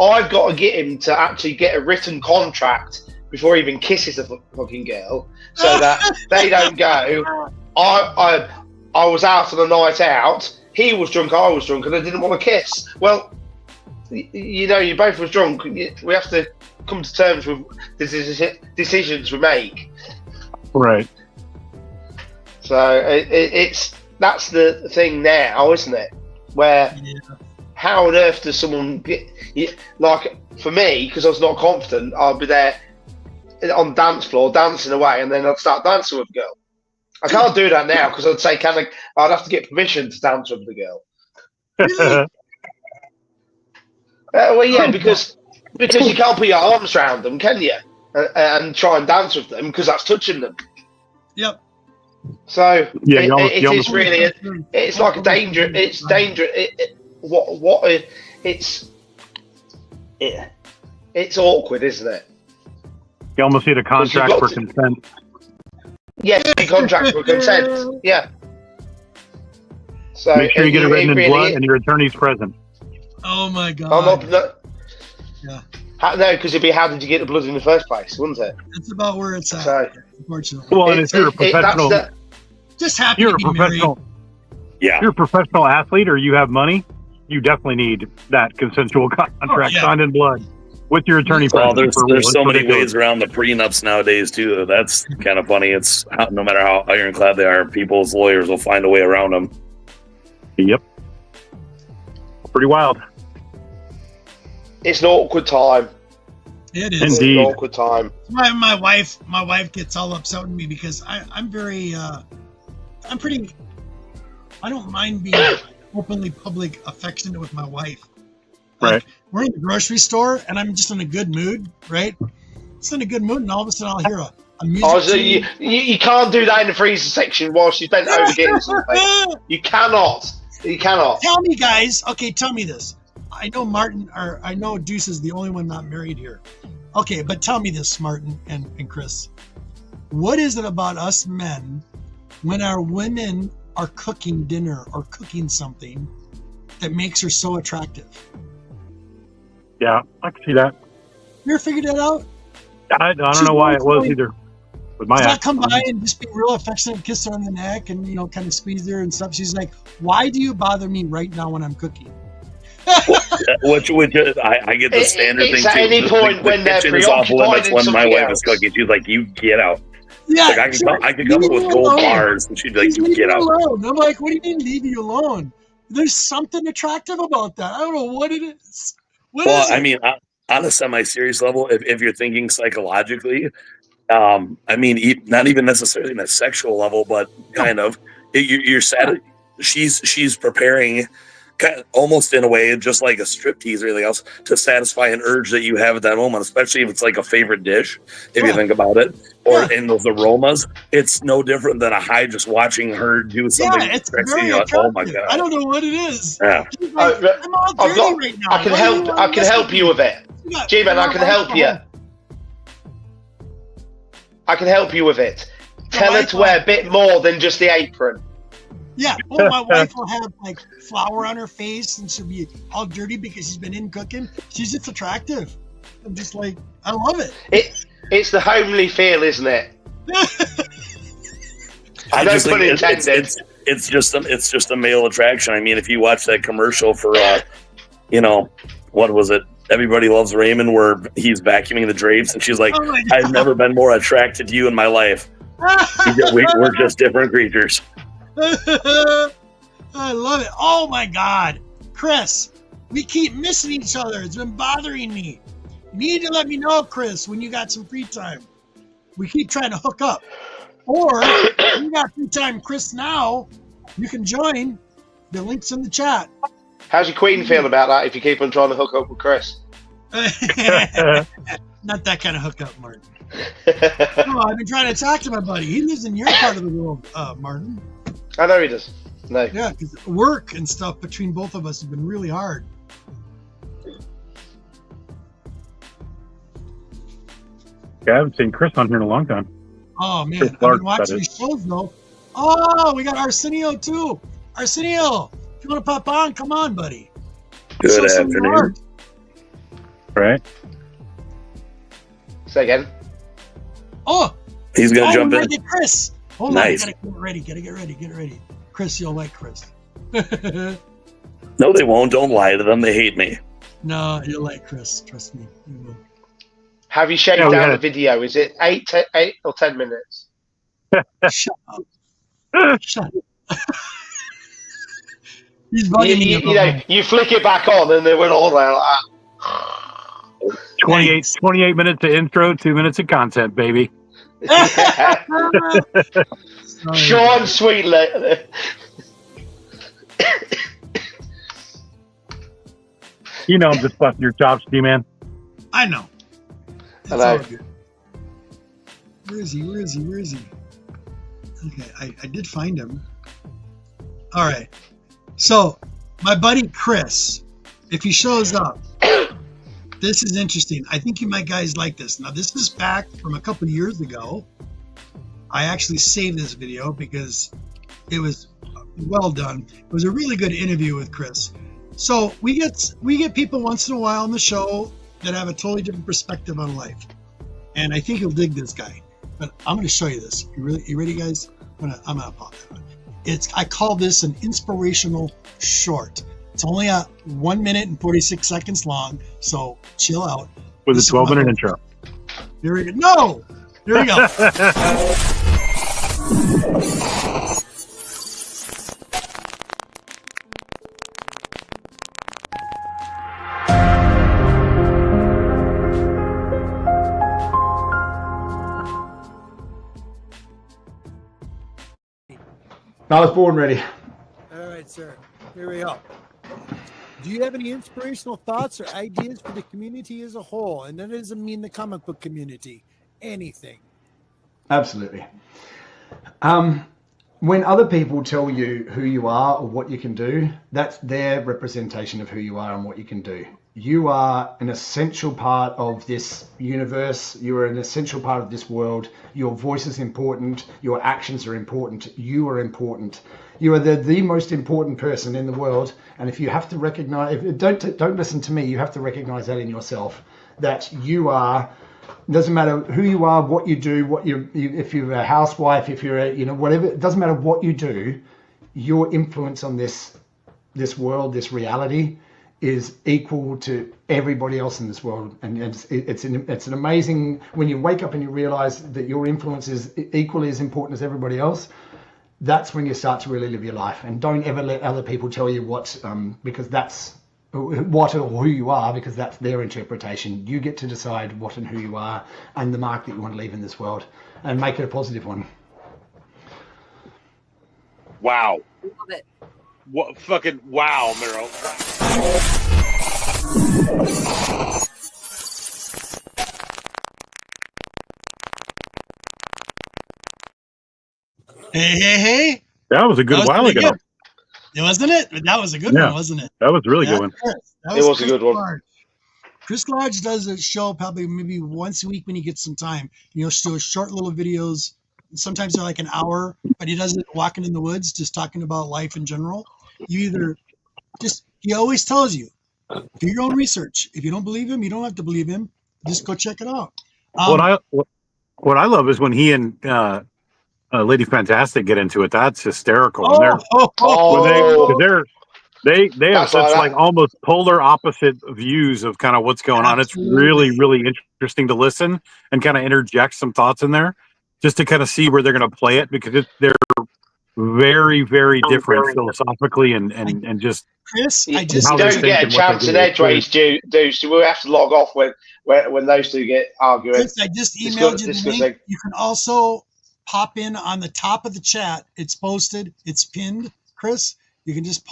I've got to get him to actually get a written contract before he even kisses a fucking girl, so that they don't go, I was out on a night out, he was drunk, I was drunk, and I didn't want to kiss. Well, you both was drunk. We have to come to terms with the decisions we make. Right. So that's the thing now, isn't it? Where how on earth does someone get, like, for me, because I was not confident, I'll be there on the dance floor dancing away, and then I'd start dancing with a girl. I can't do that now because I'd say, I'd have to get permission to dance with the girl. Really? Well, yeah, because you can't put your arms around them, can you? And try and dance with them because that's touching them. Yep. So Yeah, it is really, it's like a danger. It's dangerous. It's awkward, isn't it? You almost need a contract for consent. Yes, a contract for consent. Yeah. So Make sure you get it written in blood and your attorney's present. Oh my God. Yeah. No, because it'd be how did you get the blood in the first place, wouldn't it? That's about where it's at, So, unfortunately. Well, and if you're a professional, Just happy you're to a be professional. married. Yeah. If you're a professional athlete or you have money, you definitely need that consensual contract signed in blood with your attorney Well, present. there's so many ways around the prenups nowadays too. That's kind of funny. It's no matter how ironclad they are, people's lawyers will find a way around them. Yep. Pretty wild. it's an awkward time. It is. It's Indeed. an awkward time. My wife gets all upset with me because I'm very I don't mind being openly public affectionate with my wife. Like, Right. we're in the grocery store and I'm just in a good mood, right? Just in a good mood, and all of a sudden I'll hear a music. Oh, so you can't do that in the freezer section while she's bent over getting something. You cannot. You cannot. Tell me, guys. Okay, tell me this. I know Deuce is the only one not married here. Okay, but tell me this, Martin and Chris. What is it about us men when our women are cooking dinner or cooking something that makes her so attractive? Yeah, I can see that. You ever figured that out? I don't know why it was either. With my I come by and just be real affectionate, kiss her on the neck, and kind of squeeze her and stuff. She's like, "Why do you bother me right now when I'm cooking?" Which I get the standard it's thing at too. any point when they're kitchen is off limits preoccupied in when my something wife is else. cooking. She's like, "You get out." Yeah, Like I could come up with gold bars, and she'd be like, "You get out." Alone. I'm like, "What do you mean, leave you alone?" There's something attractive about that. I don't know what it is. What Well, is it? I mean, on a semi-serious level, if you're thinking psychologically, I mean, not even necessarily in a sexual level, but kind of, you're sad. She's preparing, almost in a way, just like a striptease or anything else, to satisfy an urge that you have at that moment. Especially if it's like a favorite dish, if you think about it, or in those aromas, it's no different than a high just watching her do something. It's sexy. very You're like, attractive. oh my god! I don't know what it is. Yeah. She's like, I'm all dirty right now. I can help you with it. G-Man, I can help you. I can help you with it. Tell her to wear a bit more than just the apron. Yeah. Well, my wife will have like flour on her face and she'll be all dirty because she's been in cooking. She's just attractive. I'm just like, I love it. It's the homely feel, isn't it? I No just pun think intended. it's just a male attraction. I mean, if you watch that commercial for, what was it? Everybody Loves Raymond, where he's vacuuming the drapes, and she's like, Oh my God. "I've never been more attracted to you in my life. We're just different creatures." I love it. Oh my God. Chris, we keep missing each other. It's been bothering me. You need to let me know, Chris, when you got some free time. We keep trying to hook up. Or if you got free time, Chris, now, you can join. The link's in the chat. How's your queen feel about that if you keep on trying to hook up with Chris? Not that kind of hookup, Martin. No, I've been trying to talk to my buddy. He lives in your part of the world, Martin. I know he does. No. Yeah, because work and stuff between both of us has been really hard. Yeah, I haven't seen Chris on here in a long time. Oh, man. Chris I've Clark, been watching that these shows, though. Oh, we got Arsenio, too. Arsenio, if you want to pop on, come on, buddy. Good Show some afternoon. art. Right? Say again. Oh, He's gonna jump we in. gotta get Chris. Hold Nice. on, gotta get ready. Chris, you'll like Chris. No, they won't. Don't lie to them. They hate me. No, you'll like Chris. Trust me. You will. Have you shaved Yeah, we down had the video? Is it 8 or 10 minutes? Shut up. Shut up. He's You, bugging me. you, a you little know, bit. you flick it back on, and they went all there like that. 28 minutes of intro, 2 minutes of content, baby. Yeah. Sorry. Short and sweet. You know I'm just busting your chops, D-man. I know. It's Hello. all good. Where is he? Where is he? Where is he? Okay, I did find him. All right. So, my buddy Chris, if he shows up, this is interesting. I think you might guys like this. Now, this is back from a couple of years ago. I actually saved this video because it was well done. It was a really good interview with Chris. So we get people once in a while on the show that have a totally different perspective on life, and I think you'll dig this guy. But I'm going to show you this. You ready, guys? I'm gonna pop that on. I call this an inspirational short. It's only a 1 minute and 46 seconds long, so chill out. With This a is 12-minute my- intro. Here we go. No, here we go. I was born ready. All right, sir. Here we go. Do you have any inspirational thoughts or ideas for the community as a whole? And that doesn't mean the comic book community. Anything. Absolutely. When other people tell you who you are or what you can do, that's their representation of who you are and what you can do. You are an essential part of this universe. You are an essential part of this world. Your voice is important. Your actions are important. You are important. You are the most important person in the world. And if you have to recognize, don't listen to me. You have to recognize that in yourself, that you are. It doesn't matter who you are, what you do, if you're a housewife, if you're whatever. It doesn't matter what you do. Your influence on this world, this reality, is equal to everybody else in this world, and it's an amazing, when you wake up and you realize that your influence is equally as important as everybody else. That's when you start to really live your life, and don't ever let other people tell you what because that's what or who you are, because that's their interpretation. You get to decide what and who you are and the mark that you want to leave in this world, and make it a positive one. Wow. Love it. What fucking wow, Miro. Hey. That was a good while pretty ago. good. It wasn't it? That was a good Yeah. one, wasn't it? That was a really good That's one. Chris. That It was a Chris good one. Large. Chris Large does a show probably maybe once a week when he gets some time. He'll show short little videos. Sometimes they're like an hour, but he does it walking in the woods, just talking about life in general. He always tells you, do your own research. If you don't believe him, you don't have to believe him. Just go check it out. What I love is when he and Lady Fantastic get into it. That's hysterical. They have That's such like like almost polar opposite views of kind of what's going on. It's really, really interesting to listen and kind of interject some thoughts in there just to kind of see where they're going to play it, because they're very, very different philosophically and just Chris, You I just how they don't think get a and what they chance do. in edgeways, do. So we'll have to log off when those two get arguing. Chris, I just emailed you the Discussing. link. You can also pop in on the top of the chat. It's posted. It's pinned. Chris, you can just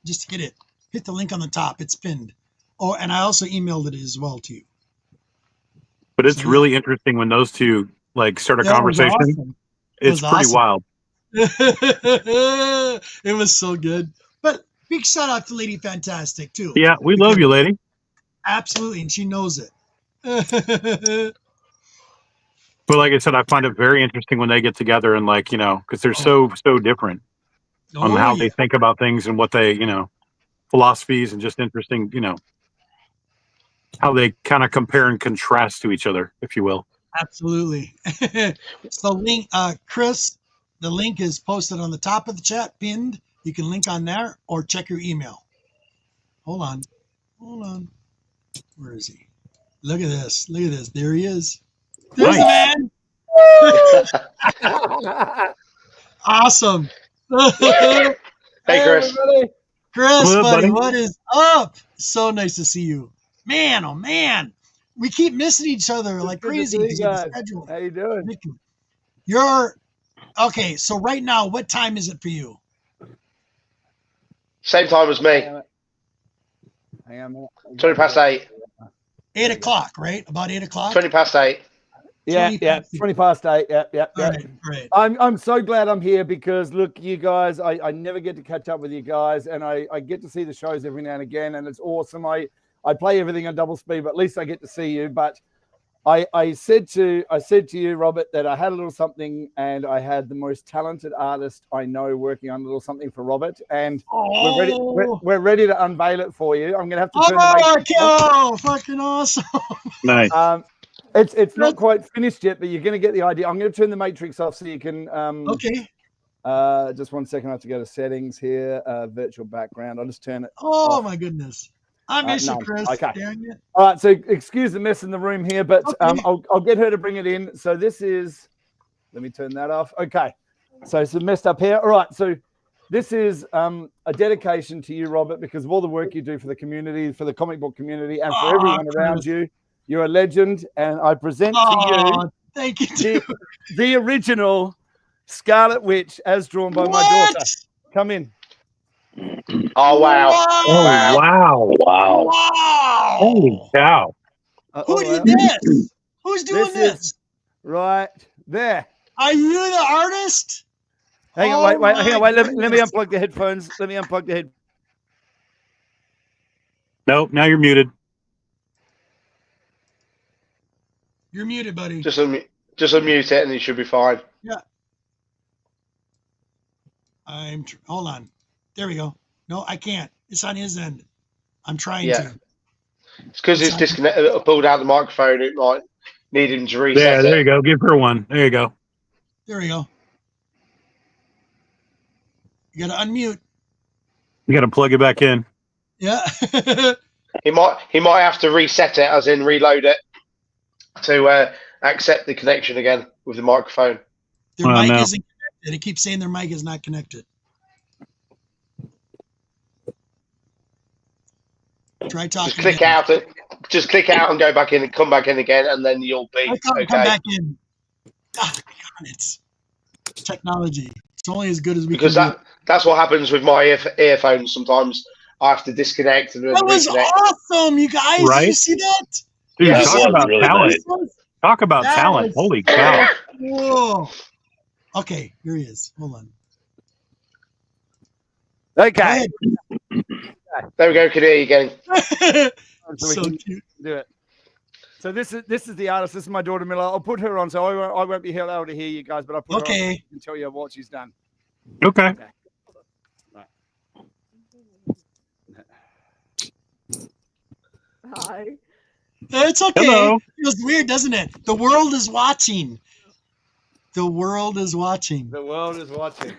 just hit it. Hit the link on the top. It's pinned. Oh, and I also emailed it as well to you. But it's really interesting when those two like start a Yeah, it was conversation. awesome. It's pretty wild. It was so good. But big shout out to Lady Fantastic too. Yeah, we love you, lady. Absolutely, and she knows it. But like I said, I find it very interesting when they get together and like, because they're so different on how they think about things and what they, philosophies and just interesting, how they kind of compare and contrast to each other, if you will. Absolutely. So link, Chris, the link is posted on the top of the chat, pinned. You can link on there or check your email. Hold on. Where is he? Look at this. There he is. There's the man. Awesome. Hey, Chris. everybody. Chris, What up, buddy, buddy? what is up? So nice to see you. Man, oh man. We keep missing each other like Good to crazy see you because of the guys. schedule. How you doing? You're okay, so right now, what time is it for you? Same time as me. Hang on a minute. 20 past 8. 8 o'clock, right? About 8 o'clock? 20 past 8. Yeah, 20 yeah, past 20 past 8. Yeah, yeah, All yeah. right, right. I'm so glad I'm here because look, you guys, I never get to catch up with you guys, and I get to see the shows every now and again, and it's awesome. I play everything on double speed, but at least I get to see you. But I said to you, Robert, that I had a little something, and I had the most talented artist I know working on a little something for Robert, and we're ready to unveil it for you. I'm gonna have to turn the matrix off. Fucking awesome. Nice. It's not quite finished yet, but you're going to get the idea. I'm going to turn the matrix off so you can. Okay. Just 1 second. I have to go to settings here. Virtual background. I'll just turn it. Oh off. my goodness. I miss you, No. Chris. Okay. Dang it. All right. So excuse the mess in the room here, but Okay. I'll get her to bring it in. So this is. Let me turn that off. Okay. So it's messed up here. All right. So this is a dedication to you, Robert, because of all the work you do for the community, for the comic book community, and for everyone around you. You're a legend, and I present to you thank you, the original Scarlet Witch as drawn by my daughter. Come in. Oh, wow. Oh, wow. Wow. Holy cow. Who did this? Who's doing this? Right there. Are you the artist? Hang on, wait. Hang on, wait. Let me unplug the headphones. Let me unplug the head. Nope, now you're muted. You're muted, buddy. Just unmute it and you should be fine. Yeah. Hold on. There we go. No, I can't. It's on his end. I'm trying to. It's because it's disconnected. Pulled out the microphone. It might need him to reset. Yeah, there you go. Give her one. There you go. There we go. You got to unmute. You got to plug it back in. Yeah. He might have to reset it, as in reload it, to accept the connection again with the microphone. Their mic isn't connected. It keeps saying their mic is not connected. Try talking. Just click out and go back in and come back in again, and then you'll be okay. Come back in. God, darn it. Technology. It's only as good as we because can do. that's what happens with my earphones. Sometimes I have to disconnect and then that was reconnect. Awesome, you guys. Right? Did you see that? Dude, Yeah, talk about really talent. nice. Talk about talent. Holy cow. Whoa. Okay, here he is. Hold on. Okay. There we go. Can hear you again. So we can do it. So this is the artist. This is my daughter Miller. I'll put her on, so I won't be able to hear you guys, but I'll put her on and tell you what she's done. Okay. Right. Hi. It's okay. Hello. It was weird, doesn't it? The world is watching. The world is watching. The world is watching.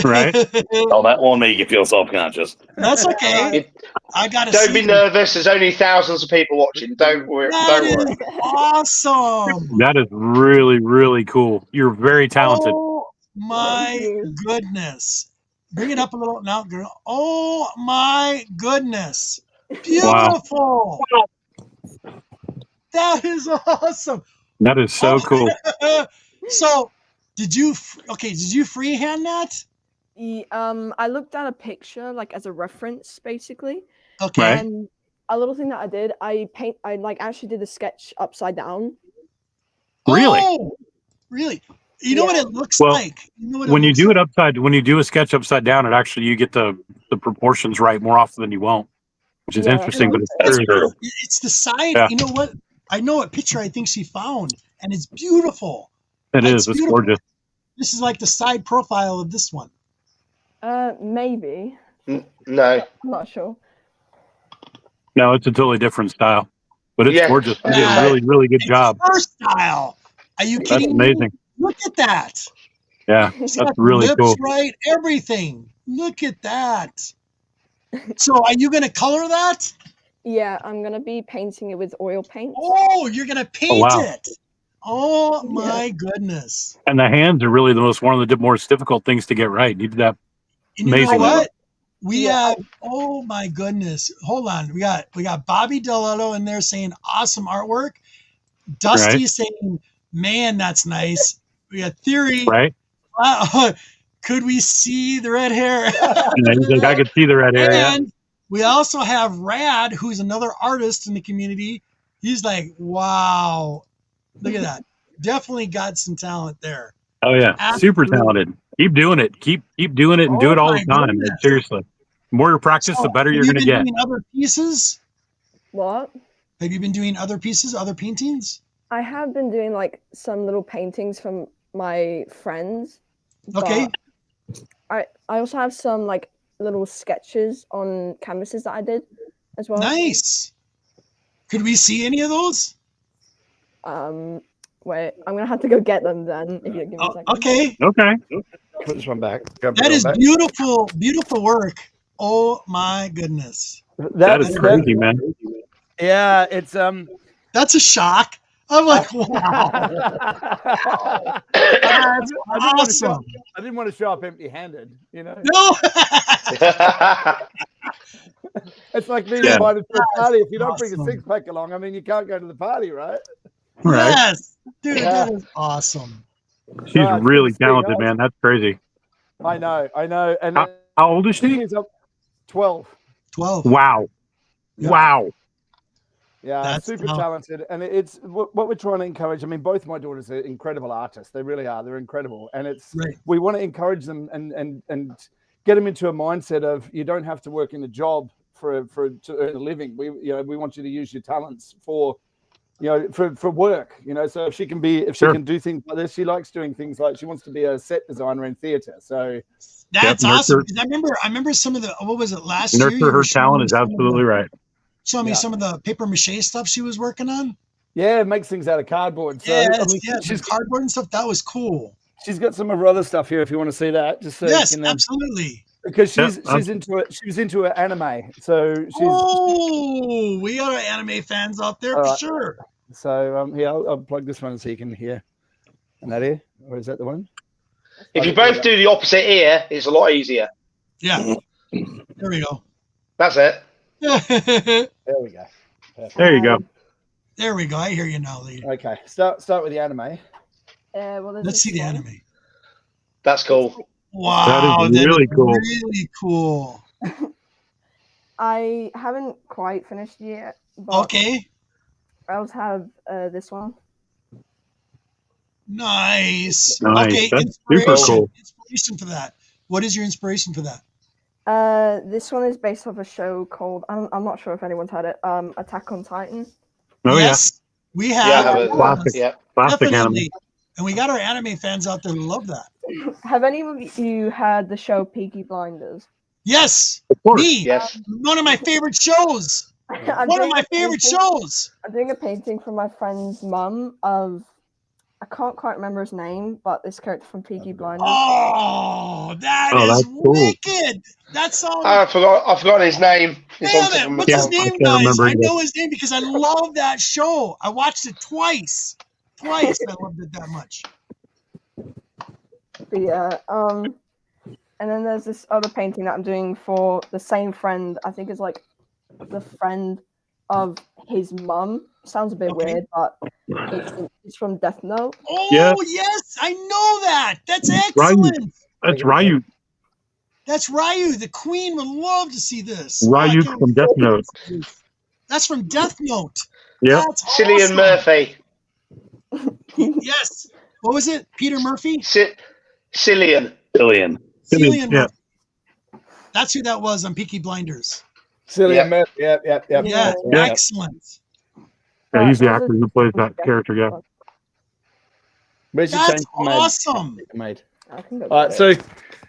Right. Oh, that won't make you feel self-conscious. That's okay. I gotta. Don't be nervous. There's only thousands of people watching. Don't worry. That is awesome. That is really, really cool. You're very talented. Oh my goodness. Bring it up a little now, girl. Oh my goodness. Beautiful. Wow. That is awesome. That is so cool. So, did you freehand that? I looked at a picture like as a reference, basically. Okay. Right. And a little thing that I did, I actually did the sketch upside down. Really? Oh, really? You know what it looks like? You know what when you do it when you do a sketch upside down, it actually you get the proportions right more often than you won't, which is interesting. But it's true. It's the side. Yeah. You know what? I know what picture I think she found, and it's beautiful. It is. It's beautiful. gorgeous. This is like the side profile of this one. Maybe. No. I'm not sure. No, it's a totally different style, but it's gorgeous. You did a really, really good job. Her style. Are you kidding? That's amazing. Me? Look at that. Yeah, She's that's got the really lips cool. right, everything. Look at that. So, are you going to color that? Yeah, I'm gonna be painting it with oil paint. Oh, you're gonna paint wow. it. Oh my goodness. And the hands are really one of the most difficult things to get right. You did that And you know amazingly. what? We have, oh my goodness. Hold on. We got Bobby Delotto in there saying awesome artwork. Dusty Right. saying, man, that's nice. We got Theory. Right. Could we see the red hair? Yeah, he's like, I could see the red hair. Yeah. And we also have Rad, who's another artist in the community. He's like, wow, look at that. Definitely got some talent there. Oh yeah, super Absolutely. talented. Keep doing it. Keep doing it and do Oh it all my the time. goodness. Man. Seriously, the more you practice, the better you're have going you to been get. doing other pieces? What? Have you been doing other pieces, other paintings? I have been doing like some little paintings from my friends. Okay. I also have some like little sketches on canvases that I did as well. Nice. Could we see any of those? Wait, I'm gonna have to go get them then. If you give me a second. Okay. Okay. Put this one back. That is beautiful, beautiful work. Oh my goodness. That is crazy, man. Yeah, it's That's a shock. I'm like, wow. That's awesome. I didn't want to show up empty-handed, you know. No. It's like being invited to a party. If you don't bring a six-pack along, I mean, you can't go to the party, right? Right. Yes, dude, that is awesome. She's No, it's really sweet. talented, man. That's crazy. I know. And How old is she? she's up 12. 12. Wow. Yeah. Wow. Yeah, That's super how- talented. And it's what we're trying to encourage. I mean, both my daughters are incredible artists. They really are. They're incredible. And it's Right. we want to encourage them and get them into a mindset of you don't have to work in a job to earn a living. We want you to use your talents for work. So if she can do things like this, she likes doing things like she wants to be a set designer in theater. So That's Yep, awesome. nurture- Because I remember some of the, what was it, last year? you Nurture her were showing talent me is some of absolutely the- right. Show me Yeah. some of the paper mache stuff she was working on. yeah, it makes things out of cardboard. So Yes, I mean, yes, the cardboard and stuff. That was cool. she's got some of her other stuff here if you want to see that. Just so Yes, you can, absolutely. because Yeah, she's into it. She was into her anime. So she's Oh, we got our anime fans out there for Alright. sure. so here I'll plug this one so you can hear. And that here, or is that the one? If you both do the opposite ear, it's a lot easier. Yeah. There we go. That's it. There we go. Perfect. There you go. There we go. I hear you now, Lee. Okay, start with the anime. Well, there's Let's this see the one. anime. That's cool. Wow, That is really cool. Really cool. I haven't quite finished yet. But Okay. I also have this one. Nice. Nice. Okay. That's super cool. Inspiration for that. What is your inspiration for that? This one is based off a show called I'm not sure if anyone's heard it. Attack on Titan. Oh Yes, we have. Yeah, I have it. Classic. Yeah. Classic anime. Definitely. And we got our anime fans out there who love that. Have any of you heard the show Peaky Blinders? Yes. Of course. Me. Yes. One of my favorite shows. I'm One of doing my a favorite painting- shows. I'm doing a painting from my friend's mum of I can't quite remember his name, but this character from Peaky Blinders. Oh, that Oh, is that's cool. wicked. That sounds. I've forgotten his name. It's on Damn tip it. of my What's his tongue. name, can't guys? remember I either. know his name because I love that show. I watched it twice. Twice. I loved it that much. But yeah, and then there's this other painting that I'm doing for the same friend. I think it's like the friend of his mum. Sounds a bit Okay. weird, but it's from Death Note. Oh, Yeah. yes. I know that. That's Ryu. excellent. That's Ryu. That's Ryu. The queen would love to see this. Ryu I can't from Death Note. That's from Death Note. Yeah. That's Cillian awesome. Murphy. Yes. What was it? Peter Murphy? Cillian. Cillian. Cillian Yeah. Murphy. That's who that was on Peaky Blinders. Cillian Yeah. Murphy. Yep. Yeah, Yeah. excellent. Yeah, he's the Alright, actor who plays that character. Yeah. Where's your That's change made? awesome. Made. I can go All right, get it.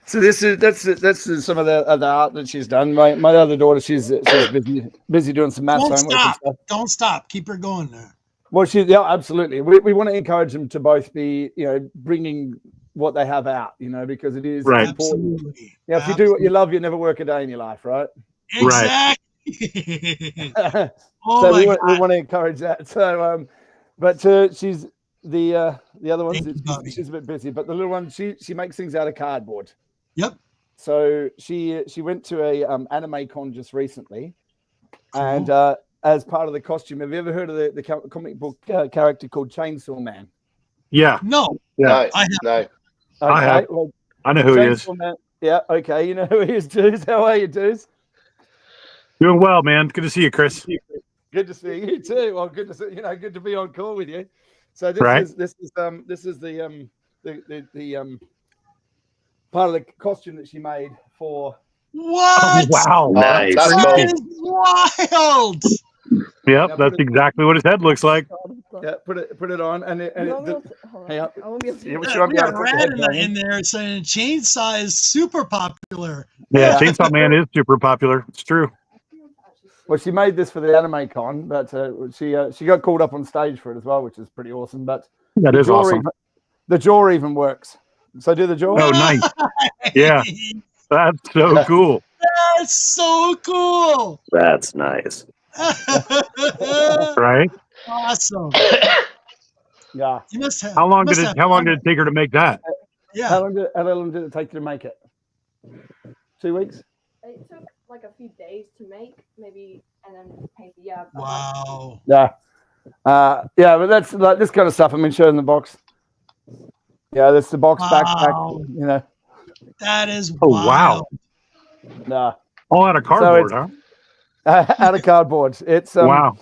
so that's some of the other art that she's done. My other daughter, she's busy doing some maths Don't homework and stop. stuff. Don't stop. Keep her going there. Well, yeah, absolutely. We want to encourage them to both be, bringing what they have out, because it is Right. important. Absolutely. Yeah, if you do what you love, you never work a day in your life, right? Exactly. Oh So my we God. want to encourage that. So, but she's the other ones. Thank you, Bobby. She's a bit busy, but the little one, she makes things out of cardboard. Yep. So she went to a anime con just recently, and as part of the costume, have you ever heard of the comic book character called Chainsaw Man? Yeah. No. Yeah. No. Okay. I have. Well, I know who he is. Chainsaw Man, yeah. Okay. You know who he is, Deuce. How are you, Deuce? Doing well, man. Good to see you, Chris. Good to see you too. Well, good to see good to be on call with you. So this Right. is the part of the costume that she made for. What? Wow. Nice. That's That cool. is wild. Yep, Now that's exactly what his head looks like. Yeah, put it on, and You won't be able to- hold on. hang on. I won't be able to. Yeah, do she that. won't We be able to got put the Rat headband in there saying chainsaw is super popular. Yeah, Chainsaw Man is super popular. It's true. Well, she made this for the anime con, but she got called up on stage for it as well, which is pretty awesome. But That is awesome. The jaw even works. So do the jaw. Oh, nice. Yeah, that's so cool. That's so cool. That's nice. Right? Awesome. Yeah. You must have. How long you did must it? How long did it take her to make that? Yeah. How long did it take you to make it? 2 weeks. It took like a few days to make, maybe, and then paint. Yeah. Wow. Yeah. Yeah, but that's like this kind of stuff. I mean, showing the box. Yeah, that's the box backpack. You know. That is Oh, wild. wow. Nah. All out of cardboard, huh? Out of cardboard. It's Wow.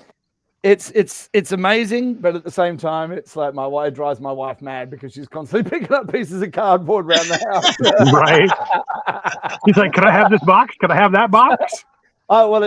It's amazing, but at the same time, it's like it drives my wife mad because she's constantly picking up pieces of cardboard around the house. Right. He's like, "Can I have this box? Can I have that box?" Oh well,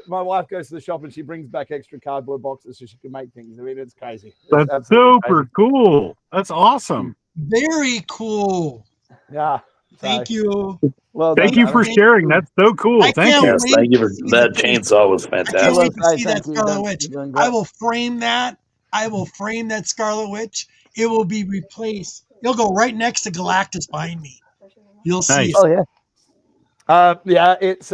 my wife goes to the shop and she brings back extra cardboard boxes so she can make things. I mean, it's crazy. It's That's super cool. That's awesome. Very cool. Yeah. Thank you. Well, thank you for sharing. That's so cool. I Thank can't you. Yes, wait thank you to for see that the- chainsaw was I can't fantastic. wait to see that Thank you. Scarlet Witch. You're doing great. I will frame that. I will frame that Scarlet Witch. It will be replaced. It'll go right next to Galactus behind me. You'll see. Nice. Oh yeah. Yeah, it's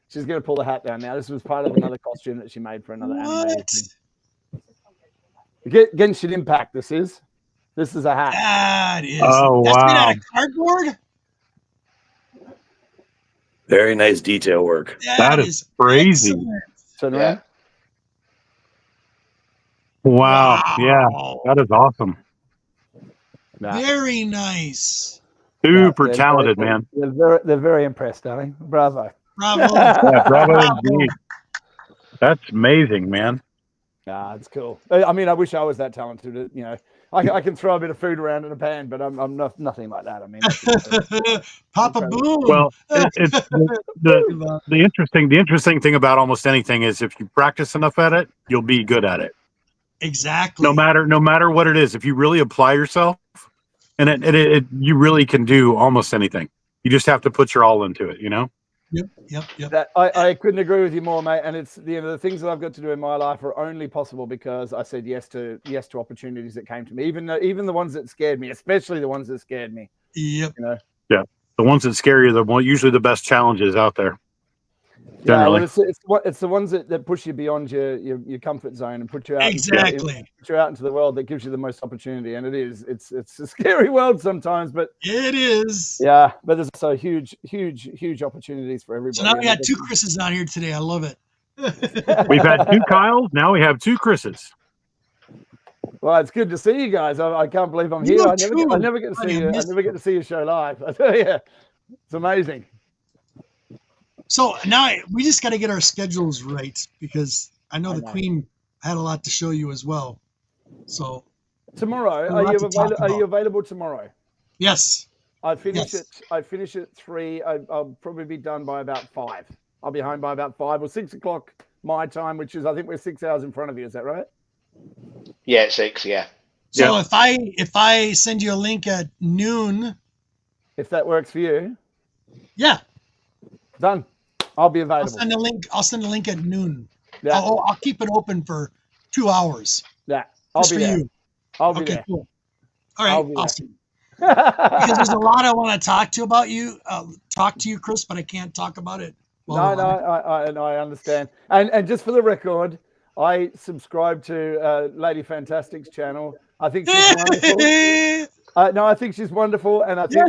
she's gonna pull the hat down now. This was part of another costume that she made for another animated thing. Genshin Impact, this is a hat. That is. Oh, That's made out wow. of cardboard? Very nice detail work. That is crazy. excellent. Turn around. Wow. Yeah, that is awesome. Very nice. Super they're talented, very, man. They're very impressed, darling. Bravo. Bravo. Yeah, bravo indeed. That's amazing, man. Nah, it's cool. I mean, I wish I was that talented. You know, I can throw a bit of food around in a pan, but I'm nothing like that. I mean, Papa Boom. Well, it's the interesting thing about almost anything is if you practice enough at it, you'll be good at it. Exactly. No matter what it is, if you really apply yourself, and you really can do almost anything. You just have to put your all into it, you know? Yep. I couldn't agree with you more, mate. And it's the things that I've got to do in my life are only possible because I said yes to opportunities that came to me, even the ones that scared me, especially the ones that scared me. Yep. You know? Yeah. The ones that scare you are usually the best challenges out there. Generally. Yeah, well, it's the ones that push you beyond your comfort zone and put you out into the world that gives you the most opportunity. And it's a scary world sometimes, but it is. Yeah, but there's so huge opportunities for everybody. So now we got two Chris's on here today. I love it. We've had two Kyles. Now we have two Chris's. Well, it's good to see you guys. I can't believe I'm here. I never get to see you. I never get to see your show live. I tell you, it's amazing. So now we just got to get our schedules right because I know the Queen had a lot to show you as well. So tomorrow, are you available tomorrow? Yes. I finish at 3. I'll probably be done by about 5. I'll be home by about 5 or 6 o'clock my time, which is I think we're 6 hours in front of you. Is that right? Yeah, 6. Yeah. So if I send you a link at noon, if that works for you, yeah, done. I'll be available. I'll send a link at noon. Yeah. I'll keep it open for 2 hours. Yeah, I'll be there. I'll be there. Cool. All right, awesome. Because there's a lot I want to talk to you, Chris, but I can't talk about it. I understand. And just for the record, I subscribe to Lady Fantastic's channel. I think she's wonderful. No, I think she's wonderful, and I think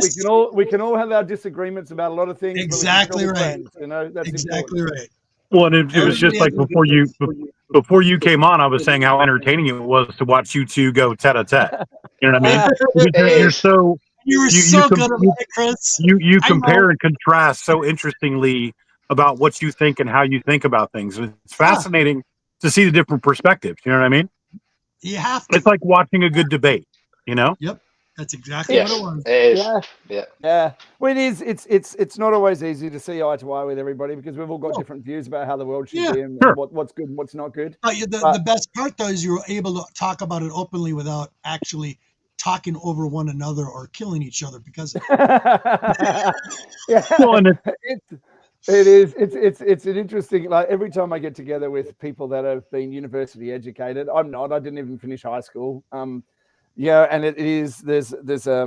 we can all have our disagreements about a lot of things. Exactly but we can right. still be friends, you know, that's exactly important. right. Well, and it was just like before you came on, I was saying how entertaining it was to watch you two go tete-a-tete. You know what I mean? You're so You were so good at it, Chris. You I compare know. and contrast so interestingly about what you think and how you think about things. It's fascinating to see the different perspectives. You know what I mean? You have to. It's like watching a good debate. You know? Yep, that's exactly what it was. It is. Yeah. Well, it is. It's not always easy to see eye to eye with everybody because we've all got different views about how the world should be and what's good and what's not good. But the best part, though, is you were able to talk about it openly without actually talking over one another or killing each other because of it. Yeah. Well, and it is. It's an interesting. Like every time I get together with people that have been university educated, I'm not. I didn't even finish high school. Yeah, and it is. There's I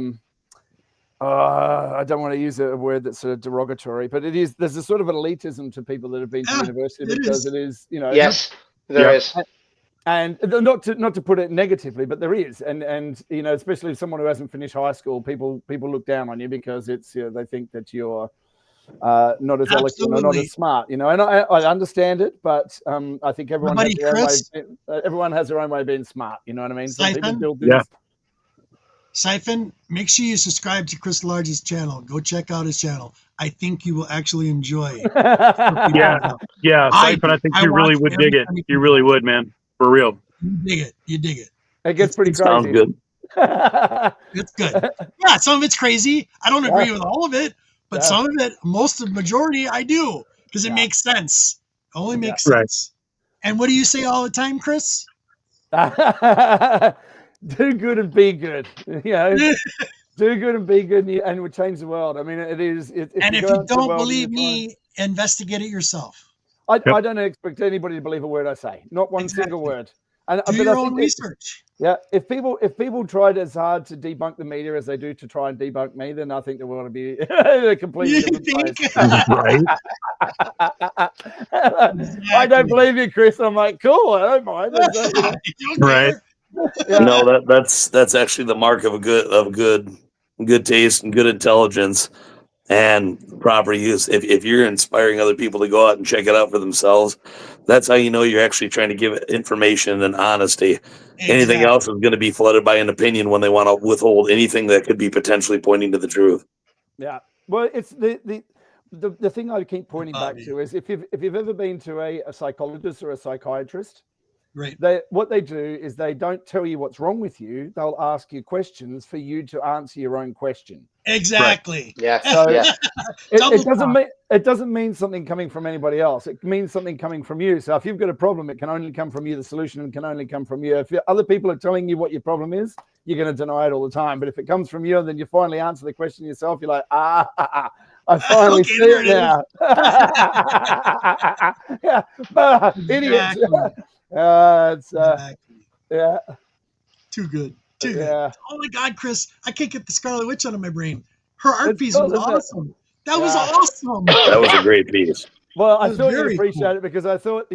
don't want to use a word that's sort of derogatory, but it is. There's a sort of an elitism to people that have been to university because it is. You know. Yes, there is. And not to put it negatively, but there is, and you know, especially if someone who hasn't finished high school, people look down on you because it's they think that you're not as eloquent or not as smart, you know. And I understand it, but I think everyone has their own way of being smart. You know what I mean? Some people build things. Siphon, make sure you subscribe to Chris Large's channel. Go check out his channel. I think you will actually enjoy. Yeah, Siphon. I think you really would dig it. You really would, man. For real. You dig it. It gets pretty crazy. Sounds good. It's good. Yeah, some of it's crazy. I don't agree with all of it, but some of it, majority, I do because it makes sense. It only makes sense. And what do you say all the time, Chris? Do good and be good. You know, do good and be good, and we'll change the world. I mean, it is. And if you don't believe me, investigate it yourself. I don't expect anybody to believe a word I say. Not one single word. And do your own research. If people tried as hard to debunk the media as they do to try and debunk me, then I think the world would be a completely different place. Right. I don't believe you, Chris. I'm like, cool. I don't mind. Right. Yeah. No, that's actually the mark of good taste and good intelligence and proper use. If you're inspiring other people to go out and check it out for themselves, that's how you know you're actually trying to give information and honesty. Exactly. Anything else is going to be flooded by an opinion when they want to withhold anything that could be potentially pointing to the truth. Yeah. Well, it's the thing I keep pointing back to is if you've ever been to a psychologist or a psychiatrist, right. What they do is they don't tell you what's wrong with you. They'll ask you questions for you to answer your own question. Exactly. Right. Yeah. So it doesn't mean something coming from anybody else. It means something coming from you. So if you've got a problem, it can only come from you. The solution can only come from you. If other people are telling you what your problem is, you're going to deny it all the time. But if it comes from you, and then you finally answer the question yourself, you're like, I finally see it now. Idiots. Yeah. Too good. Yeah. Oh my God, Chris, I can't get the Scarlet Witch out of my brain. Her art piece was awesome. That was awesome. That was a great piece. Well, I thought you'd appreciate it because I thought,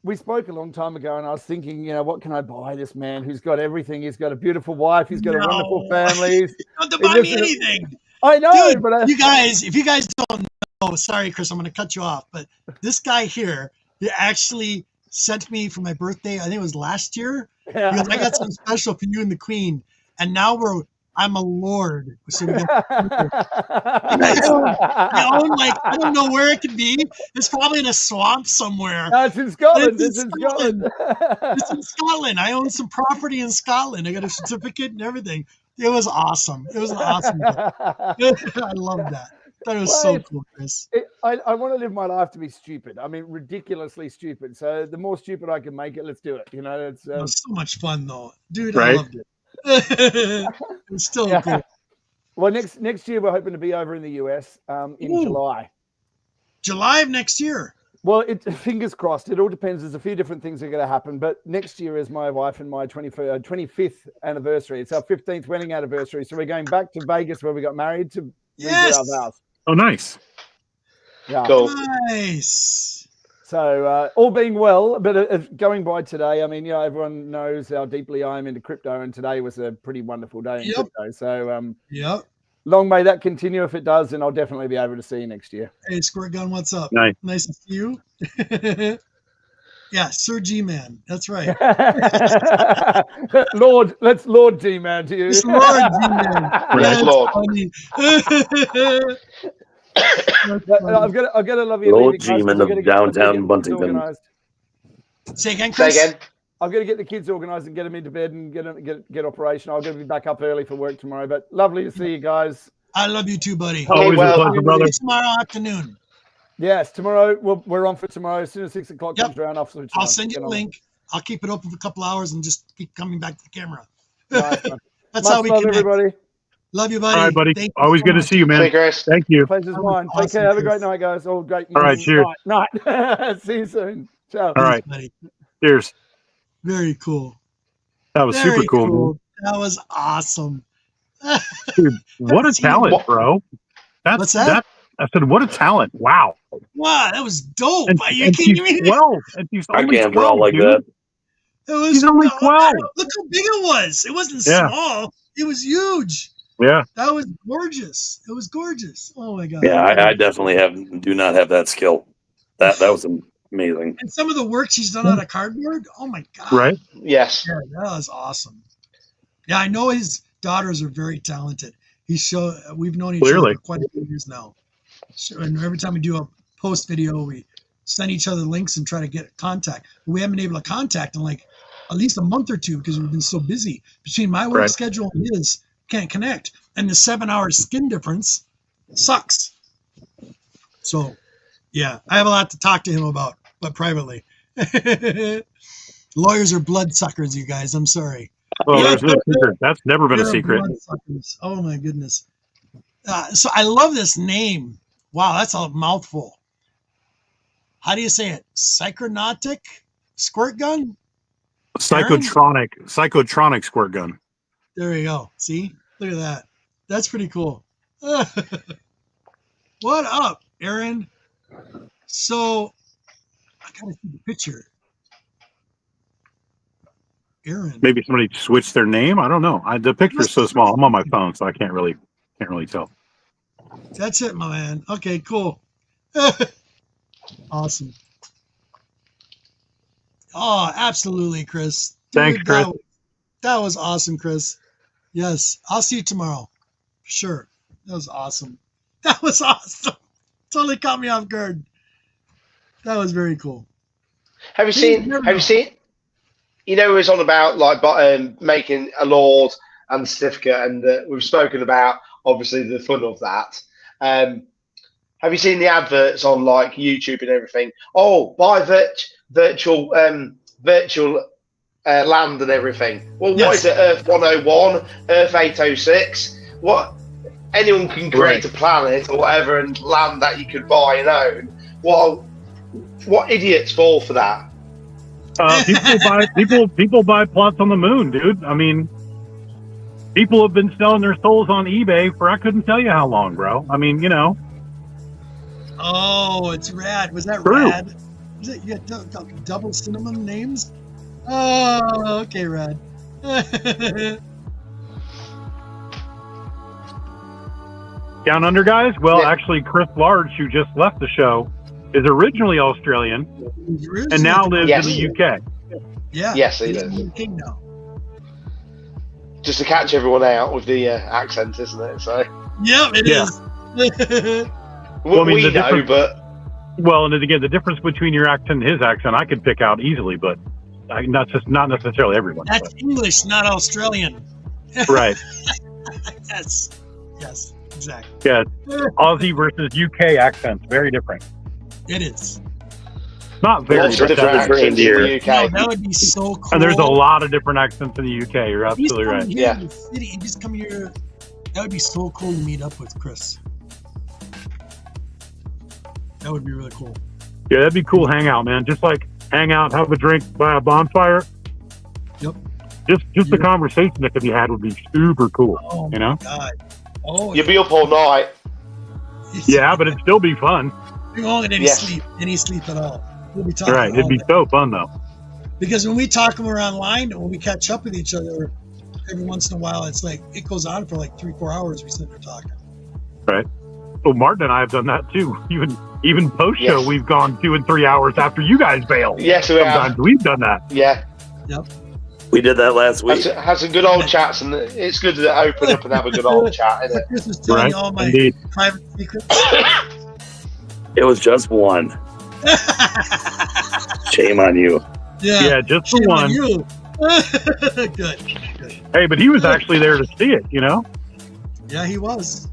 we spoke a long time ago and I was thinking, what can I buy this man who's got everything? He's got a beautiful wife. He's got a wonderful family. Don't buy me anything. I know, dude, but if you guys don't know, sorry, Chris, I'm going to cut you off, but this guy here, he actually sent me for my birthday. I think it was last year. Yeah. Because I got something special for you and the Queen, and now I'm a lord. So I own I don't know where it could be. It's probably in a swamp somewhere. No, it's in Scotland. It's in Scotland. It's in Scotland. I own some property in Scotland. I got a certificate and everything. It was awesome. It was an awesome day. I love that. That was so cool, Chris. I want to live my life to be stupid. I mean, ridiculously stupid. So the more stupid I can make it, let's do it. It was so much fun, though, dude. Right? I loved it. It's still cool. Well, next year we're hoping to be over in the US in July. July of next year. Well, fingers crossed. It all depends. There's a few different things that are going to happen. But next year is my wife and my 25th anniversary. It's our 15th wedding anniversary. So we're going back to Vegas where we got married to redo our vows. Oh, nice. Yeah. Cool. Nice. So all being well, but going by today, I mean, everyone knows how deeply I am into crypto, and today was a pretty wonderful day in crypto. So long may that continue. If it does, then I'll definitely be able to see you next year. Hey, Squirt Gun, what's up? Nice to see you. Yeah, Sir G-Man. That's right. Let's Lord G-Man to you. It's Lord G-Man. Yes, Lord. I've got to love you. Lord G-Man of downtown Buntington. Say again, Chris? Say again. I've got to get the kids organised and get them into bed and get operational. I'm going to be back up early for work tomorrow. But lovely to see you guys. I love you too, buddy. Always a pleasure, brother. Tomorrow afternoon. Yes, tomorrow we're on for tomorrow. As soon as 6 o'clock comes around, I'll send you a link. I'll keep it open for a couple hours and just keep coming back to the camera. Nice, That's how we connect. Everybody. Love you, buddy. All right, buddy. Thank Always good to see you, man. Hey, Chris. Thank you. Pleasure's mine. Take care. Have a great night, guys. All great. All right, cheers. Night. See you soon. Ciao. All right. Buddy. Cheers. Very cool. That was super cool. That was awesome. Dude, what a talent, bro. What's that? I said, what a talent. Wow. Wow, that was dope. And, Are you kidding me? 12. And she's I only can't 12, draw like dude. that. She's only 12. Look how big it was. It wasn't small. It was huge. Yeah. That was gorgeous. It was gorgeous. Oh my god. Yeah, I definitely do not have that skill. That was amazing. And some of the work she's done out of cardboard. Oh my god. Right? Yes. Yeah, that was awesome. Yeah, I know his daughters are very talented. We've known each other for quite a few years now. So, and every time we do a post video, we send each other links and try to get contact. But we haven't been able to contact in like at least a month or two because we've been so busy. Between my work schedule and his, can't connect. And the 7-hour skin difference sucks. So, yeah, I have a lot to talk to him about, but privately. Lawyers are bloodsuckers, you guys. I'm sorry. Well, there's no secret. That's never been a secret. Oh my goodness. So I love this name. Wow, that's a mouthful. How do you say it? Psychronautic squirt gun? Psychotronic squirt gun. There you go. See? Look at that. That's pretty cool. What up, Aaron? So I gotta see the picture. Aaron. Maybe somebody switched their name. I don't know. The picture's so small. I'm on my phone, so I can't really tell. That's it, my man. Okay, cool. Awesome. Oh, absolutely, Chris. Thanks, Chris. That was awesome, Chris. Yes, I'll see you tomorrow. Sure. That was awesome. That was awesome. Totally caught me off guard. That was very cool. Have you seen? You know, it was on about like making a lord and certificate, and we've spoken about obviously the fun of that. Have you seen the adverts on like YouTube and everything? Oh, buy virtual land and everything. Well, what is it? Earth 101, Earth 806. What? Anyone can create a planet or whatever and land that you could buy and own. What idiots fall for that? People buy plots on the moon, dude. I mean, people have been selling their souls on eBay for I couldn't tell you how long, bro. I mean, you know. Oh, it's rad. Was that True. rad? Is it you got double cinnamon names? Oh, okay, rad. Down under, guys? Well, actually, Chris Large, who just left the show, is originally Australian and now lives in the UK. Yeah. Yes, he does. Just to catch everyone out with the accent, isn't it? So. Yep, it is. Well, I mean, we know, but. Well, and again, the difference between your accent and his accent, I could pick out easily, but not necessarily everyone. That's English, not Australian. Right. Yes, exactly. Yeah, Aussie versus UK accents, very different. It is. Not very different accents in the UK. No, that would be so cool. And there's a lot of different accents in the UK. You're absolutely right. Yeah. In the city and just come here. That would be so cool to meet up with Chris. That would be really cool. Yeah, that'd be cool. Hangout, man. Just like hang out, have a drink by a bonfire. Yep. Just the conversation that could be had would be super cool. Oh, you know? God. Oh, you'd be up all night. Yeah, but it'd still be fun. You won't get any sleep at all. We'll be talking Right. It'd all be day. so fun though. Because when we talk when we're online and when we catch up with each other, every once in a while, it's like it goes on for like 3-4 hours. We sit there talking. Right. Well, Martin and I have done that too. Even post show, Yes. we've gone 2 and 3 hours after you guys bail. Yes, we have. Sometimes we've done that. Yeah. Yep. We did that last week. Had some good old chats, and it's good to open up and have a good old chat, isn't it? Chris is telling Right. you all my Indeed. private secrets. It was just one. Shame on you. Yeah, just the Shame on one. you. Good. Hey, but he was actually there to see it, you know? Yeah, he was.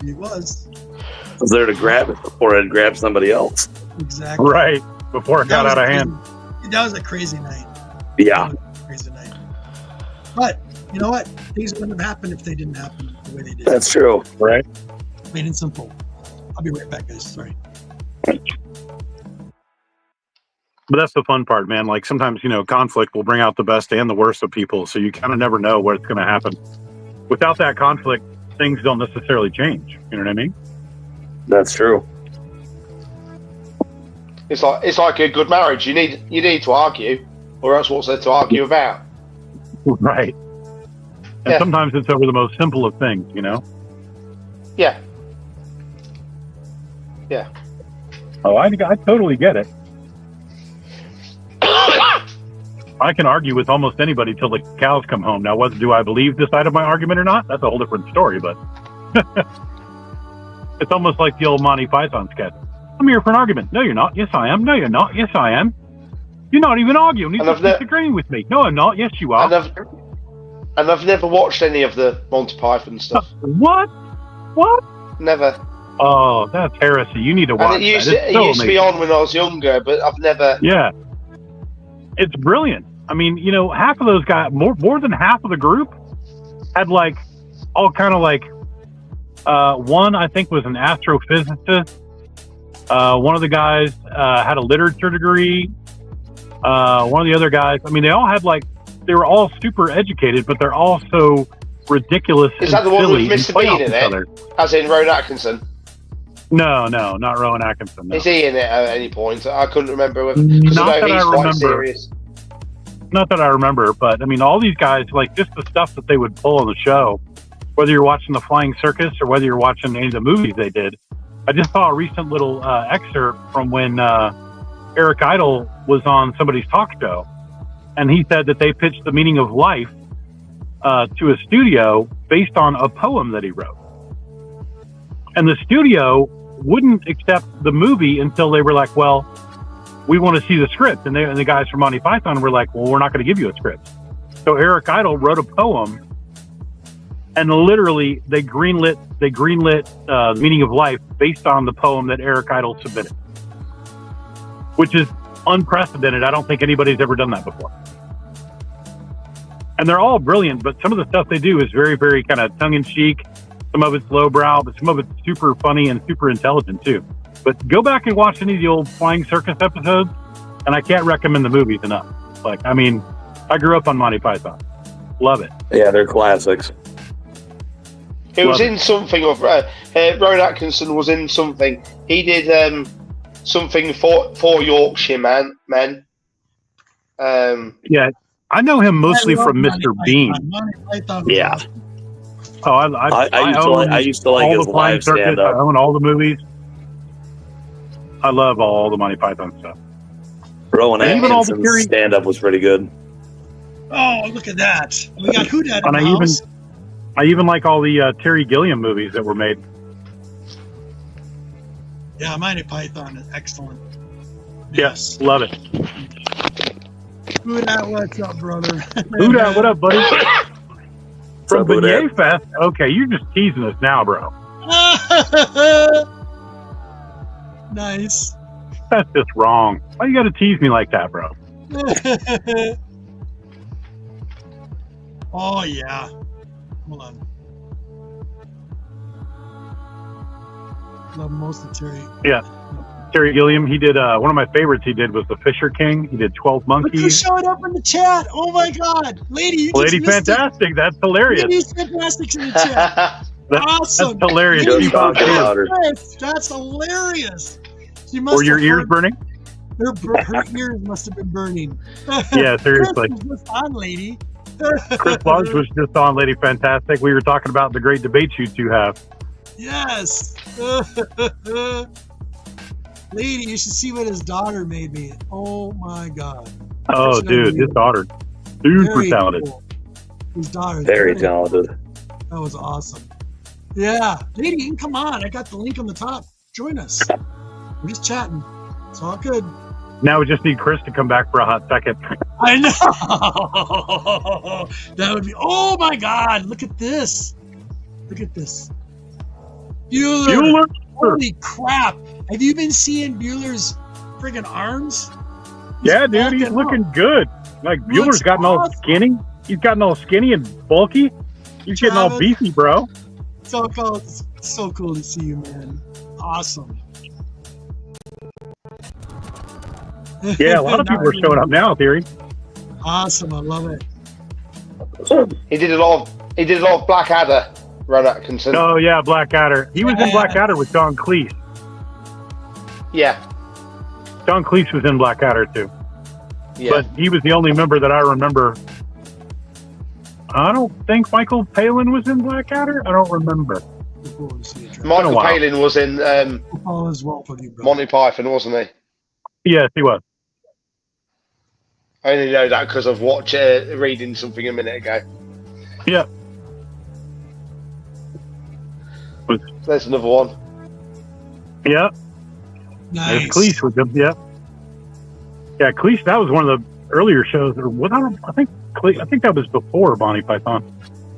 He was. I was there to grab it before I'd grab somebody else. Exactly. Right. Before it got was out of a hand. crazy- That was a crazy night. Yeah. Crazy night. But you know what? Things wouldn't have happened if they didn't happen the way they did. That's true. Right. Plain and simple. I'll be right back, guys. Sorry. But that's the fun part, man. Like sometimes, conflict will bring out the best and the worst of people. So you kind of never know what's going to happen. Without that conflict, things don't necessarily change. You know what I mean? That's true. It's like a good marriage. You need to argue, or else what's there to argue about? Right. And sometimes it's over the most simple of things, Yeah. Yeah. Oh, I totally get it. I can argue with almost anybody till the cows come home. Now, do I believe this side of my argument or not? That's a whole different story, but it's almost like the old Monty Python sketch. I'm here for an argument. No, you're not. Yes, I am. No, you're not. Yes, I am. You're not even arguing. You're just disagreeing with me. No, I'm not. Yes, you are. And I've never watched any of the Monty Python stuff. What? Never. Oh, that's heresy. You need to watch And it used, that. it used to be on when I was younger, but I've never. Yeah. It's brilliant. I mean, half of those guys, more than half of the group had all kind of one, I think, was an astrophysicist. One of the guys had a literature degree. One of the other guys, I mean, they all had they were all super educated, but they're all so ridiculous. Is that the one with Mr. Bean in it? Other. As in Rowan Atkinson? No, not Rowan Atkinson. No. Is he in it at any point? I couldn't remember. Not that I remember. Not that I remember, but I mean, all these guys, just the stuff that they would pull on the show, whether you're watching the Flying Circus or whether you're watching any of the movies they did. I just saw a recent little excerpt from when Eric Idle was on somebody's talk show, and he said that they pitched the meaning of life to a studio based on a poem that he wrote. And the studio wouldn't accept the movie until they were like, well, we want to see the script. And the guys from Monty Python were like, well, we're not going to give you a script. So Eric Idle wrote a poem, and literally they greenlit the meaning of life based on the poem that Eric Idle submitted, which is unprecedented. I don't think anybody's ever done that before. And they're all brilliant, but some of the stuff they do is very, very kind of tongue-in-cheek. Some of it's lowbrow, but some of it's super funny and super intelligent too. But go back and watch any of the old Flying Circus episodes, and I can't recommend the movies enough. I grew up on Monty Python. Love it. Yeah, they're classics. It was in something of Rowan Atkinson was in something. He did something for Yorkshire men. Yeah, I know him mostly from Mr. Bean. Yeah. Oh, I used to like his live stand-up. I own all the movies. I love all the Monty Python stuff. Rowan Atkinson's stand-up was pretty good. Oh, look at that! We got Whodad in And the house. I even like all the Terry Gilliam movies that were made. Yeah, Monty Python is excellent. Yes, love it. Whodad, what's up, brother? Whodad, what up, buddy? From Beignet Fest? Okay, you're just teasing us now, bro. Nice. That's just wrong. Why you got to tease me like that, bro? Oh, yeah. Hold on. Love most of Terry. Yeah. Terry Gilliam, he did, one of my favorites he did was The Fisher King. He did 12 Monkeys. Look who showed up in the chat. Oh, my God. Lady, you Lady just missed Fantastic. It. That's hilarious. Lady's Fantastic's in the chat. Awesome. That's hilarious. That's hilarious. She must Were your have ears heard, burning? Her ears must have been burning. Yeah, seriously. Chris was just on, lady. Chris Lodge was just on, Lady Fantastic. We were talking about the great debates you two have. Yes. Lady, you should see what his daughter made me. Oh my God. Oh, dude, his daughter, super Very talented. cool. His daughter. Very talented. That was awesome. Yeah. Lady, you can come on. I got the link on the top. Join us. We're just chatting. It's all good. Now we just need Chris to come back for a hot second. I know. That would be. Oh my God! Look at this. Look at this. Bueller. Holy crap! Have you been seeing Bueller's friggin' arms? Yeah, dude, he's looking good. Like Bueller's gotten all skinny. He's gotten all skinny and bulky. He's getting all beefy, bro. So cool. It's so cool to see you, man. Awesome. Yeah, a lot of people are showing up now, Theory. Awesome, I love it. He did a lot of Blackadder, Ron Atkinson. Oh yeah, Blackadder. He was in Blackadder with Don Cleese. Yeah. Don Cleese was in Blackadder too. Yeah. But he was the only member that I remember. I don't think Michael Palin was in Blackadder. I don't remember. Michael Palin was in Monty Python, wasn't he? Yes, he was. I only know that because I've watched reading something a minute ago. Yeah. There's another one. Yeah. Nice. There's Cleese with him. Yeah. Yeah, Cleese. That was one of the earlier shows. Or what? I think that was before Monty Python,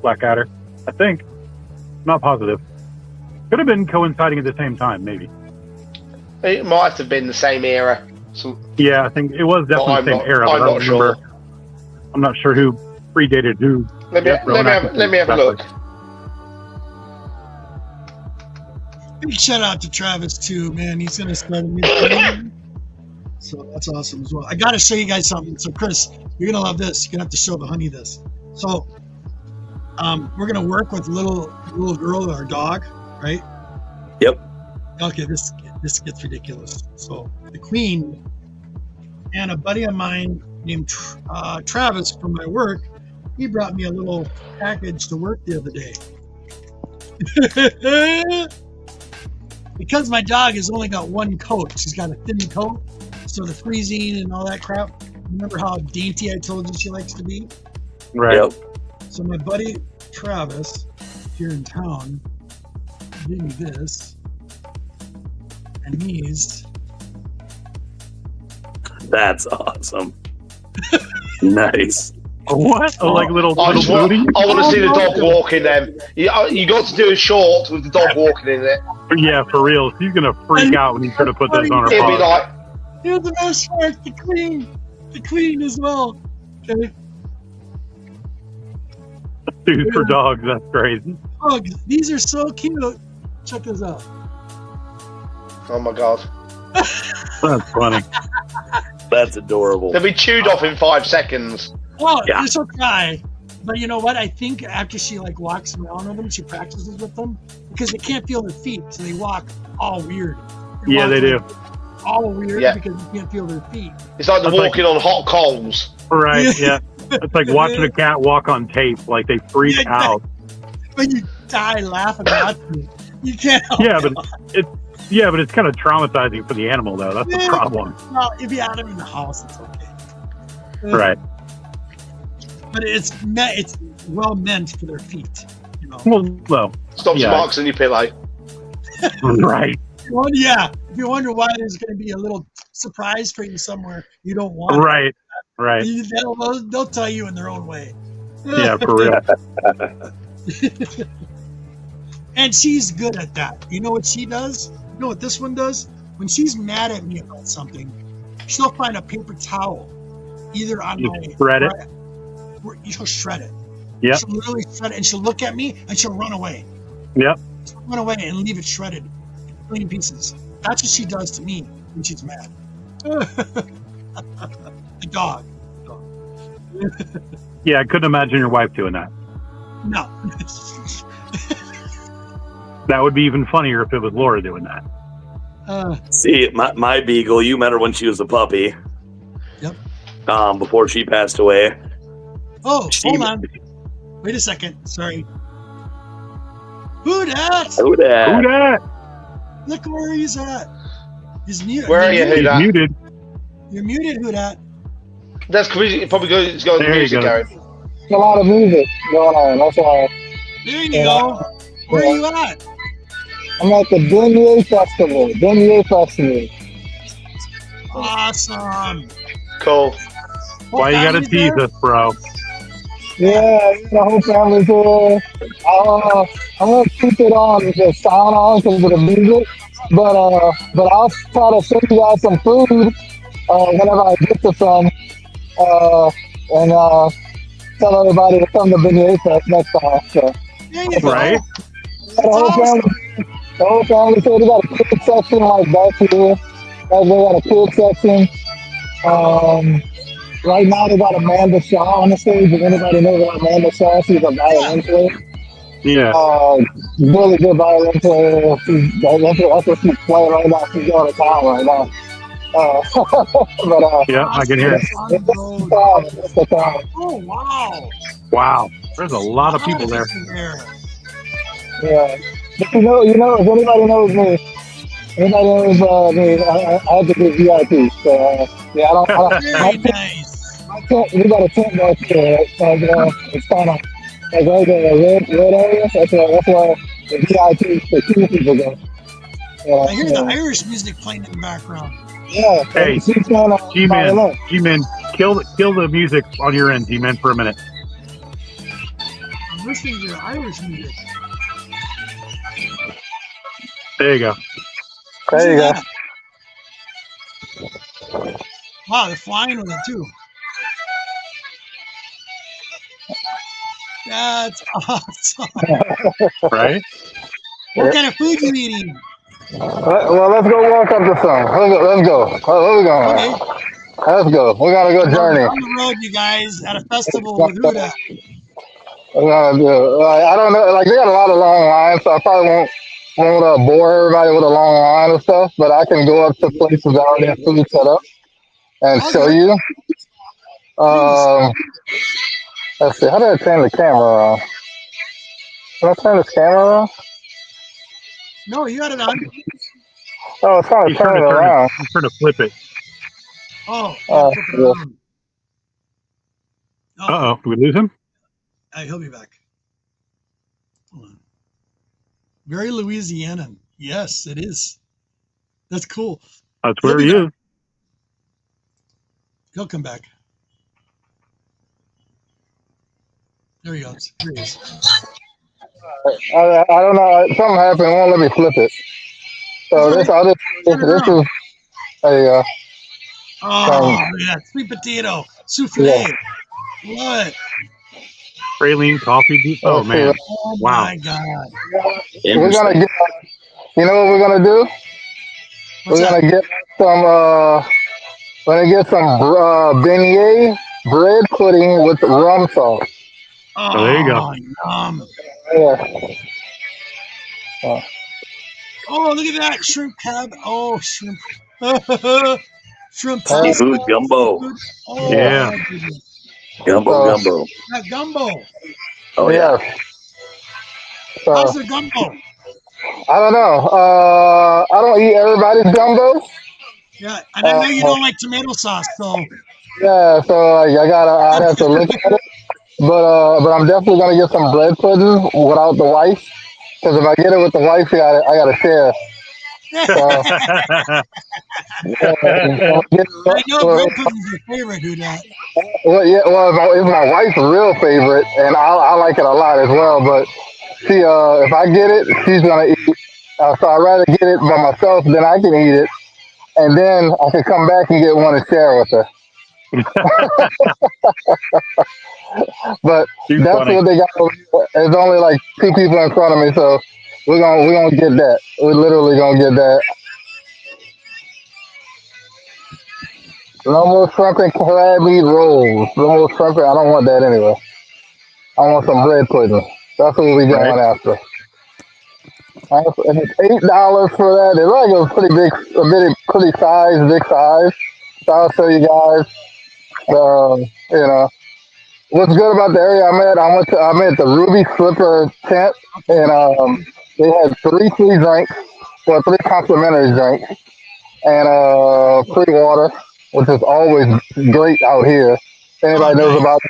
Blackadder. I think. Not positive. Could have been coinciding at the same time, maybe. It might have been the same era. Yeah, I think it was definitely the same era. I'm but I not don't remember. sure. I'm not sure who predated who. Let me have a look. Big shout out to Travis too, man. He's gonna start a new thing. So that's awesome as well. I gotta show you guys something. So Chris, you're gonna love this. You're gonna have to show the honey this. So we're gonna work with little girl, our dog, right? Yep. Okay, this gets ridiculous. So the queen and a buddy of mine named Travis from my work, he brought me a little package to work the other day. Because my dog has only got one coat. She's got a thin coat, so the freezing and all that crap. Remember how dainty I told you she likes to be? Right. Yep. So my buddy Travis here in town gave me this. And these. That's awesome. Nice. What? Oh, like little booty? I want to see the dog walking them. You got to do a short with the dog walking in it. Yeah, for real. She's gonna freak out when you try to put those on her It'll be paw. like, Here's the best part, the queen as well. Okay. Dude, for dogs, that's crazy. Dogs, these are so cute. Check this out. oh my god, That's funny. That's adorable. they'll be chewed off in 5 seconds. Well, Yeah. this will try. But you know what? I think after she like walks around with them, she practices with them because they can't feel their feet, so they walk all weird. Yeah, they do. All weird Yeah. because they can't feel their feet. It's like they're That's walking on hot coals. Right, yeah. It's like watching a cat walk on tape. Like they freak Yeah, out. But you die laughing at them. You can't help Yeah, it. but it's kind of traumatizing for the animal, though. That's the Yeah. problem. Well, if you had them in the house, it's okay. Right. But it's well meant for their feet. You know. Well, Stops yeah. marks on your pillow. Right. Yeah. If you wonder why there's going to be a little surprise for you somewhere you don't want. Right. Right. They'll tell you in their own way. Yeah, for real. And she's good at that. You know what she does? You know what this one does? When she's mad at me about something, she'll find a paper towel, either on You my shred it? She'll shred it. Yep. She'll literally shred it, and she'll look at me and she'll run away. Yep. She'll run away and leave it shredded, in a million pieces. That's what she does to me when she's mad. The dog. Yeah, I couldn't imagine your wife doing that. No. That would be even funnier if it was Laura doing that. See, my beagle, you met her when she was a puppy. Yep. Before she passed away. Oh, hold on. Wait a second. Sorry. Who dat? Who dat? Who dat? Look where he's at. He's muted. Where are you, who dat? Muted. You're muted, who dat? That's probably going to There music, you go. Gary. A lot of music going on. That's why. There you go. Where are you at? I'm at the Denier Festival. Awesome. Cool. Why you gotta tease us, bro? Yeah, the whole family's here. I'm gonna keep it on the sound on because of the music, but I'll try to send you guys some food whenever I get to some, and tell everybody to come to Beignet Fest next time. So. Right? The whole family here. They got a kid section like back here. They got a kid section. Right now they got Amanda Shaw on the stage. If anybody knows about Amanda Shaw, she's a violin player. Yeah. Really good violin player. That's what she's playing right now. She's going to town right now. Yeah, I can hear it. It's the time. Oh, wow. Wow. There's a lot of people there. Yeah. But if anybody knows me, I have to do VIP. So, yeah, I don't. Very nice. We got a tent back there. It's kind of like right there, red area. That's where the VIP, the cool people go. I hear the Irish music playing in the background. Yeah. Hey, G-Man, kill the music on your end, G-Man, for a minute. I'm listening to the Irish music. There you go. There you go. Wow, they're flying with it too. That's awesome. Right? What kind of food you eating? Well, let's go walk up to some. Let's go. Where we going? Okay. Let's go. We gotta go journey. On the road, you guys, at a festival with Huda. We're gonna do. I don't know. Like they got a lot of long lines, so I probably won't bore everybody with a long line and stuff. But I can go up to places that already have food set up and show you. Let's see. How do I turn the camera around? Can I turn this camera around? No, you got it on. Oh, it's trying to turn it around. I'm trying to flip it. Oh. Uh-oh. Did we lose him? He'll be back. Hold on. Very Louisianan. Yes, it is. That's cool. That's where he is. He'll come back. There he goes. Here he is. I don't know. Something happened. It won't let me flip it. So this is. There you go. Oh, yeah. Sweet potato. Souffle. Yeah. Love it. Praline coffee. Oh, man. Oh, wow. my God. We're going to get, you know what we're going to do? We're going to get some beignet bread pudding with rum sauce. Oh, there you go. Yum. Yeah. Oh, look at that. Shrimp cab. Oh, shrimp. Shrimp seafood gumbo. Oh, yeah. Gumbo. That gumbo. Oh, yeah. How's the gumbo? I don't know. I don't eat everybody's gumbo. Yeah, and I know you don't like tomato sauce, so. Yeah, so I'd have to look at it. But I'm definitely gonna get some bread pudding without the wife, because if I get it with the wife, I gotta share. So, I know bread pudding's your favorite, who that? Well, yeah, it's my wife's real favorite, and I like it a lot as well. But she, if I get it, she's gonna eat. So I'd rather get it by myself than I can eat it, and then I can come back and get one and share with her. But Too that's funny. what they got. There's only like 2 people in front of me, so we're gonna get that. We're literally gonna get that. No more shrimp and crab meat rolls. No more shrimp. I don't want that anyway. I want some bread pudding. That's what we're going after. And it's $8 for that. It's like a pretty big, big size. So I'll show you guys. You know, what's good about the area I'm at? I'm at the Ruby Slipper tent, and they had three free drinks, well, three complimentary drinks, and free water, which is always great out here. If Oh, anybody knows nice. about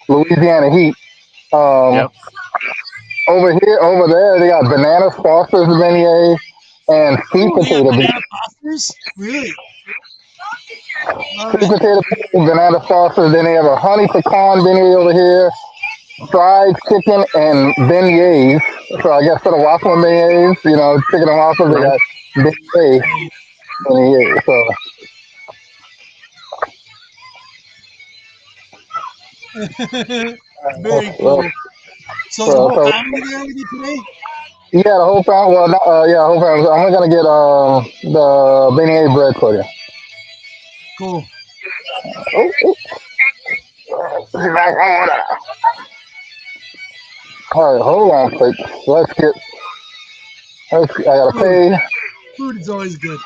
Louisiana heat. Um, Yep. over there, they got banana Foster's beignets and sweet Oh, they got potato banana beignets. Fosters? Really? Love Sweet it. potato beignets, banana Foster's. Then they have a honey pecan beignet over here, fried chicken and beignets. So I guess for the waffle beignets, chicken and waffles, they Right. got beignets. So Very well, cool. So the so, whole so family there with you today? yeah, the whole family. Well, yeah, the whole family. I'm gonna get the beignet bread for you. Cool. Oh, back on. All right, hold on, please. I gotta Food. pay. Food is always good.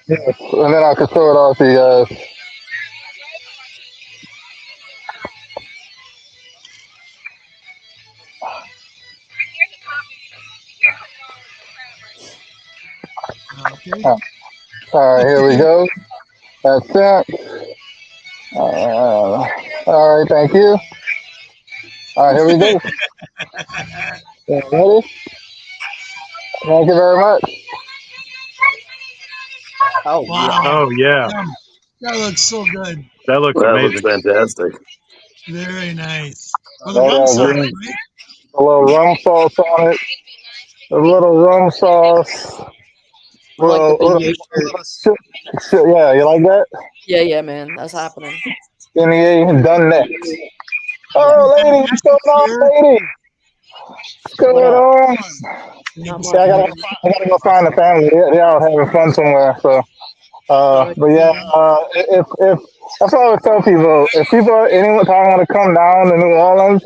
Yes, and then I can throw it off to you guys. Okay. All right, here we go. That's it. All right, thank you. All right, here we go. Ready? Thank you very much. Oh yeah. Wow. Oh yeah, Yum. That looks so good. that looks That looks amazing. fantastic. Very nice. With a That rum sauce, green, right? a little rum sauce on it. A little rum sauce. I like the Little, beignet shirt. yeah, you like that? Yeah, yeah, man. That's happening. NEA done next. Yeah. Oh, lady, what's going Fantastic, on, sir. lady? What's What going up? on? Not Yeah, much, man. I gotta go find the family. They're out having fun somewhere. So, All right. but yeah, if that's what I always tell people. If anyone time want to come down to New Orleans,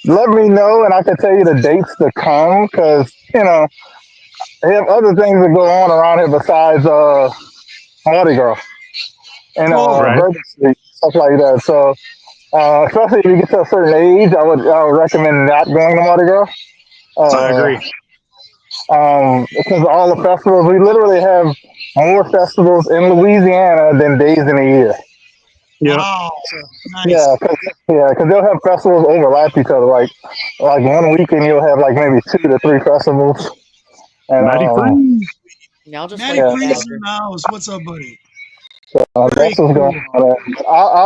let me know and I can tell you the dates to come because they have other things that go on around here besides Mardi Gras and Cool. Right. Bourbon Street, stuff like that. So, especially if you get to a certain age, I would recommend not going to Mardi Gras. I Uh, agree. because all the festivals, we literally have more festivals in Louisiana than days in a year. Yep. Wow. Yeah, Nice. because they'll have festivals overlap each other. Like one weekend you'll have like maybe 2 to 3 festivals, and Matty Freeze. Yeah, I'll just Matty wait for Freeze Dagger. in the house. What's up, buddy? that's Very what's going cool. on.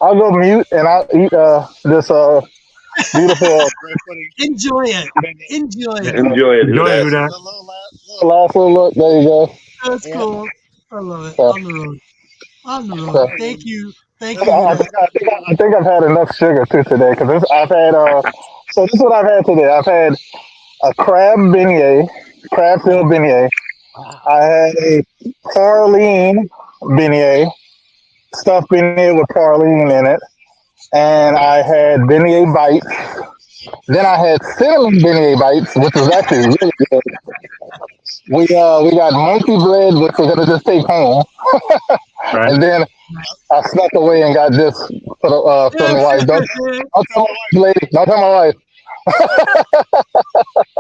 I'll go mute and I'll eat this beautiful Enjoy it. Enjoy it. Enjoy it, Enjoy it, Hudak. Hudak. last little look. There you go. That's Yep. cool. I love it. So, On the road. On the road. so. Thank you. Thank you, I Hudak. think, I think I've had enough sugar too today because I've had so this is what I've had today. I've had a crab filled beignet. I had a praline beignet, stuffed beignet with praline in it, and I had beignet bites. Then I had cinnamon beignet bites, which was actually really good. We got monkey bread, which we're gonna just take home, Right. and then I snuck away and got this from the wife. Don't tell my wife, lady. Don't tell my wife.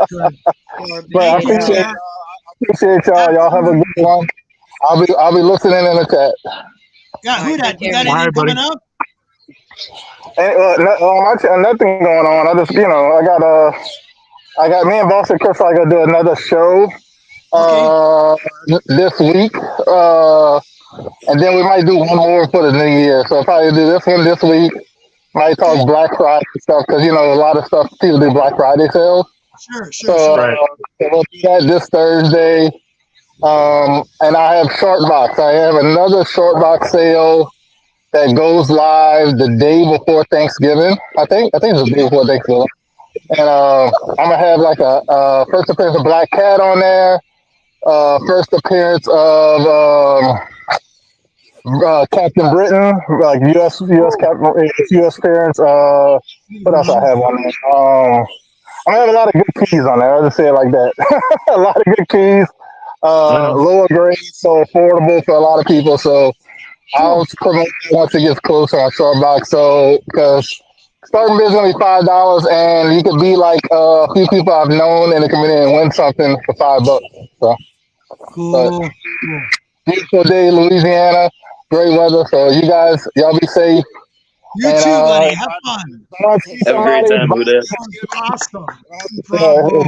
Good. But I Thank you, appreciate Jack. y'all. Y'all have a Absolutely. good one. I'll be listening in the chat. Yeah, All right, Hudak, take you care, got man. All anything right, buddy. coming up? And, nothing going on. I just I got me and Boston Chris are gonna do another show Okay. this week. And then we might do one more for the new year. So I'll probably do this one this week. Might Okay. talk Black Friday stuff because a lot of stuff people do Black Friday sales. Sure, sure, So sure. Right. we'll do that this Thursday. And I have short box. I have another short box sale that goes live the day before Thanksgiving. I think it's the day before Thanksgiving. And I'm gonna have like a first appearance of Black Cat on there. First appearance of Captain Britain, like U.S. Captain U.S. appearance. What else I have on there? I had a lot of good keys on there. I'll just say it like that. A lot of good keys. Right on. Lower grade, so affordable for a lot of people. So I'll promote it once it gets closer on Starbucks. So because starting bid is gonna be $5, and you could be like a few people I've known in the community and win something for $5. So, but Cool. Cool. beautiful day, Louisiana, great weather. So you guys, y'all be safe. You And too, buddy. Have fun. if I see Have a great somebody, time, Buddha. Awesome. enjoy Bravo.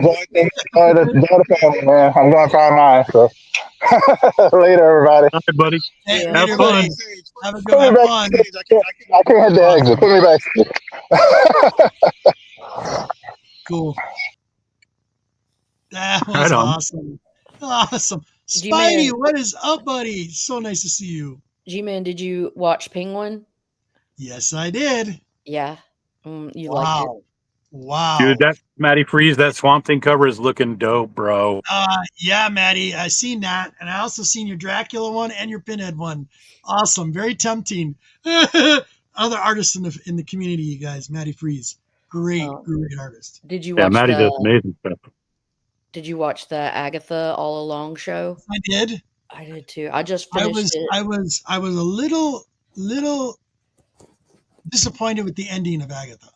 the family, man. I'm going to find mine. So later, everybody. All right, buddy. Hey, Yeah. Have later, fun. buddy. Have a good. Put me Have back fun. stage. I can't hit the exit. Put me back stage. Cool. That was Right on. awesome. Awesome. G-Man. Spidey, what is up, buddy? So nice to see you. G-Man, did you watch Penguin? Yes, I did. Yeah. You liked it? Wow. Wow. Dude, that Matty Freeze, that Swamp Thing cover is looking dope, bro. Yeah, Maddie, I seen that, and I also seen your Dracula one and your Pinhead one. Awesome, very tempting. Other artists in the community, you guys. Maddie Freeze, great artist. Did you Yeah, watch Matty does amazing stuff. Did you watch the Agatha All Along show? I did. I did too. I just finished it. I was a little disappointed with the ending of Agatha.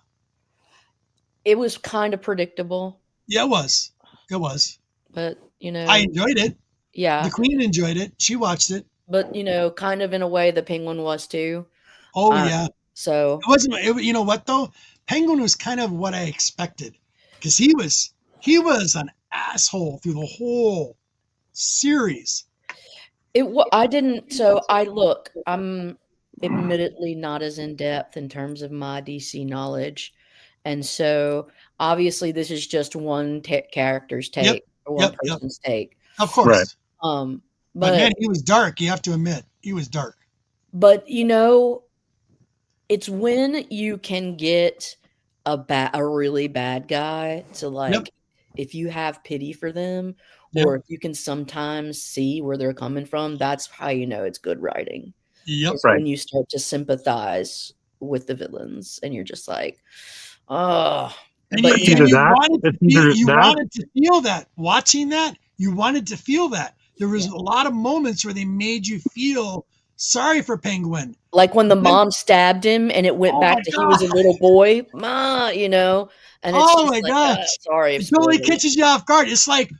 It was kind of predictable. Yeah, it was. It was. But I enjoyed it. Yeah. The Queen enjoyed it. She watched it. But kind of in a way, the Penguin was too. Oh yeah. So it wasn't. You know what though? Penguin was kind of what I expected, because he was an asshole through the whole series. I didn't. So I'm admittedly not as in depth in terms of my DC knowledge, and so obviously this is just one character's take or one person's take. Of course. Right. But man, he was dark. You have to admit, he was dark. But it's when you can get a really bad guy to if you have pity for them, or if you can sometimes see where they're coming from, that's how you know it's good writing. Yep. It's when you start to sympathize with the villains, and you're just like, oh. And you wanted to feel that. Watching that, you wanted to feel that. There was a lot of moments where they made you feel sorry for Penguin. Like when the mom stabbed him and it went back to he was a little boy, and it's oh my gosh. Sorry. It totally catches you off guard. It's like,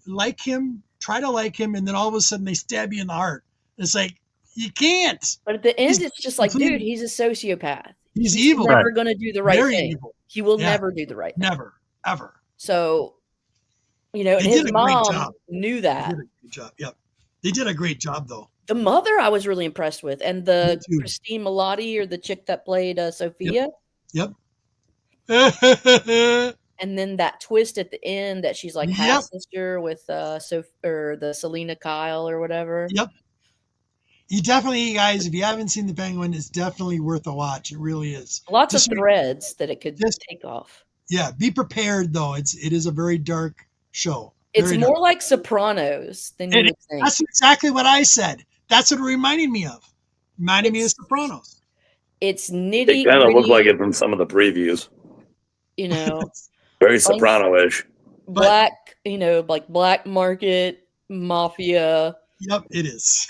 like him, try to like him, and then all of a sudden they stab you in the heart. It's like, you can't. But at the end, it's just like, dude, he's a sociopath. He's evil. Never going to do the right Very thing. Evil. He will never do the right thing. Never, ever. So, and his mom knew that. They did a good job. Yep. They did a great job, though. The mother I was really impressed with. And the Christine Milotti, or the chick that played Sophia. Yep. And then that twist at the end that she's like half sister with or the Selena Kyle or whatever. Yep. You definitely, guys, if you haven't seen The Penguin, it's definitely worth a watch. It really is. Lots of threads that it could take off. Yeah, be prepared though. It is a very dark show. It's more like Sopranos than you would think. That's exactly what I said. That's what it reminded me of. Reminded me of Sopranos. It's nitty. It kind of looked like it from some of the previews. Very Soprano-ish. Black, like black market mafia. Yep, it is.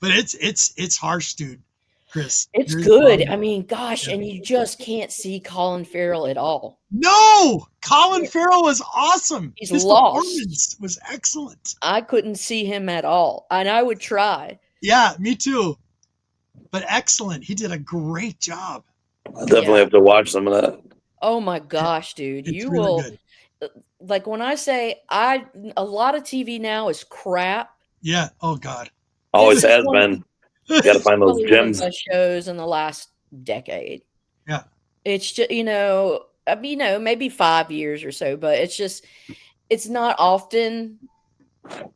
But it's harsh, dude. Chris. It's good. I mean, gosh, and you just can't see Colin Farrell at all. No! Colin Farrell was awesome. His lost. Performance was excellent. I couldn't see him at all, and I would try. Yeah, me too. But excellent. He did a great job. I'll definitely have to watch some of that. Oh my gosh, dude. It's You really will good. Like when I say a lot of TV now is crap. Yeah. Oh God. Always has been. You got to find those gems. One of the shows in the last decade. Yeah. It's just maybe 5 years or so, but it's not often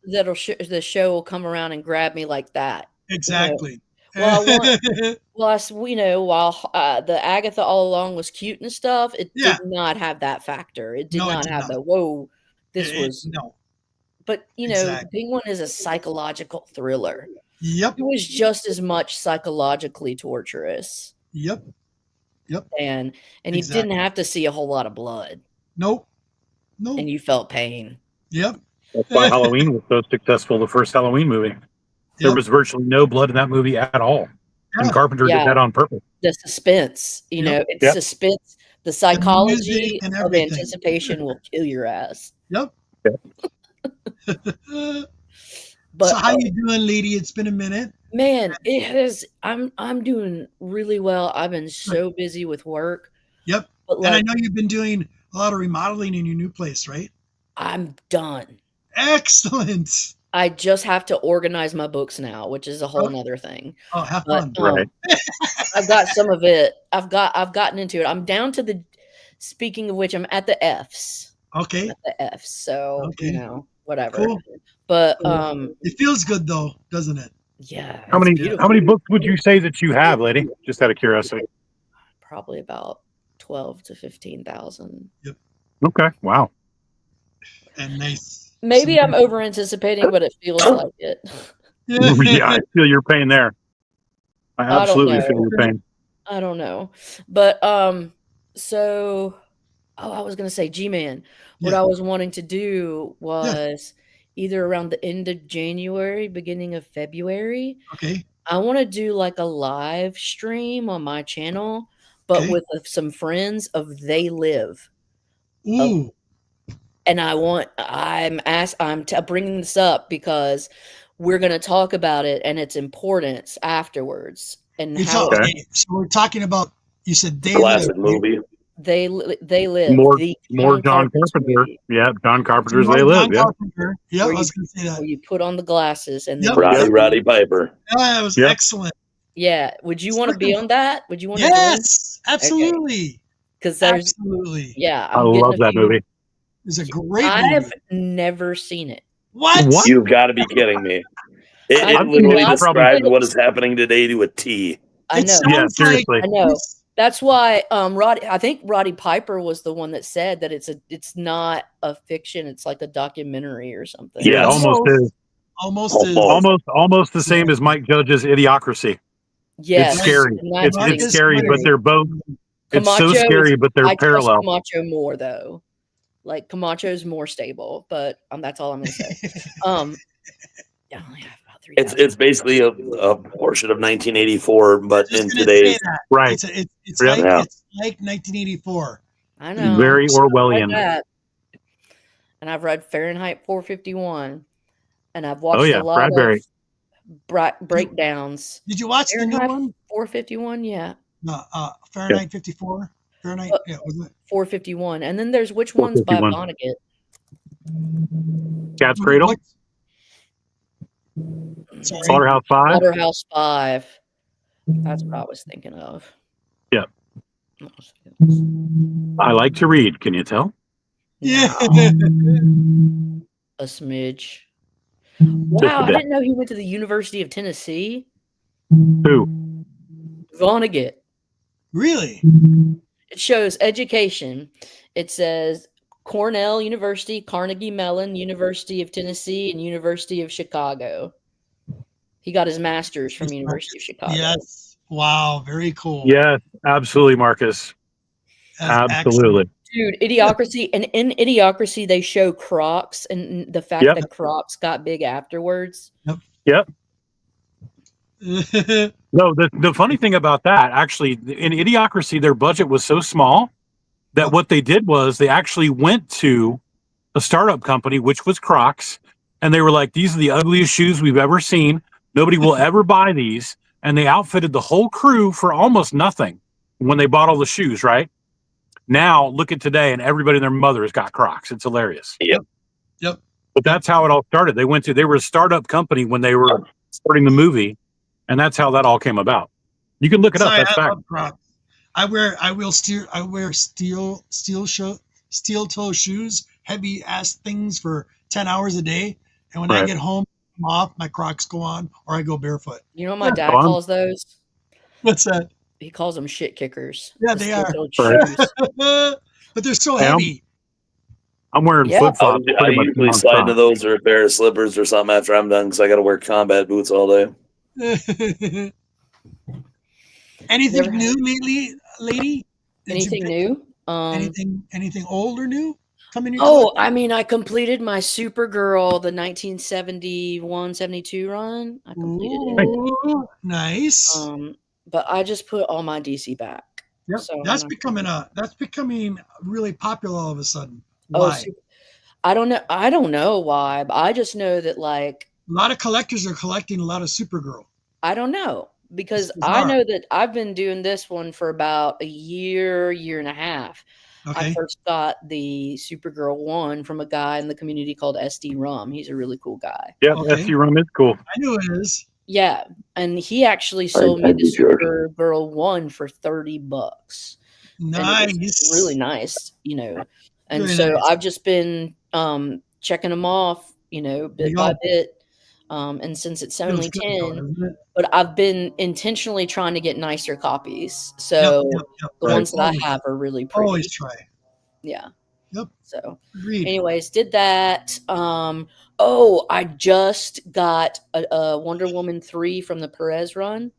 that the show will come around and grab me like that. Exactly. While the Agatha All Along was cute and stuff, it did not have that factor. It did not have the whoa. No. But Penguin is a psychological thriller. Yep. It was just as much psychologically torturous. Yep. And you didn't have to see a whole lot of blood. Nope. Nope. And you felt pain. Yep. That's why Halloween was so successful, the first Halloween movie. There was virtually no blood in that movie at all. And Carpenter did that on purpose. The suspense, you know, it's suspense. The psychology and of anticipation will kill your ass. Yep. But so how you doing, lady? It's been a minute. Man, it has. I'm doing really well. I've been so busy with work. Yep. But and I know you've been doing a lot of remodeling in your new place, right? I'm done. Excellent. I just have to organize my books now, which is a whole nother thing. Oh, have fun. Right. I've got some of it. I've gotten into it. I'm down to the. Speaking of which, I'm at the F's. Okay. At the F's. So you know, whatever. Cool. But it feels good though, doesn't it? Yeah. How many books would you say that you have, lady? Just out of curiosity. Probably about 12 to 15,000. Yep. Okay. Wow. And nice. Maybe I'm over anticipating, but it feels like it. Yeah, I feel your pain there. I absolutely feel your pain. I don't know. But so I was gonna say, G-Man, what I was wanting to do was either around the end of January, beginning of February. Okay. I want to do like a live stream on my channel, but with some friends of They Live. Ooh. And I'm bringing this up because we're going to talk about it and its importance afterwards. And so we're talking about, you said They Classic Live. movie. They Live. More John John Carpenter. Yeah, John Carpenter's They Live. Yeah. Yeah, I where was going to say that. you put on the glasses and then Roddy Piper. Yeah, it was excellent. Yeah. Would you want to be on that? Would you want to? Yes, absolutely. Because there's absolutely. Yeah, I love that movie. It's a great movie. I've never seen it. What? You've got to be kidding me. It literally describes what is happening today to a T. I know. Yeah, seriously. I know. That's why I think Roddy Piper was the one that said that it's not a fiction, it's like a documentary or something. Yeah, it almost is. Almost the same as Mike Judge's Idiocracy. Yes. It's scary. It's scary, but they're both Camacho it's so scary, but they're parallel. Camacho more though. Like Camacho's more stable, but that's all I'm gonna say. Yeah, I only have about 3. It's basically a portion of 1984, but in today's right. It's like 1984. I know. Very Orwellian. And I've read Fahrenheit 451, and I've watched a lot Bradbury. of breakdowns. Did you watch Fahrenheit the new one? 451, yeah. No, Fahrenheit 54. Fahrenheit, wasn't it? 451, and then there's which one's by Vonnegut? Cat's Cradle. Slaughterhouse 5. Slaughterhouse 5. That's what I was thinking of. Yeah. I like to read. Can you tell? Yeah. A smidge. Wow, I didn't know he went to the University of Tennessee. Who? Vonnegut. Really? It shows education. It says Cornell University, Carnegie Mellon, University of Tennessee, and University of Chicago. He got his master's from University of Chicago. Yes. Wow. Very cool. Yes, absolutely, Marcus. Absolutely. Dude, Idiocracy. And in Idiocracy, they show Crocs and the fact that Crocs got big afterwards. Yep. No, the funny thing about that, actually, in Idiocracy, their budget was so small that what they did was they actually went to a startup company, which was Crocs, and they were like, these are the ugliest shoes we've ever seen. Nobody will ever buy these. And they outfitted the whole crew for almost nothing when they bought all the shoes, right? Now, look at today, and everybody and their mother has got Crocs. It's hilarious. Yep. But that's how it all started. They were a startup company when they were starting the movie, and that's how that all came about. You can look it up. That's fact. I wear steel toe shoes, heavy ass things for 10 hours a day. And when I get home, I'm off, my Crocs go on, or I go barefoot. You know what my dad calls those? What's that? He calls them shit kickers. Yeah, they are. But they're so heavy. I'm wearing flip flops. I usually slide into those or a pair of slippers or something after I'm done because I got to wear combat boots all day. Anything new lately, lady? Anything new? Anything old or new coming in your Oh, collection? I mean, I completed my Supergirl, the 1971-72 run. I completed it. Ooh, nice. But I just put all my DC back. Yep, So that's becoming really popular all of a sudden. Oh, Why? I don't know. I don't know why, but I just know that like A lot of collectors are collecting a lot of Supergirl. I don't know because It's I bizarre. know that I've been doing this one for about a year and a half. I Okay. first got the Supergirl one from a guy in the community called SD Rum. He's a really cool guy. Yeah, Okay. SC Rum is cool. I knew it is. Yeah, and he actually sold me the Supergirl one for $30. Nice. And it was really nice, you know. And Very so nice. I've just been checking them off, you know, There you bit by go. bit. And since it's Feels only good though, 10, doesn't it? but I've been intentionally trying to get nicer copies. So Yep. the ones that Always, I have are really pretty. always try. Yeah. Yep. So Agreed. anyways, did that. Oh, I just got a Wonder Woman 3 from the Perez run.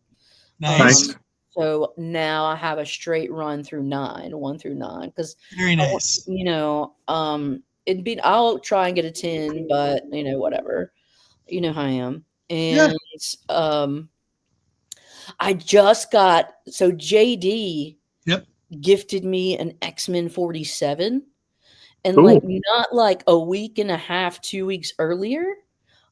Nice. So now I have a straight run through 1 through 9. Because Very nice. you know, I'll try and get a 10, but you know, whatever. You know how I am. Yeah. And I just got JD gifted me an X-Men 47. And like not like a week and a half, 2 weeks earlier,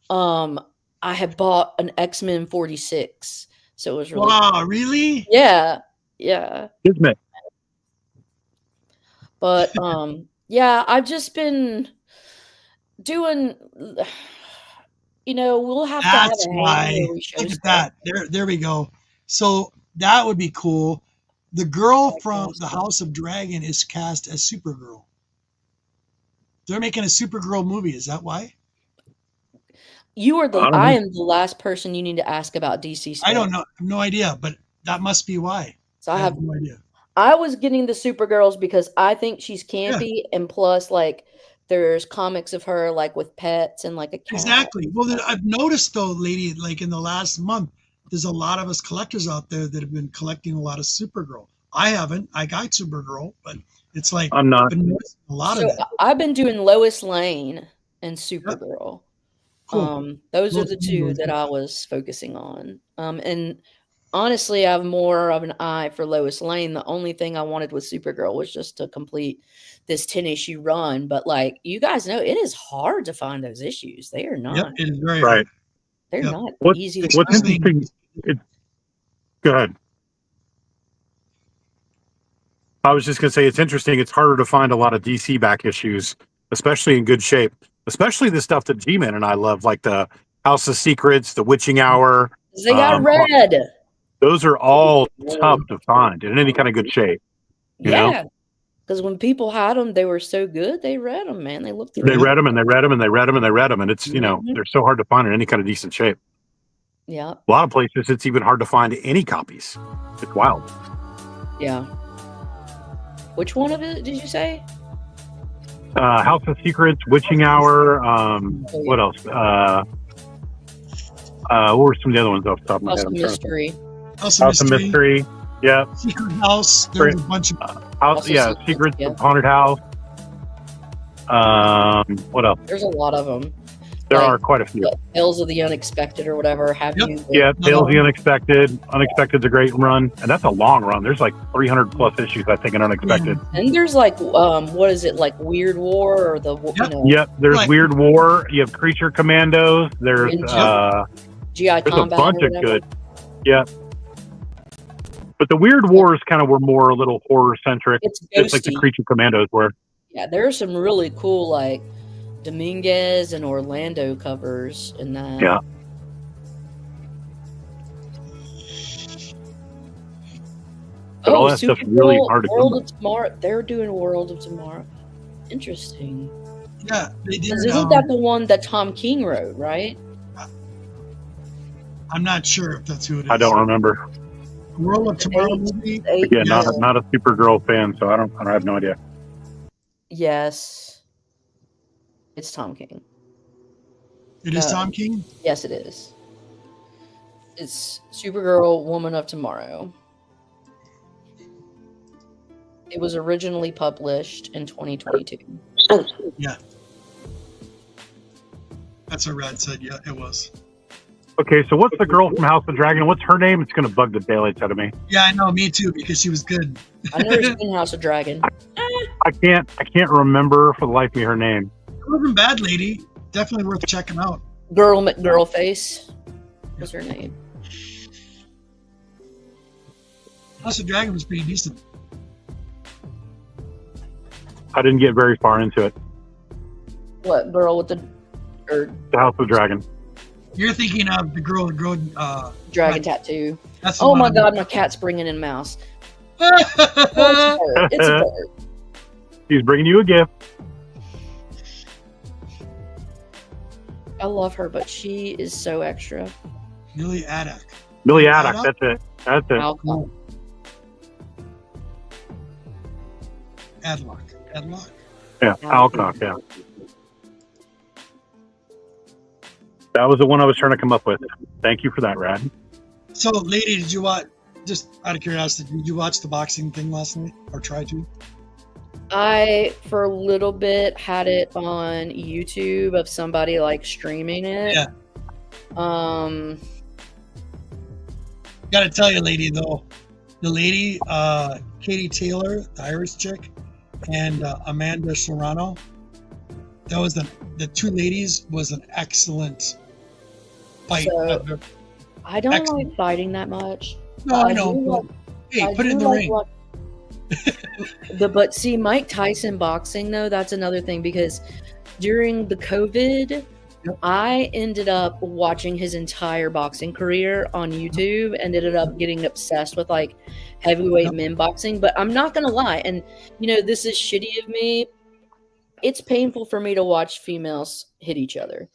I had bought an X-Men 46. So it was really Wow, really? Yeah. Yeah. Kismet. But yeah, I've just been doing you know, we'll have to have That's a hang why. where we show Look at stuff. that. There we go. So that would be cool. The girl from the House of Dragon is cast as Supergirl. They're making a Supergirl movie. Is that why? I am the last person you need to ask about DC stuff. I don't know. I have no idea, but that must be why. So I have no idea. I was getting the Supergirls because I think she's campy, and plus, like, there's comics of her like with pets and like a cat. Exactly. Well, I've noticed though, lady, like in the last month, there's a lot of us collectors out there that have been collecting a lot of Supergirl. I haven't. I got Supergirl, but it's like I'm not. I've been noticing a lot of it. I've been doing Lois Lane and Supergirl. Cool. Those are the two that I was focusing on. And honestly, I have more of an eye for Lois Lane. The only thing I wanted with Supergirl was just to complete this 10-issue run. But like you guys know, it is hard to find those issues. They are not. Yep, it is very hard. They're not easy to What's find. interesting? Go ahead. I was just going to say it's interesting. It's harder to find a lot of DC back issues, especially in good shape. Especially the stuff that G-Man and I love, like the House of Secrets, the Witching Hour. They got red. Those are all tough to find in any kind of good shape. You know? Because when people had them, they were so good. They read them, man. They looked through. They read them and they read them and they read them and they read them, and it's you know they're so hard to find in any kind of decent shape. Yeah. A lot of places it's even hard to find any copies. It's wild. Yeah. Which one of it did you say? House of Secrets, Witching Hour. What else? What were some of the other ones off the top of my House head? of Mystery. House of Mystery. Yeah. Secret House. There's a bunch of House. Yeah. Secrets of Haunted House. What else? There's a lot of them. There are quite a few. Tales of the Unexpected or whatever. Have you? Yeah, Tales of the Unexpected. Unexpected's a great run, and that's a long run. There's like 300 plus issues, I think, in Unexpected. And there's like, what is it, like Weird War or the? You know, Yep. There's Weird War. You have Creature Commandos. There's GI there's Combat. a bunch of good. Yeah. But the Weird Wars kind of were more a little horror centric. It's just like the ghosty. Creature Commandos were. Yeah, there are some really cool like Dominguez and Orlando covers in that. Yeah. But all that stuff's really hard to come World by. of Tomorrow. They're doing World of Tomorrow. Interesting. Yeah, they did. Isn't that the one that Tom King wrote, right? I'm not sure if that's who it is. I don't remember. World of Tomorrow movie. Again, not a Supergirl fan, so I have no idea. Yes. It's Tom King. It is Tom King? Yes, it is. It's Supergirl, Woman of Tomorrow. It was originally published in 2022. Yeah. That's what Rad said. Yeah, it was. Okay, so what's the girl from House of Dragon? What's her name? It's going to bug the daylights out of me. Yeah, I know. Me too, because she was good. I've never seen House of Dragon. I can't remember for the life of me her name. It wasn't bad, lady. Definitely worth checking out. Girl McGirlface was her name. House of Dragon was pretty decent. I didn't get very far into it. What girl with the The House of Dragon. You're thinking of the girl dragon right. tattoo? That's the oh one my I'm- god, my cat's bringing in mouse. Well, it's a bird. It's a bird. He's bringing you a gift. I love her, but she is so extra. Millie Addock. Millie Addock. That's it. That's it. Alcohol. Adlock. Adlock. Yeah, Alcock. Yeah. That was the one I was trying to come up with. Thank you for that, Rad. So, lady, did you watch? Just out of curiosity, did you watch the boxing thing last night, or try to? I, for a little bit, had it on YouTube of somebody like streaming it. Yeah. Gotta tell you, lady, though, the lady, Katie Taylor, the Irish chick, and Amanda Serrano, that was the two ladies was an excellent fight. So, I don't like fighting that much. No, I know. But, hey, put it in the ring. But see, Mike Tyson boxing though, that's another thing, because during the COVID, I ended up watching his entire boxing career on YouTube and ended up getting obsessed with like heavyweight men boxing. But I'm not gonna lie, and you know, this is shitty of me. It's painful for me to watch females hit each other.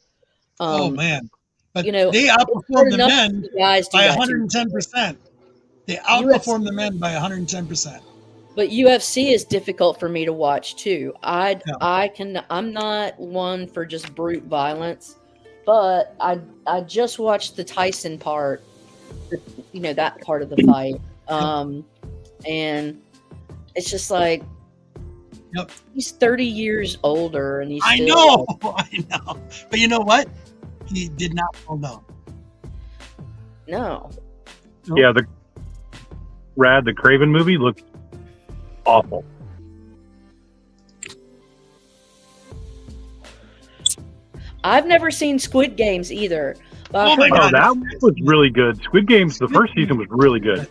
Oh man. But you know, they outperformed the men guys by 110%. They outperformed the men by 110%. But UFC is difficult for me to watch too. I'm not one for just brute violence, but I just watched the Tyson part, you know, that part of the fight. And it's just like, he's 30 years older and he's I still, know. But you know what? He did not fall down. No. Yeah, the Craven movie looked awful. I've never seen Squid Games either. But that was really good. Squid Games, the first season was really good.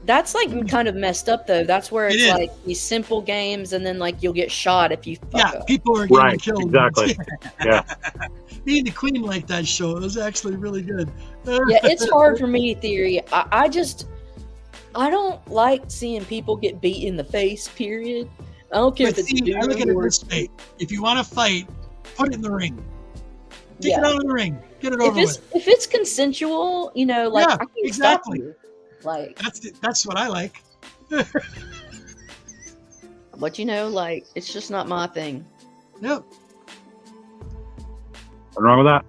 That's like kind of messed up though. That's where it's like these simple games, and then like you'll get shot if you fuck up. People are getting killed. Exactly. Yeah. Being the queen like that show, it was actually really good. Yeah, it's hard for me, Theory. I don't like seeing people get beat in the face, period. I don't care if it's I look at it this way. If you want to fight, put it in the ring. Take it out of the ring. Get it over with. If it's consensual, you know, like I can exactly. stop you. Like that's what I like. But you know, like it's just not my thing. Yep. What's wrong with that?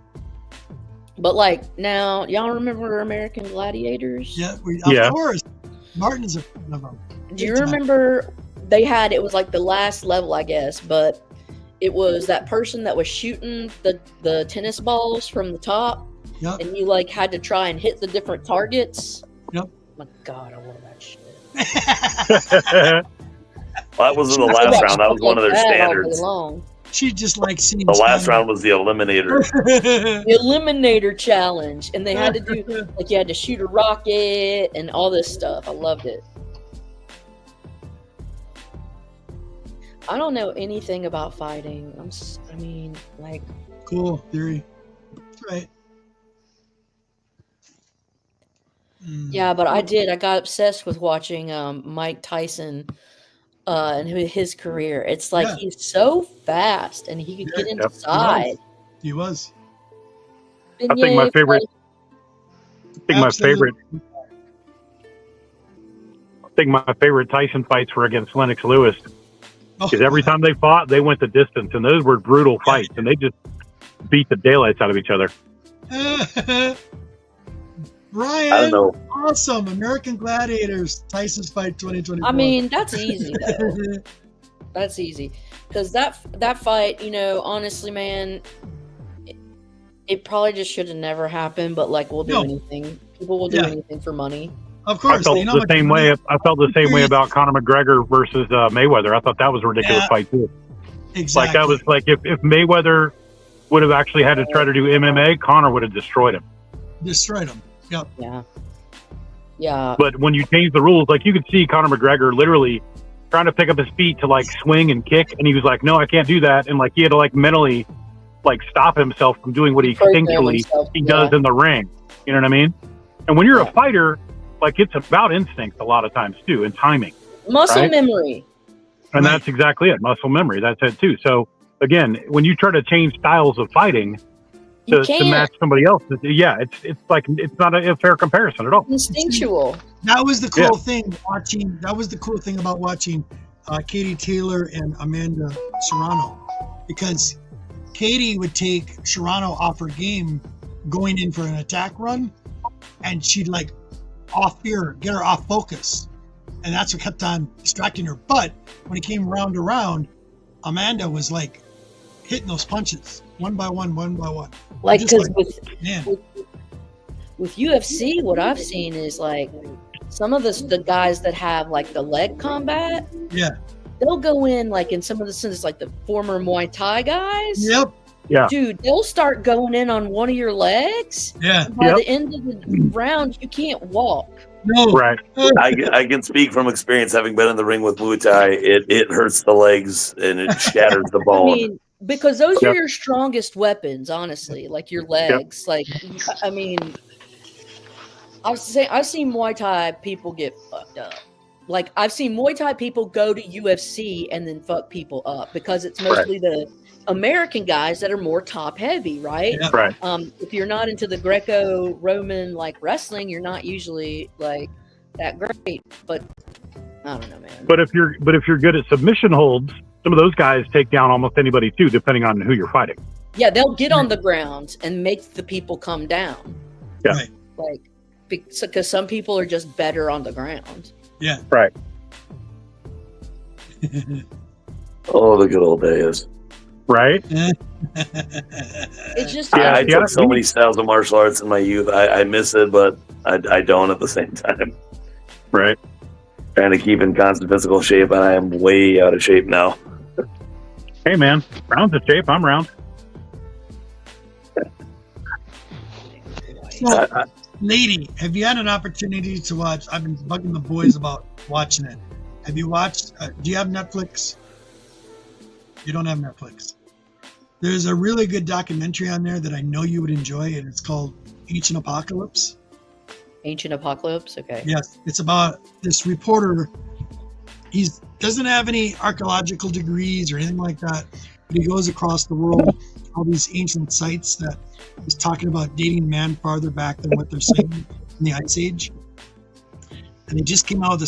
But like now, y'all remember American Gladiators? Yeah, of course. Martin's a fan of them. Do you remember it was like the last level, I guess, but it was that person that was shooting the tennis balls from the top, and you like had to try and hit the different targets. Yep. Oh my God, I love that shit. Well, that was in the last round. That was one of their standards. She just likes seeing the last round was the Eliminator. The Eliminator challenge, and they had to do like you had to shoot a rocket and all this stuff. I loved it. I don't know anything about fighting. Like cool theory. That's right. Yeah, but I got obsessed with watching Mike Tyson and his career. It's like he's so fast and he could get inside. He was. I think my favorite Tyson fights were against Lennox Lewis. Because every time they fought, they went the distance, and those were brutal fights, and they just beat the daylights out of each other. Ryan, I don't know. awesome. American Gladiators, Tyson's Fight 2024. I mean, that's easy though. That's easy because that fight, honestly, man, it probably just should have never happened. But like, we'll do anything. People will do anything for money. Of course, I felt the same way. I felt the same way about Conor McGregor versus Mayweather. I thought that was a ridiculous fight too. Exactly. Like that was like if Mayweather would have actually had to try to do MMA, Conor would have destroyed him. Yep. Yeah. Yeah. But when you change the rules, like you could see Conor McGregor literally trying to pick up his feet to like swing and kick, and he was like, "No, I can't do that," and like he had to like mentally like stop himself from doing what he instinctually does in the ring. You know what I mean? And when you're a fighter, like it's about instinct a lot of times too, and timing, muscle memory. And that's exactly it, muscle memory. That's it too. So again, when you try to change styles of fighting to match somebody else, it's like it's not a fair comparison at all. Instinctual. That was the cool thing watching. That was the cool thing about watching Katie Taylor and Amanda Serrano, because Katie would take Serrano off her game going in for an attack run, and she'd like get her off focus, and that's what kept on distracting her. But when it came round to round, Amanda was like hitting those punches one by one. Like, because with UFC, what I've seen is like some of the guys that have like the leg combat, they'll go in like in some of the scenes, like the former Muay Thai guys. Yep. Yeah. Dude, they'll start going in on one of your legs. Yeah. By the end of the round, you can't walk. No. Right. I can speak from experience, having been in the ring with Muay Thai. It hurts the legs and it shatters the bone. I mean, because those are your strongest weapons, honestly. Like your legs. Like, I mean, I've seen Muay Thai people get fucked up. Like I've seen Muay Thai people go to UFC and then fuck people up because it's mostly the American guys that are more top heavy, right? Yeah. Right. If you're not into the Greco-Roman like wrestling, you're not usually like that great. But I don't know, man. But if you're good at submission holds, some of those guys take down almost anybody too, depending on who you're fighting. Yeah, they'll get on the ground and make the people come down. Yeah. Right. Like because some people are just better on the ground. Yeah. Right. Oh, the good old days. Right. It's just I took so many styles of martial arts in my youth. I miss it, but I don't at the same time. Right. Trying to keep in constant physical shape, and I am way out of shape now. Hey man, round's in shape. I'm round. So, lady, have you had an opportunity to watch? I've been bugging the boys about watching it. Have you watched? Do you have Netflix? You don't have Netflix. There's a really good documentary on there that I know you would enjoy, and it's called Ancient Apocalypse. Ancient Apocalypse? Okay. Yes, it's about this reporter. He doesn't have any archaeological degrees or anything like that, but he goes across the world, all these ancient sites that he's talking about dating man farther back than what they're saying in the Ice Age. And they just came out with the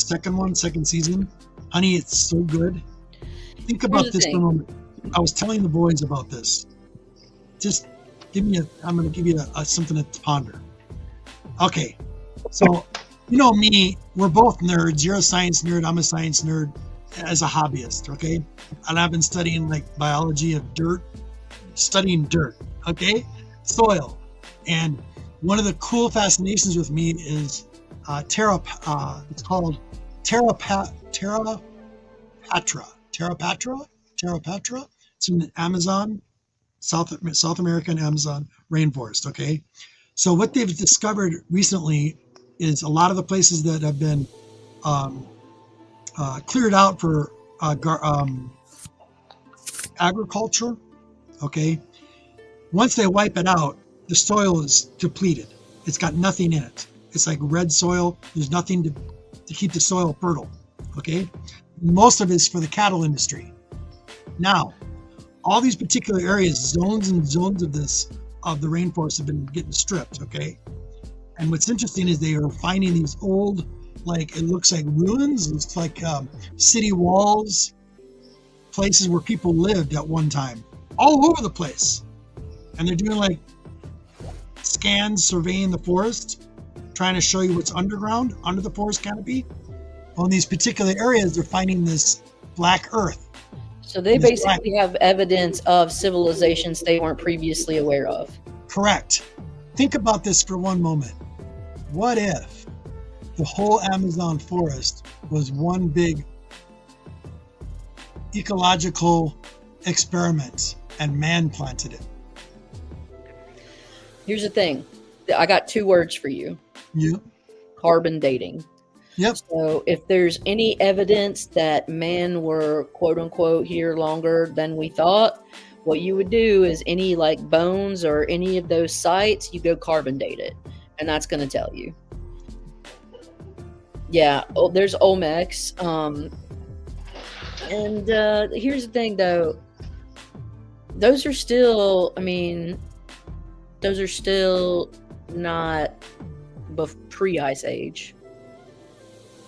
second season. Honey, it's so good. Think about this for a moment. I was telling the boys about this. Just I'm going to give you something to ponder. Okay, so you know me, we're both nerds. You're a science nerd, I'm a science nerd as a hobbyist, okay? And I've been studying like biology of dirt, okay? Soil. And one of the cool fascinations with me is it's called Terra Patra. It's in the Amazon, South American Amazon rainforest, okay? So what they've discovered recently is a lot of the places that have been cleared out for agriculture, okay? Once they wipe it out, the soil is depleted. It's got nothing in it. It's like red soil. There's nothing to keep the soil fertile, okay? Most of it is for the cattle industry. Now, all these particular areas, zones and zones of the rainforest have been getting stripped, okay? And what's interesting is they are finding these old, like, it looks like ruins. It looks like city walls, places where people lived at one time, all over the place. And they're doing like scans, surveying the forest, trying to show you what's underground, under the forest canopy. On these particular areas, they're finding this black earth. So they basically have evidence of civilizations they weren't previously aware of. Correct. Think about this for one moment. What if the whole Amazon forest was one big ecological experiment and man planted it? Here's the thing. I got 2 words for you. Yeah. Carbon dating. Yep. So if there's any evidence that man were quote unquote here longer than we thought, what you would do is any like bones or any of those sites, you go carbon date it. And that's going to tell you. Yeah. Oh, there's Olmecs. And here's the thing though. Those are still, those are still not pre-Ice Age.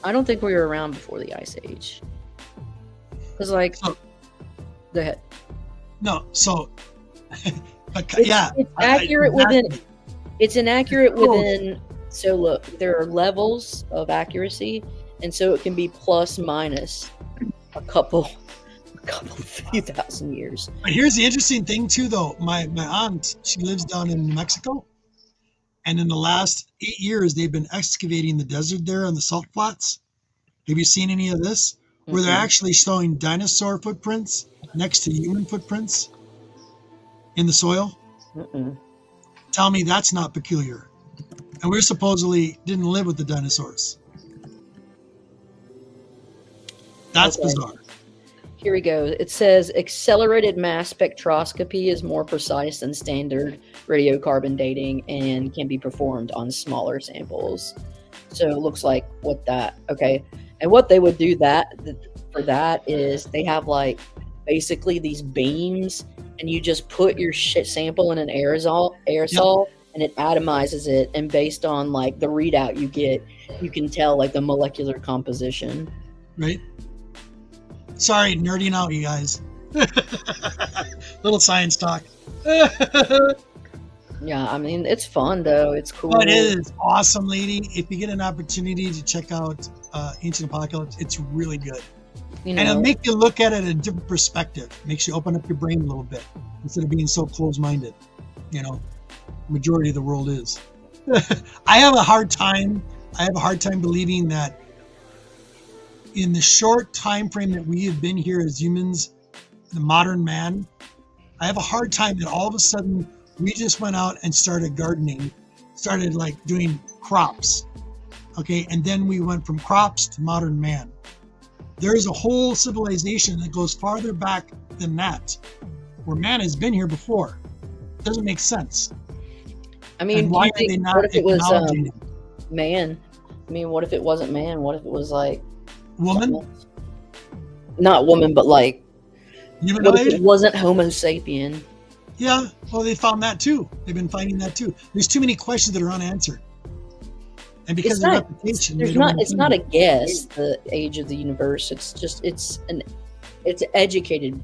I don't think we were around before the Ice Age. Because, like, go ahead. No, so, it's accurate within. It's inaccurate within. So look, there are levels of accuracy, and so it can be plus minus a couple few thousand years. But here's the interesting thing too, though. My aunt, she lives down in New Mexico, and in the last 8 years, they've been excavating the desert there on the salt flats. Have you seen any of this? Where they're actually showing dinosaur footprints next to human footprints in the soil? Tell me that's not peculiar. And we supposedly didn't live with the dinosaurs. That's bizarre. Here we go. It says accelerated mass spectroscopy is more precise than standard radiocarbon dating and can be performed on smaller samples. So it looks like okay. And what they would do for that is they have like basically these beams, and you just put your sample in an aerosol, and it atomizes it. And based on like the readout you get, you can tell like the molecular composition. Right. Sorry, nerding out, you guys. Little science talk. Yeah, it's fun though. It's cool. Oh, it is awesome, lady. If you get an opportunity to check out Ancient Apocalypse, it's really good. And it'll make you look at it in a different perspective. It makes you open up your brain a little bit instead of being so closed-minded. Majority of the world is. I have a hard time believing that in the short time frame that we have been here as humans, the modern man, I have a hard time that all of a sudden we just went out and started gardening, started like doing crops, okay? And then we went from crops to modern man. There is a whole civilization that goes farther back than that, where man has been here before. It doesn't make sense. And why are they not acknowledging it? Man? What if it wasn't man? What if it was like woman? Not woman, but like humanoid? What if it wasn't Homo sapien? Yeah, well, they found that too. They've been finding that too. There's too many questions that are unanswered, and because of reputation, it's not a guess. The age of the universe. It's just it's an educated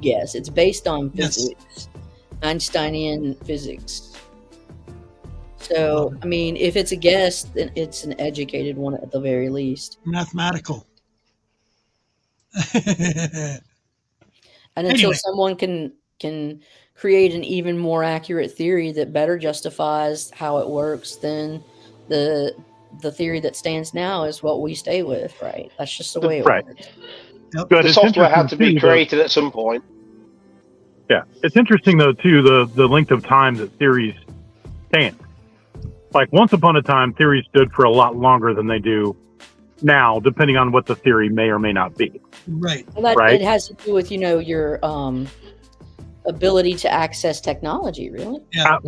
guess. It's based on physics, Einsteinian physics. So if it's a guess, then it's an educated one at the very least. Mathematical. And until someone can create an even more accurate theory that better justifies how it works, then the theory that stands now is what we stay with, right? That's just the way it works. Yep. The software had to be created at some point. Yeah, it's interesting though too the length of time that theories stand. Like once upon a time, theories stood for a lot longer than they do now, depending on what the theory may or may not be. Right. Well, it has to do with your ability to access technology, really. Yeah.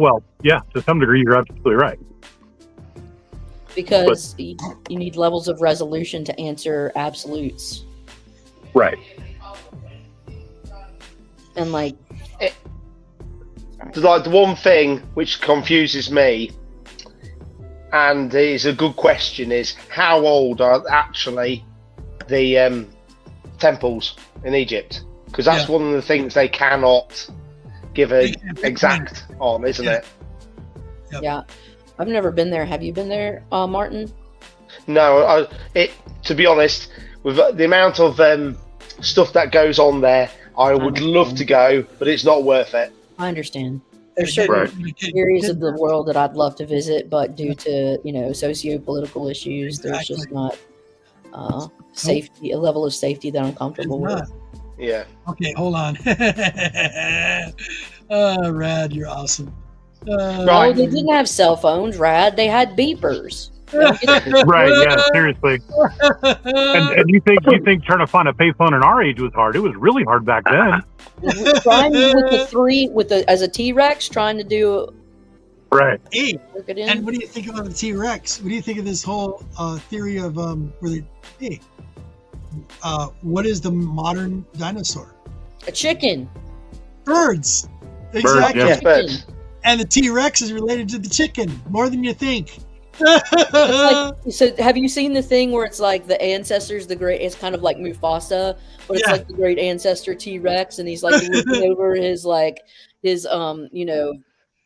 To some degree, you're absolutely right. Because you need levels of resolution to answer absolutes. Right. And like the one thing which confuses me, and is a good question, is how old are actually the temples in Egypt? Because that's one of the things they cannot give a exact on, isn't it? Yeah. I've never been there. Have you been there, Martin? No, to be honest, with the amount of stuff that goes on there, I would love to go, but it's not worth it. I understand. There's certain areas of the world that I'd love to visit, but due to socio-political issues, there's just not safety, a level of safety that I'm comfortable with. Yeah. Okay, hold on. Rad, you're awesome. No, they didn't have cell phones, Rad. They had beepers. Right? Yeah, seriously. And you think trying to find a payphone in our age was hard? It was really hard back then. Trying as a T-Rex, trying to do. Right. Hey, and what do you think about the T-Rex? What do you think of this whole theory of what is the modern dinosaur? A chicken. Birds. Exactly. Birds. And the T-Rex is related to the chicken more than you think. So have you seen the thing where it's like the ancestors, it's kind of like Mufasa, but it's like the great ancestor T-Rex, and he's like looking over his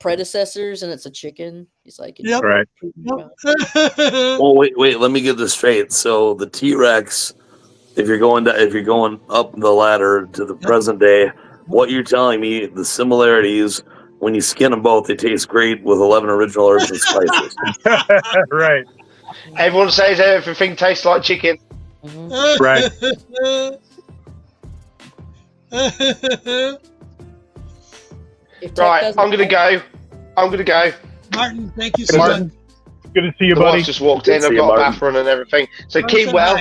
predecessors, and it's a chicken. He's like, right. Well, wait, let me get this straight. So the T-Rex, if you're going up the ladder to the present day, what you're telling me, the similarities, when you skin them both, they taste great with 11 original herbs and spices. Right. Everyone says everything tastes like chicken. Right. Right, I'm gonna go. Martin, thank you so Martin, much. Good to see you, The buddy. wife just walked in. I've got a bath run and everything. So keep well.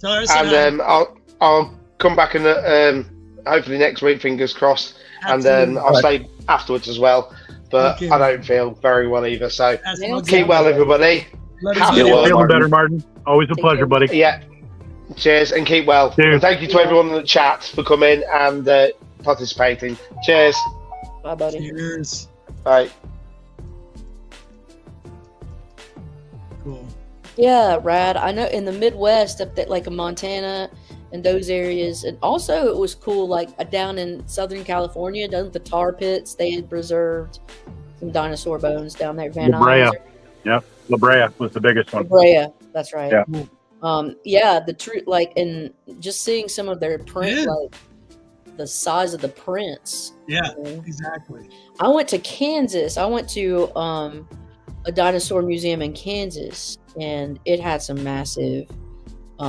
And I'll come back and hopefully next week, fingers crossed. Absolutely. And I'll stay afterwards as well. But I don't feel very well either. So keep well, everybody. Feeling better, Martin. Always a pleasure, buddy. Yeah. Cheers and keep well. And thank you to everyone in the chat for coming and participating. Cheers. Bye, buddy. Cheers. Bye. Cool. Yeah, Rad. I know in the Midwest, up that like in Montana and those areas, and also it was cool. Like down in Southern California, down at the tar pits, they had preserved some dinosaur bones down there. La Brea. Yep, La Brea was the biggest one. La Brea, that's right. Yeah. The truth, like, and just seeing some of their print, like the size of the prints. Yeah, exactly. I went to Kansas. I went to a dinosaur museum in Kansas, and it had some massive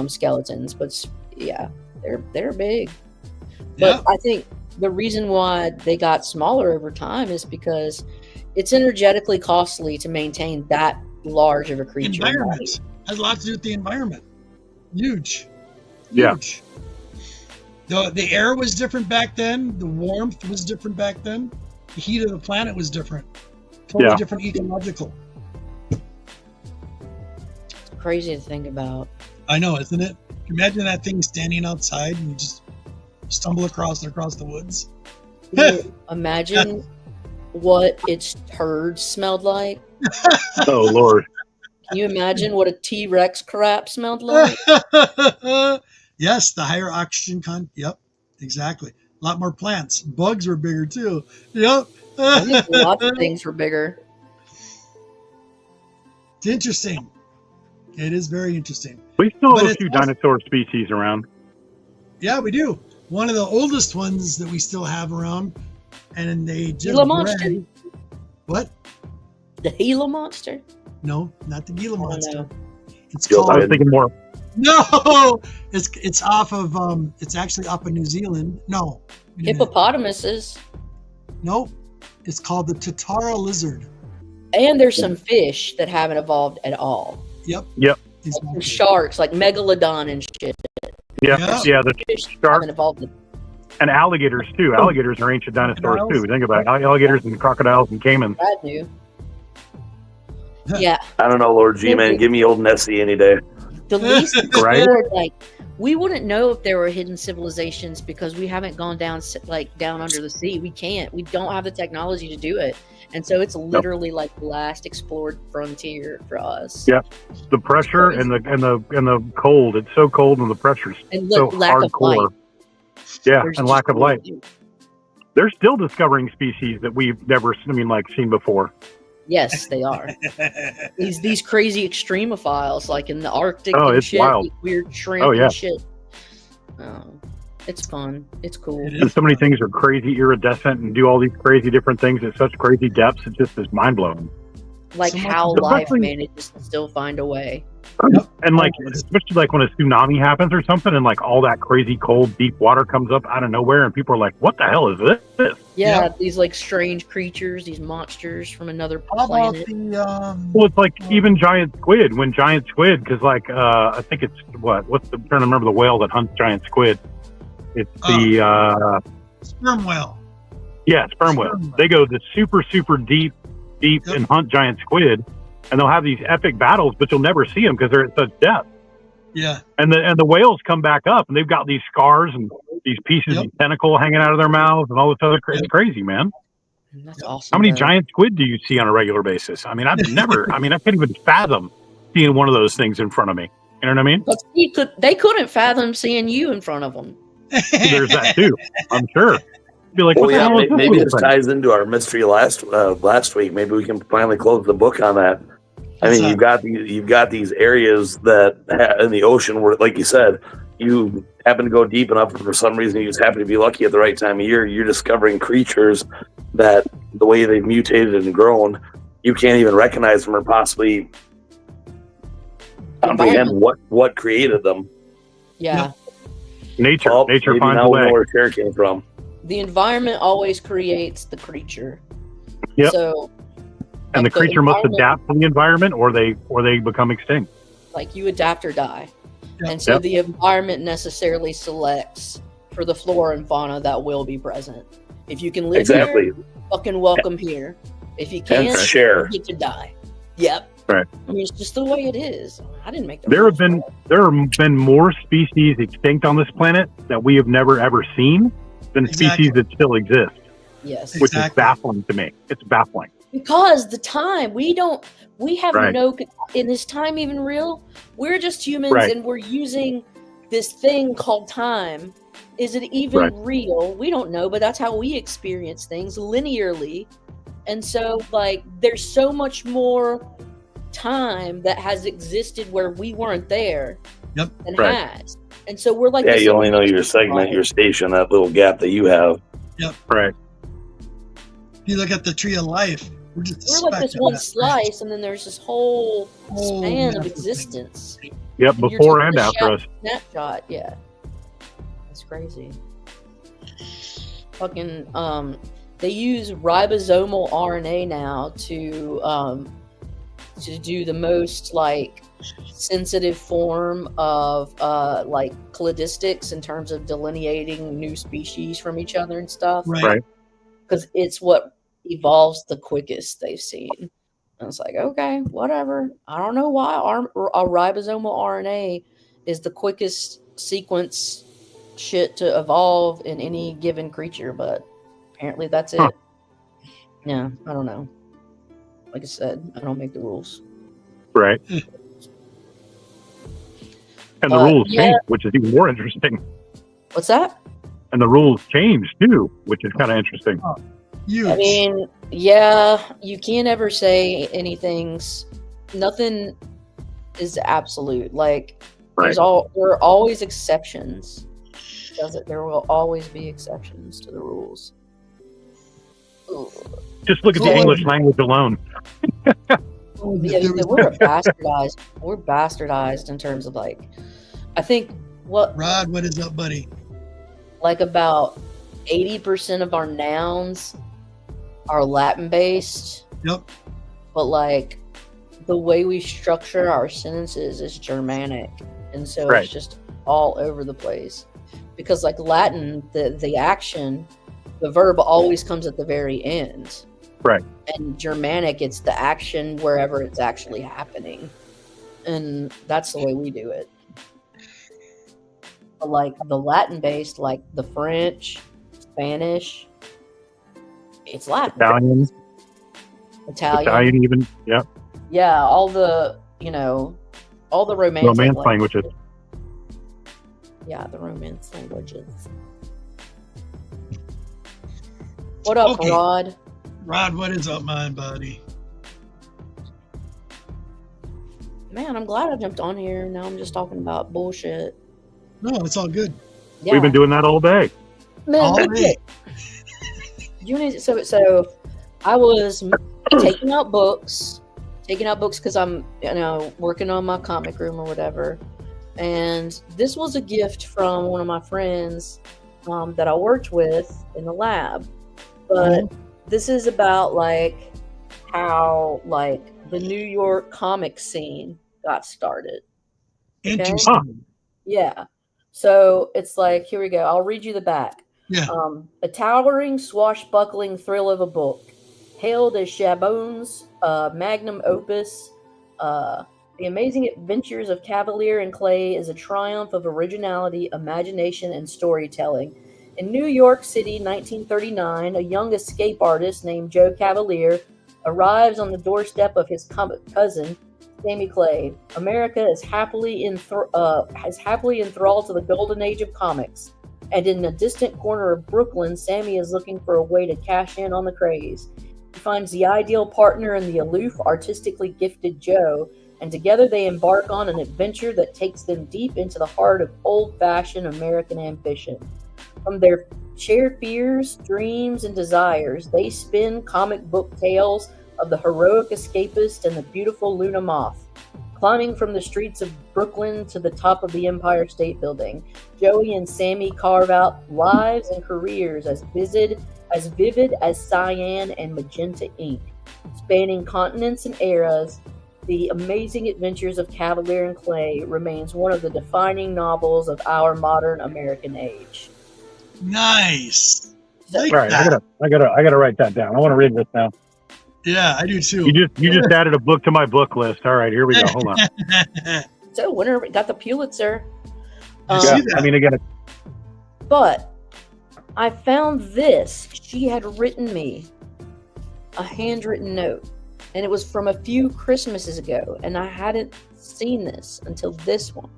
skeletons. But yeah, they're big. But I think the reason why they got smaller over time is because it's energetically costly to maintain that large of a creature. Environment has a lot to do with the environment. Huge. Yeah. Huge. The air was different back then. The warmth was different back then. The heat of the planet was different. Totally different ecological. It's crazy to think about. I know, isn't it? Imagine that thing standing outside and you just stumble across the woods. Can you imagine what its turds smelled like? Oh, Lord. Can you imagine what a T-Rex crap smelled like? Yes, the higher oxygen content. Yep, exactly. A lot more plants. Bugs were bigger too. Yep. I think lots of things were bigger. It's interesting. It is very interesting. We still have a few dinosaur species around. Yeah, we do. One of the oldest ones that we still have around, and they just Gila monster. What? The Gila monster? No, not the Gila monster. It's I was called. thinking more. No, it's off of it's actually off of New Zealand. No, hippopotamuses. Nope, it's called the Tatara lizard. And there's some fish that haven't evolved at all. Yep. Yep. Like sharks, like megalodon and shit. Yeah. The Fish sharks haven't evolved. and alligators too. Alligators are ancient dinosaurs too. Think about it. Alligators and crocodiles and caimans. I knew. Yeah. I don't know, Lord G, man. Give me old Nessie any day. The least Right? like we wouldn't know if there were hidden civilizations because we haven't gone down under the sea. We can't. We don't have the technology to do it, and so it's literally like the last explored frontier for us. Yeah, the pressure and the cold. It's so cold and the pressure's And so lack of hardcore. light. Yeah, There's and just lack of no light. light. They're still discovering species that we've never, seen before. Yes, they are. These crazy extremophiles, like in the Arctic Oh, and it's shit, wild. eat weird shrimp Oh, yeah. and shit. Oh, it's fun. It's cool. And so many things are crazy iridescent and do all these crazy different things at such crazy depths. It just is mind blowing. Like how life manages to still find a way. And like, especially like when a tsunami happens or something, and like all that crazy cold deep water comes up out of nowhere, and people are like, "What the hell is this?" Yeah, these like strange creatures, these monsters from another planet. Well, it's like even giant squid. When giant squid, because like I think it's what's the I'm trying to remember the whale that hunts giant squid. It's the sperm whale. Yeah, sperm whale. They go the super deep and hunt giant squid, and they'll have these epic battles, but you'll never see them because they're at such depth. Yeah. And the whales come back up, and they've got these scars and these pieces of tentacle hanging out of their mouths and all this other crazy. It's crazy, man. That's awesome. How many giant squid do you see on a regular basis? I mean, I've never. I mean, I can't even fathom seeing one of those things in front of me. You know what I mean? But they couldn't fathom seeing you in front of them. There's that too. I'm sure. Be like, Well, what the yeah, hell is this maybe little this thing? ties into our mystery last week. Maybe we can finally close the book on that. I mean, you've got these areas that in the ocean where, like you said, you happen to go deep enough, and for some reason you just happen to be lucky at the right time of year. You're discovering creatures that the way they've mutated and grown, you can't even recognize them or possibly comprehend what created them. Yeah. Nature maybe finds now a we way. know where terror came from. The environment always creates the creature. Yep. So, And like, the creature must environment- adapt to the environment, or they become extinct. like you adapt or die. And so the environment necessarily selects for the flora and fauna that will be present. If you can live here, fucking welcome here. If you can't, share. you get to die. Yep. Right. I mean, it's just the way it is. I didn't make the There rules. have been more species extinct on this planet that we have never ever seen than species that still exist. Yes. Which is baffling to me. It's baffling. Because the time we have Right. no, in this time even real? We're just humans Right. and we're using this thing called time. Is it even Right. real? We don't know, but that's how we experience things linearly. And so, like, there's so much more time that has existed where we weren't there than Right. has. And so we're like, Yeah, this you only know your segment, your station, that little gap that you have. Yep. Right. If you look at the tree of life, we're just a we're like speck this in one that. slice, and then there's this whole span of massive existence. Yep, You're before taking and a after us. snapshot, yeah. That's crazy. Fucking they use ribosomal RNA now to do the most like sensitive form of like cladistics in terms of delineating new species from each other and stuff. Right. Because it's what evolves the quickest they've seen. And it's like, okay, whatever. I don't know why a ribosomal RNA is the quickest sequence shit to evolve in any given creature, but apparently that's it. Yeah, I don't know. Like I said, I don't make the rules. Right. And the rules yeah. change, which is even more interesting. What's that? And the rules change too, which is kind of interesting. I mean, yeah, you can't ever say anything's nothing is absolute. Like there are always exceptions. There will always be exceptions to the rules. Ugh. Just look at the English language alone. Yeah, we're bastardized in terms of like, I think Rod, what is up, buddy? Like about 80% of our nouns are Latin based. Yep. But like the way we structure our sentences is Germanic, and so Right. it's just all over the place. Because like Latin, the action, the verb always comes at the very end. Right. And Germanic, it's the action wherever it's actually happening. And that's the way we do it. But like the Latin based, like the French, Spanish, it's Latin. Italian even. Yep. Yeah, all the, all the romantic languages. Yeah, the Romance languages. What up, Okay. Rod? Rod, what is up, my buddy? Man, I'm glad I jumped on here. Now I'm just talking about bullshit. No, it's all good. Yeah. We've been doing that all day. Man, All look day. at so I was taking out books because I'm working on my comic room or whatever, and this was a gift from one of my friends that I worked with in the lab. But this is about like how like the New York comic scene got started. Okay? Interesting. Yeah. So it's like, here we go. I'll read you the back. Yeah. A towering, swashbuckling thrill of a book, hailed as Chabon's magnum opus. The Amazing Adventures of Cavalier and Clay is a triumph of originality, imagination, and storytelling. In New York City, 1939, a young escape artist named Joe Cavalier arrives on the doorstep of his cousin, Sammy Clay. America is happily enthralled to the golden age of comics, and in a distant corner of Brooklyn, Sammy is looking for a way to cash in on the craze. He finds the ideal partner in the aloof, artistically gifted Joe, and together they embark on an adventure that takes them deep into the heart of old-fashioned American ambition. From their shared fears, dreams, and desires, they spin comic book tales of the heroic escapist and the beautiful Luna Moth. Climbing from the streets of Brooklyn to the top of the Empire State Building, Joey and Sammy carve out lives and careers as vivid as cyan and magenta ink. Spanning continents and eras, The Amazing Adventures of Cavalier and Clay remains one of the defining novels of our modern American age. Nice. Like Right, that. I gotta write that down. I want to read this now. Yeah, I do too. You just added a book to my book list. All right, here we go. Hold on. So, winner got the Pulitzer. Yeah, I mean, again, But I found this. She had written me a handwritten note, and it was from a few Christmases ago, and I hadn't seen this until this one.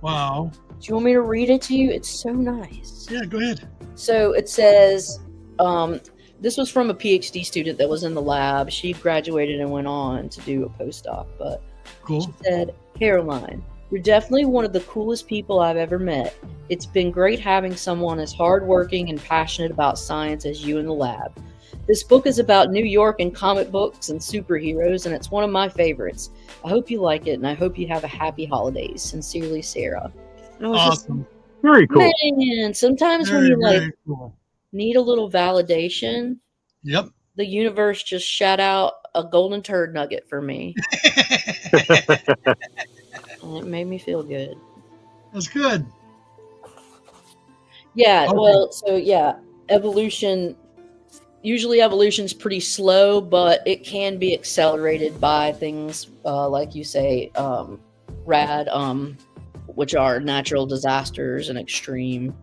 Wow. Do you want me to read it to you? It's so nice. Yeah, go ahead. So it says, this was from a PhD student that was in the lab. She graduated and went on to do a postdoc, but cool. She said, Caroline, you're definitely one of the coolest people I've ever met. It's been great having someone as hardworking and passionate about science as you in the lab. This book is about New York and comic books and superheroes, and it's one of my favorites. I hope you like it, and I hope you have a happy holidays. Sincerely, Sarah. And I was Awesome. Very cool. Man, sometimes when you like need a little validation, yep, the universe just shot out a golden turd nugget for me. And it made me feel good. That's good. Yeah, Okay. well, so yeah, usually evolution's pretty slow, but it can be accelerated by things like you say, which are natural disasters and extreme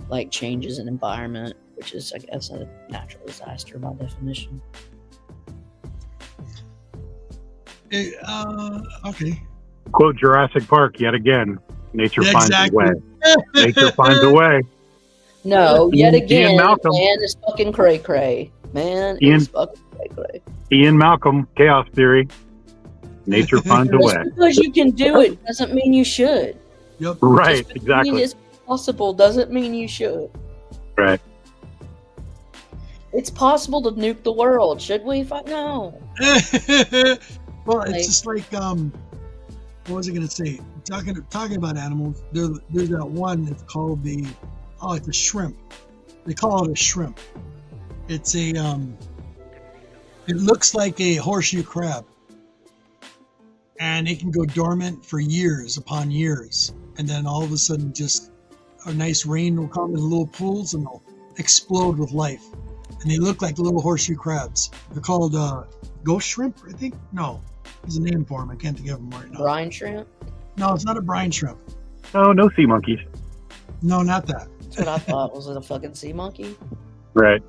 like changes in environment, which is, I guess, a natural disaster by definition. Okay. quote Jurassic Park yet again. Nature finds a way. Exactly. Nature finds a way. No, yet again, Ian Malcolm. man is fucking cray cray. Man Ian- is fucking cray cray. Ian Malcolm, Chaos Theory. Nature finds a Just way. because you can do it doesn't mean you should. Yep. Right, Just because exactly. it's possible doesn't mean you should. Right. It's possible to nuke the world. Should we? No. Well, it's Like- just like what was I gonna say? Talking about animals. There's that one that's called it's a shrimp. They call it a shrimp. It's a it looks like a horseshoe crab, and it can go dormant for years upon years, and then all of a sudden, just a nice rain will come in little pools, and they'll explode with life. And they look like little horseshoe crabs. They're called ghost shrimp, I think. No, there's a name for them. I can't think of them right now. Brine shrimp? No, it's not a brine shrimp. Oh, no sea monkeys. No, not that. That's what I thought. Was it a fucking sea monkey? Right.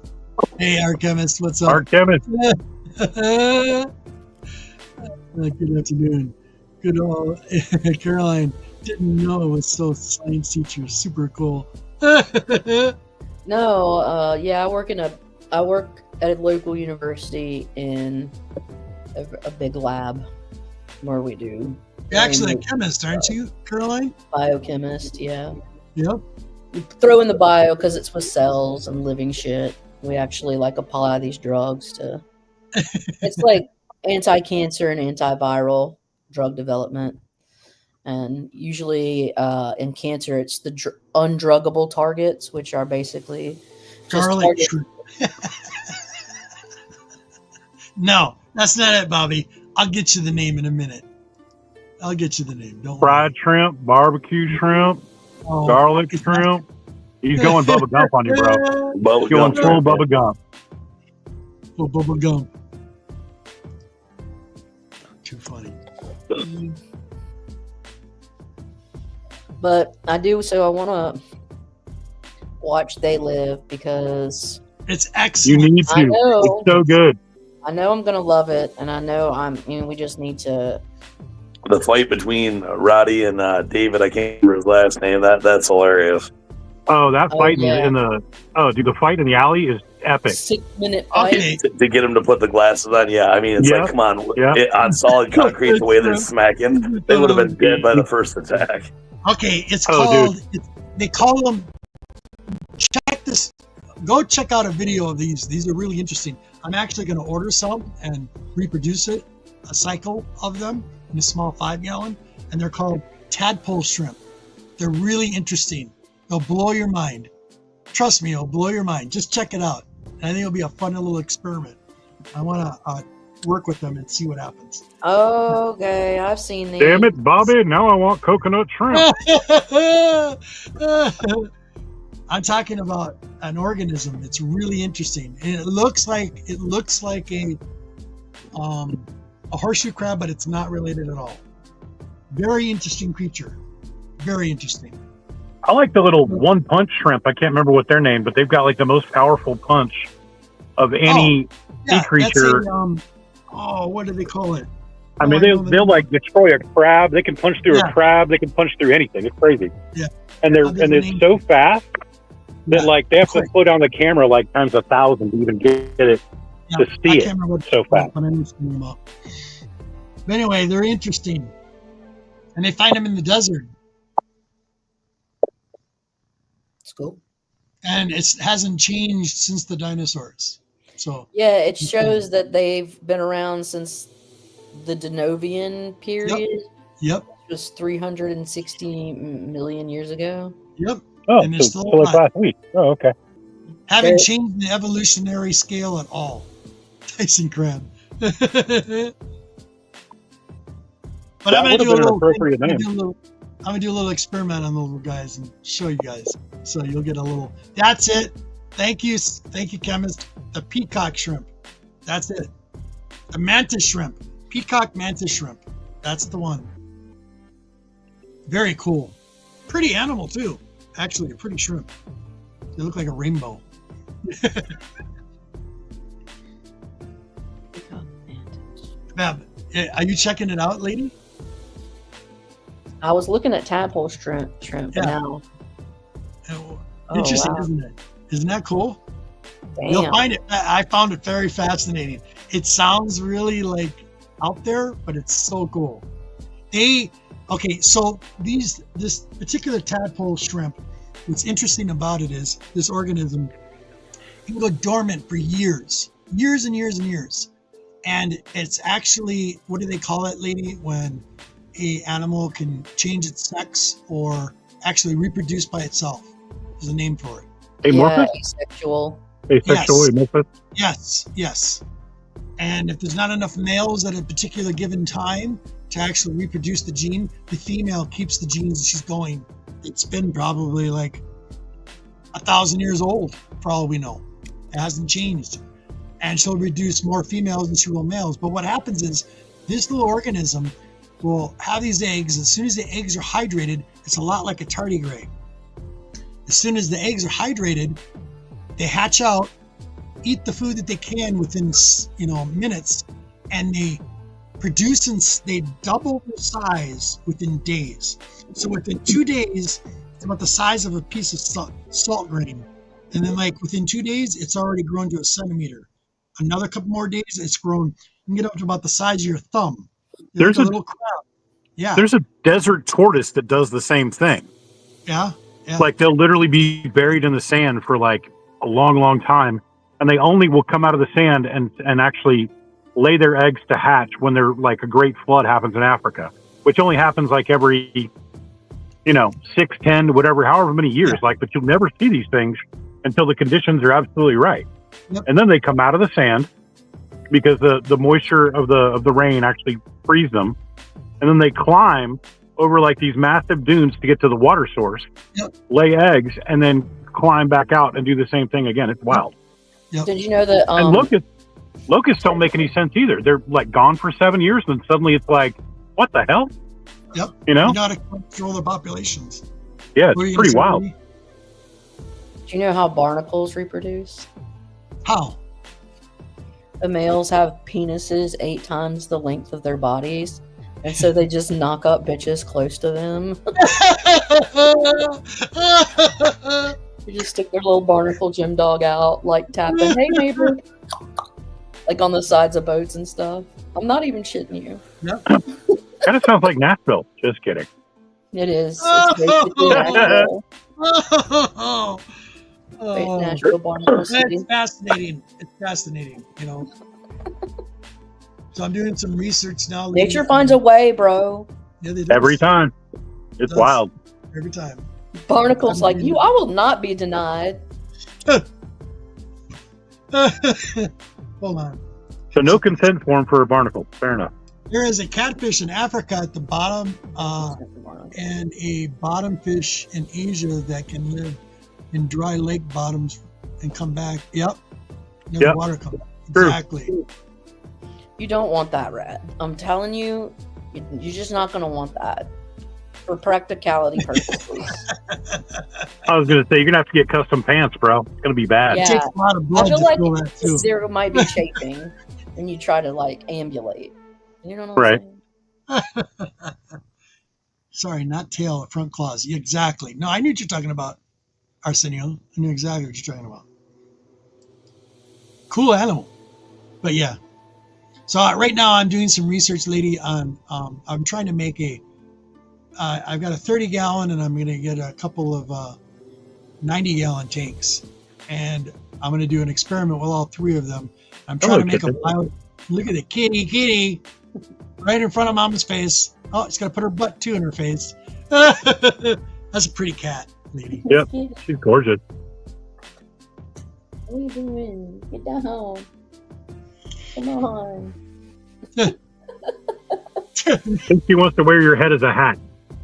Hey, Art Chemist, what's up? Art Chemist. Good afternoon. Good old Caroline. Didn't know it was so science teacher. Super cool. No, yeah, I work at a local university in a big lab where we do You're actually a chemist, aren't you, Caroline? Biochemist, yeah. Yep. We throw in the bio because it's with cells and living shit. We actually like apply these drugs to. It's like anti-cancer and antiviral drug development, and usually in cancer, it's the undruggable targets, which are basically just Garlic targets. shrimp. No, that's not it, Bobby. I'll get you the name in a minute. I'll get you the name. Don't Fried shrimp, barbecue shrimp, garlic shrimp. He's going Bubba Gump on you, bro. Bubba Going Gump, full yeah. Bubba Gump. Oh, Bubba Gump. Too funny. But I do, so I want to watch They Live because it's excellent. You need to. I know, It's so good. I know I'm gonna love it, and I know we just need to. The fight between Roddy and David, I can't remember his last name. That's hilarious. Oh, that fight yeah. dude, the fight in the alley is epic. 6-minute fight. Okay. To get him to put the glasses on, yeah. I mean, it's like, come on, on solid concrete, the way they're smacking, they would have been dead by the first attack. Okay, it's called. They call them. Check this. Go check out a video of these. These are really interesting. I'm actually going to order some and reproduce it, a cycle of them in a small 5-gallon, and they're called tadpole shrimp. They're really interesting. They'll blow your mind. Trust me, it'll blow your mind. Just check it out. And I think it'll be a fun little experiment. I want to work with them and see what happens. Okay, I've seen these. Damn it, Bobby! Now I want coconut shrimp. I'm talking about an organism. It's really interesting, and it looks like a horseshoe crab, but it's not related at all. Very interesting creature. Very interesting. I like the little one-punch shrimp. I can't remember what they're named, but they've got like the most powerful punch of any sea creature. What do they call it? I mean, they'll like destroy a crab. They can punch through a crab. They can punch through anything. It's crazy. Yeah. And it's so fast that like they have to slow down the camera like times 1,000 to even get it to see it. So fast. But anyway, they're interesting, and they find them in the desert. It's cool. And it hasn't changed since the dinosaurs. So yeah, it shows that they've been around since the Denovian period. Yep. Which was 360 million years ago. Yep. Oh, and so like last week. Oh, okay. Haven't changed the evolutionary scale at all. Tyson crab. But I'm gonna do a little experiment on the little guys and show you guys. So you'll get a little. That's it. Thank you, chemist. The peacock shrimp. That's it. The mantis shrimp. Peacock mantis shrimp. That's the one. Very cool. Pretty animal too. Actually, a pretty shrimp. They look like a rainbow. Bab, are you checking it out, lady? I was looking at tadpole shrimp Yeah. now. Interesting, wow. isn't it? Isn't that cool? Damn. You'll find it. I found it very fascinating. It sounds really like out there, but it's so cool. So this particular tadpole shrimp, what's interesting about it is this organism can go dormant for years and years and years. And it's actually, what do they call it, lady, when a animal can change its sex or actually reproduce by itself? There's a name for it. Amorphous? Yeah, asexual. Asexual, amorphous? Yes. And if there's not enough males at a particular given time to actually reproduce the gene, the female keeps the genes she's going. It's been probably like 1,000 years old, for all we know. It hasn't changed. And she'll reduce more females than she will males. But what happens is this little organism will have these eggs. As soon as the eggs are hydrated, it's a lot like a tardigrade. As soon as the eggs are hydrated, they hatch out, eat the food that they can within minutes, and they produce and they double the size within days. So within 2 days, it's about the size of a piece of salt grain. And then like within 2 days, it's already grown to a centimeter. Another couple more days, it's grown. You can get up to about the size of your thumb. There's a little crab. Yeah. There's a desert tortoise that does the same thing. Yeah. Yeah. Like they'll literally be buried in the sand for like a long, long time, and they only will come out of the sand and actually lay their eggs to hatch when they're like a great flood happens in Africa, which only happens like every 6, 10, whatever, however many years. Like, but you'll never see these things until the conditions are absolutely right. Yep. And then they come out of the sand because the moisture of the rain actually frees them, and then they climb over like these massive dunes to get to the water source, lay eggs, and then climb back out and do the same thing again. It's wild. Yep. Did you know that? And locusts don't make any sense either. They're like gone for 7 years, and suddenly it's like, what the hell? Yep. You know, you got to control their populations. Yeah, it's pretty wild. Do you know how barnacles reproduce? How? The males have penises 8 times the length of their bodies, and so they just knock up bitches close to them. They just stick their little barnacle gym dog out, like tapping, "Hey neighbor," like on the sides of boats and stuff. I'm not even shitting you. Yep. Kind of sounds like Nashville. Just kidding. It is. It's basically Nashville. Nashville Barnacle City. It's fascinating. It's fascinating, So I'm doing some research now. Nature finds a way, bro. Yeah, they do. Every time. It's wild. Every time. Barnacle's like, I will not be denied. Hold on. So no consent form for a barnacle. Fair enough. There is a catfish in Africa at the bottom, and a bottom fish in Asia that can live in dry lake bottoms and come back. Yep. The water comes. Exactly. You don't want that, rat. I'm telling you, you're just not going to want that. For practicality purposes. I was going to say, you're going to have to get custom pants, bro. It's going to be bad. Yeah. It takes a lot of blood I feel to like fill that too. there might be chafing when you try to ambulate. You know what I'm saying? Sorry, not tail, front claws. Yeah, exactly. No, I knew what you're talking about, Arsenio. I knew exactly what you're talking about. Cool animal. But yeah. So right now I'm doing some research, lady, on I'm trying to make I've got a 30-gallon, and I'm going to get a couple of 90-gallon tanks, and I'm going to do an experiment with all 3 of them. I'm trying to make a bio. Look at the kitty, right in front of Mama's face. Oh, it's got to put her butt too in her face. That's a pretty cat, lady. Yep, she's gorgeous. What are you doing? Get down. Come on. I think she wants to wear your head as a hat.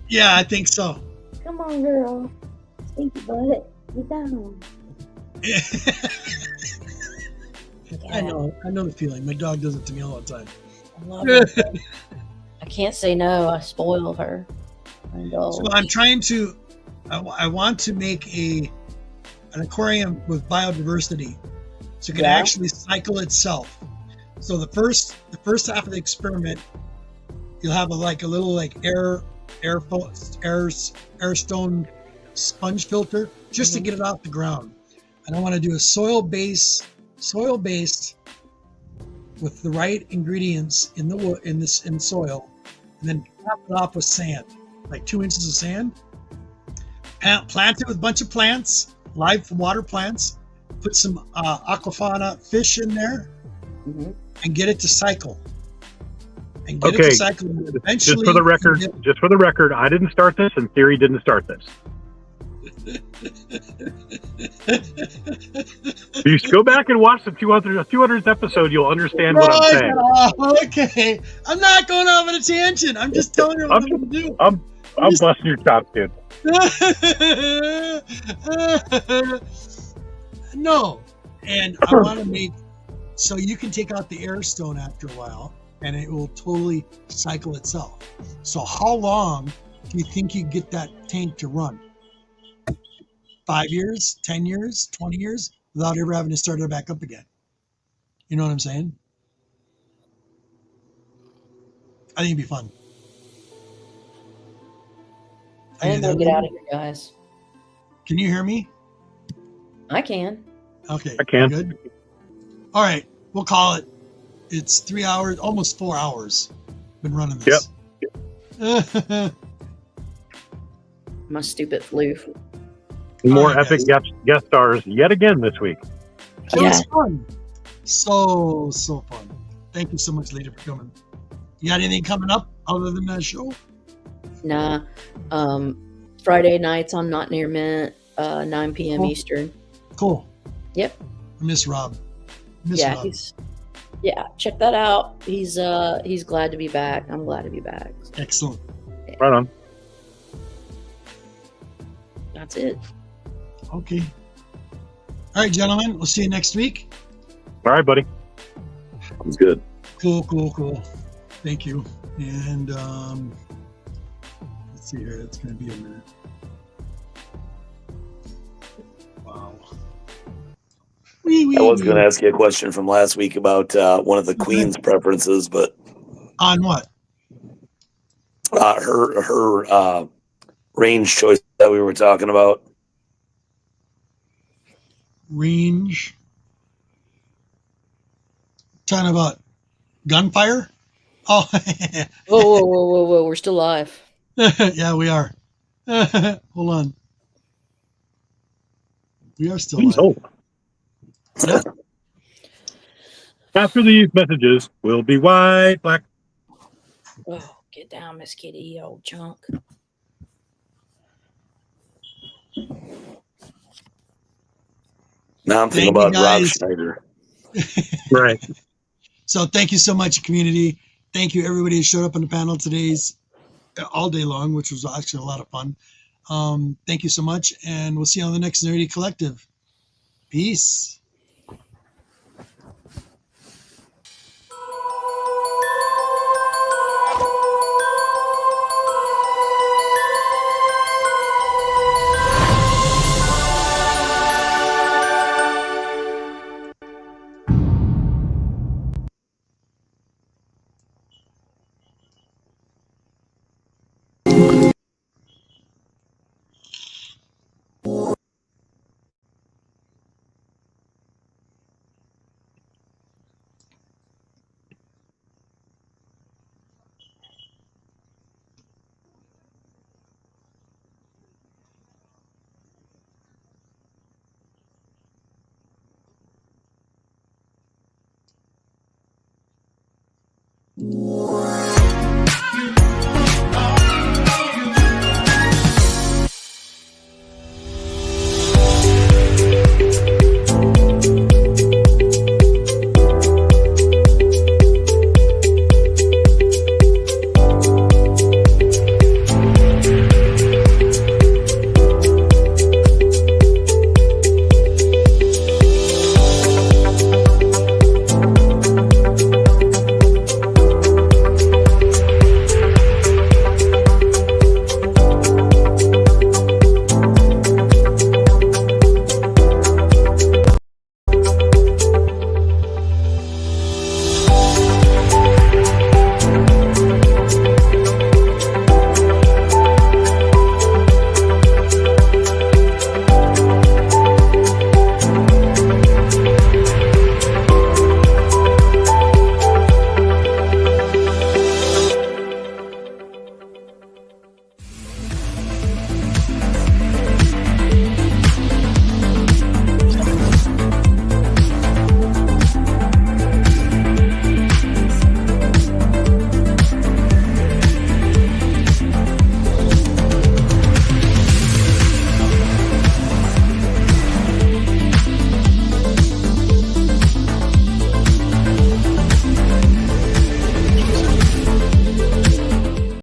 Yeah, I think so. Come on, girl. Stinky butt. Get down. I know the feeling. My dog does it to me all the time. I love it. I can't say no. I spoil her. So I'm trying to. I want to make an aquarium with biodiversity, so it can actually cycle itself. So the first half of the experiment, you'll have a little air stone sponge filter just to get it off the ground. And I want to do a soil based with the right ingredients in the soil, and then cap it off with sand, like 2 inches of sand. Plant it with a bunch of plants, live water plants. Put some aquafina fish in there, and get it to cycle. And get it to cycle. And eventually, just for the record, I didn't start this, and Theory didn't start this. If you go back and watch the 200th episode, you'll understand what I'm saying. Okay, I'm not going off on a tangent. I'm just telling you what I'm going to do. I'm busting your chops, dude. No, and I want to make so you can take out the air stone after a while, and it will totally cycle itself. So how long do you think you get that tank to run? 5 years, 10 years, 20 years, without ever having to start it back up again? You know what I'm saying? I think it'd be fun. I'm gonna get out of here, guys. Can you hear me? I can. Okay. I can. Good. All right. We'll call it. It's 3 hours, almost 4 hours. Been running this. Yep. My stupid flu. More All right, epic guys. guest stars yet again this week. It Yeah. was fun. So fun. Thank you so much, Lita, for coming. You got anything coming up other than that show? Nah. Friday nights on Not Near Mint, 9 p.m. Cool. Eastern. Cool. Yep. I miss Rob. Yeah, check that out. He's glad to be back. I'm glad to be back. Excellent. Right on. That's it. Okay. All right, gentlemen. We'll see you next week. All right, buddy. Sounds good. Cool. Thank you. And let's see here. It's going to be a minute. Wow. I was going to ask you a question from last week about one of the Queen's preferences, but on what? Her range choice that we were talking about. Range. Talking about gunfire? Oh. Whoa. We're still live. Yeah, we are. Hold on. We are still Please live. hold. After these messages, we'll be white, black. Oh, get down, Miss Kitty, you old chunk. Now I'm thinking Thank you, about Rob guys. Schneider. Right. So thank you so much, community. Thank you, everybody who showed up on the panel today's all day long, which was actually a lot of fun. Thank you so much, and we'll see you on the next Nerdy Collective. Peace. Yeah.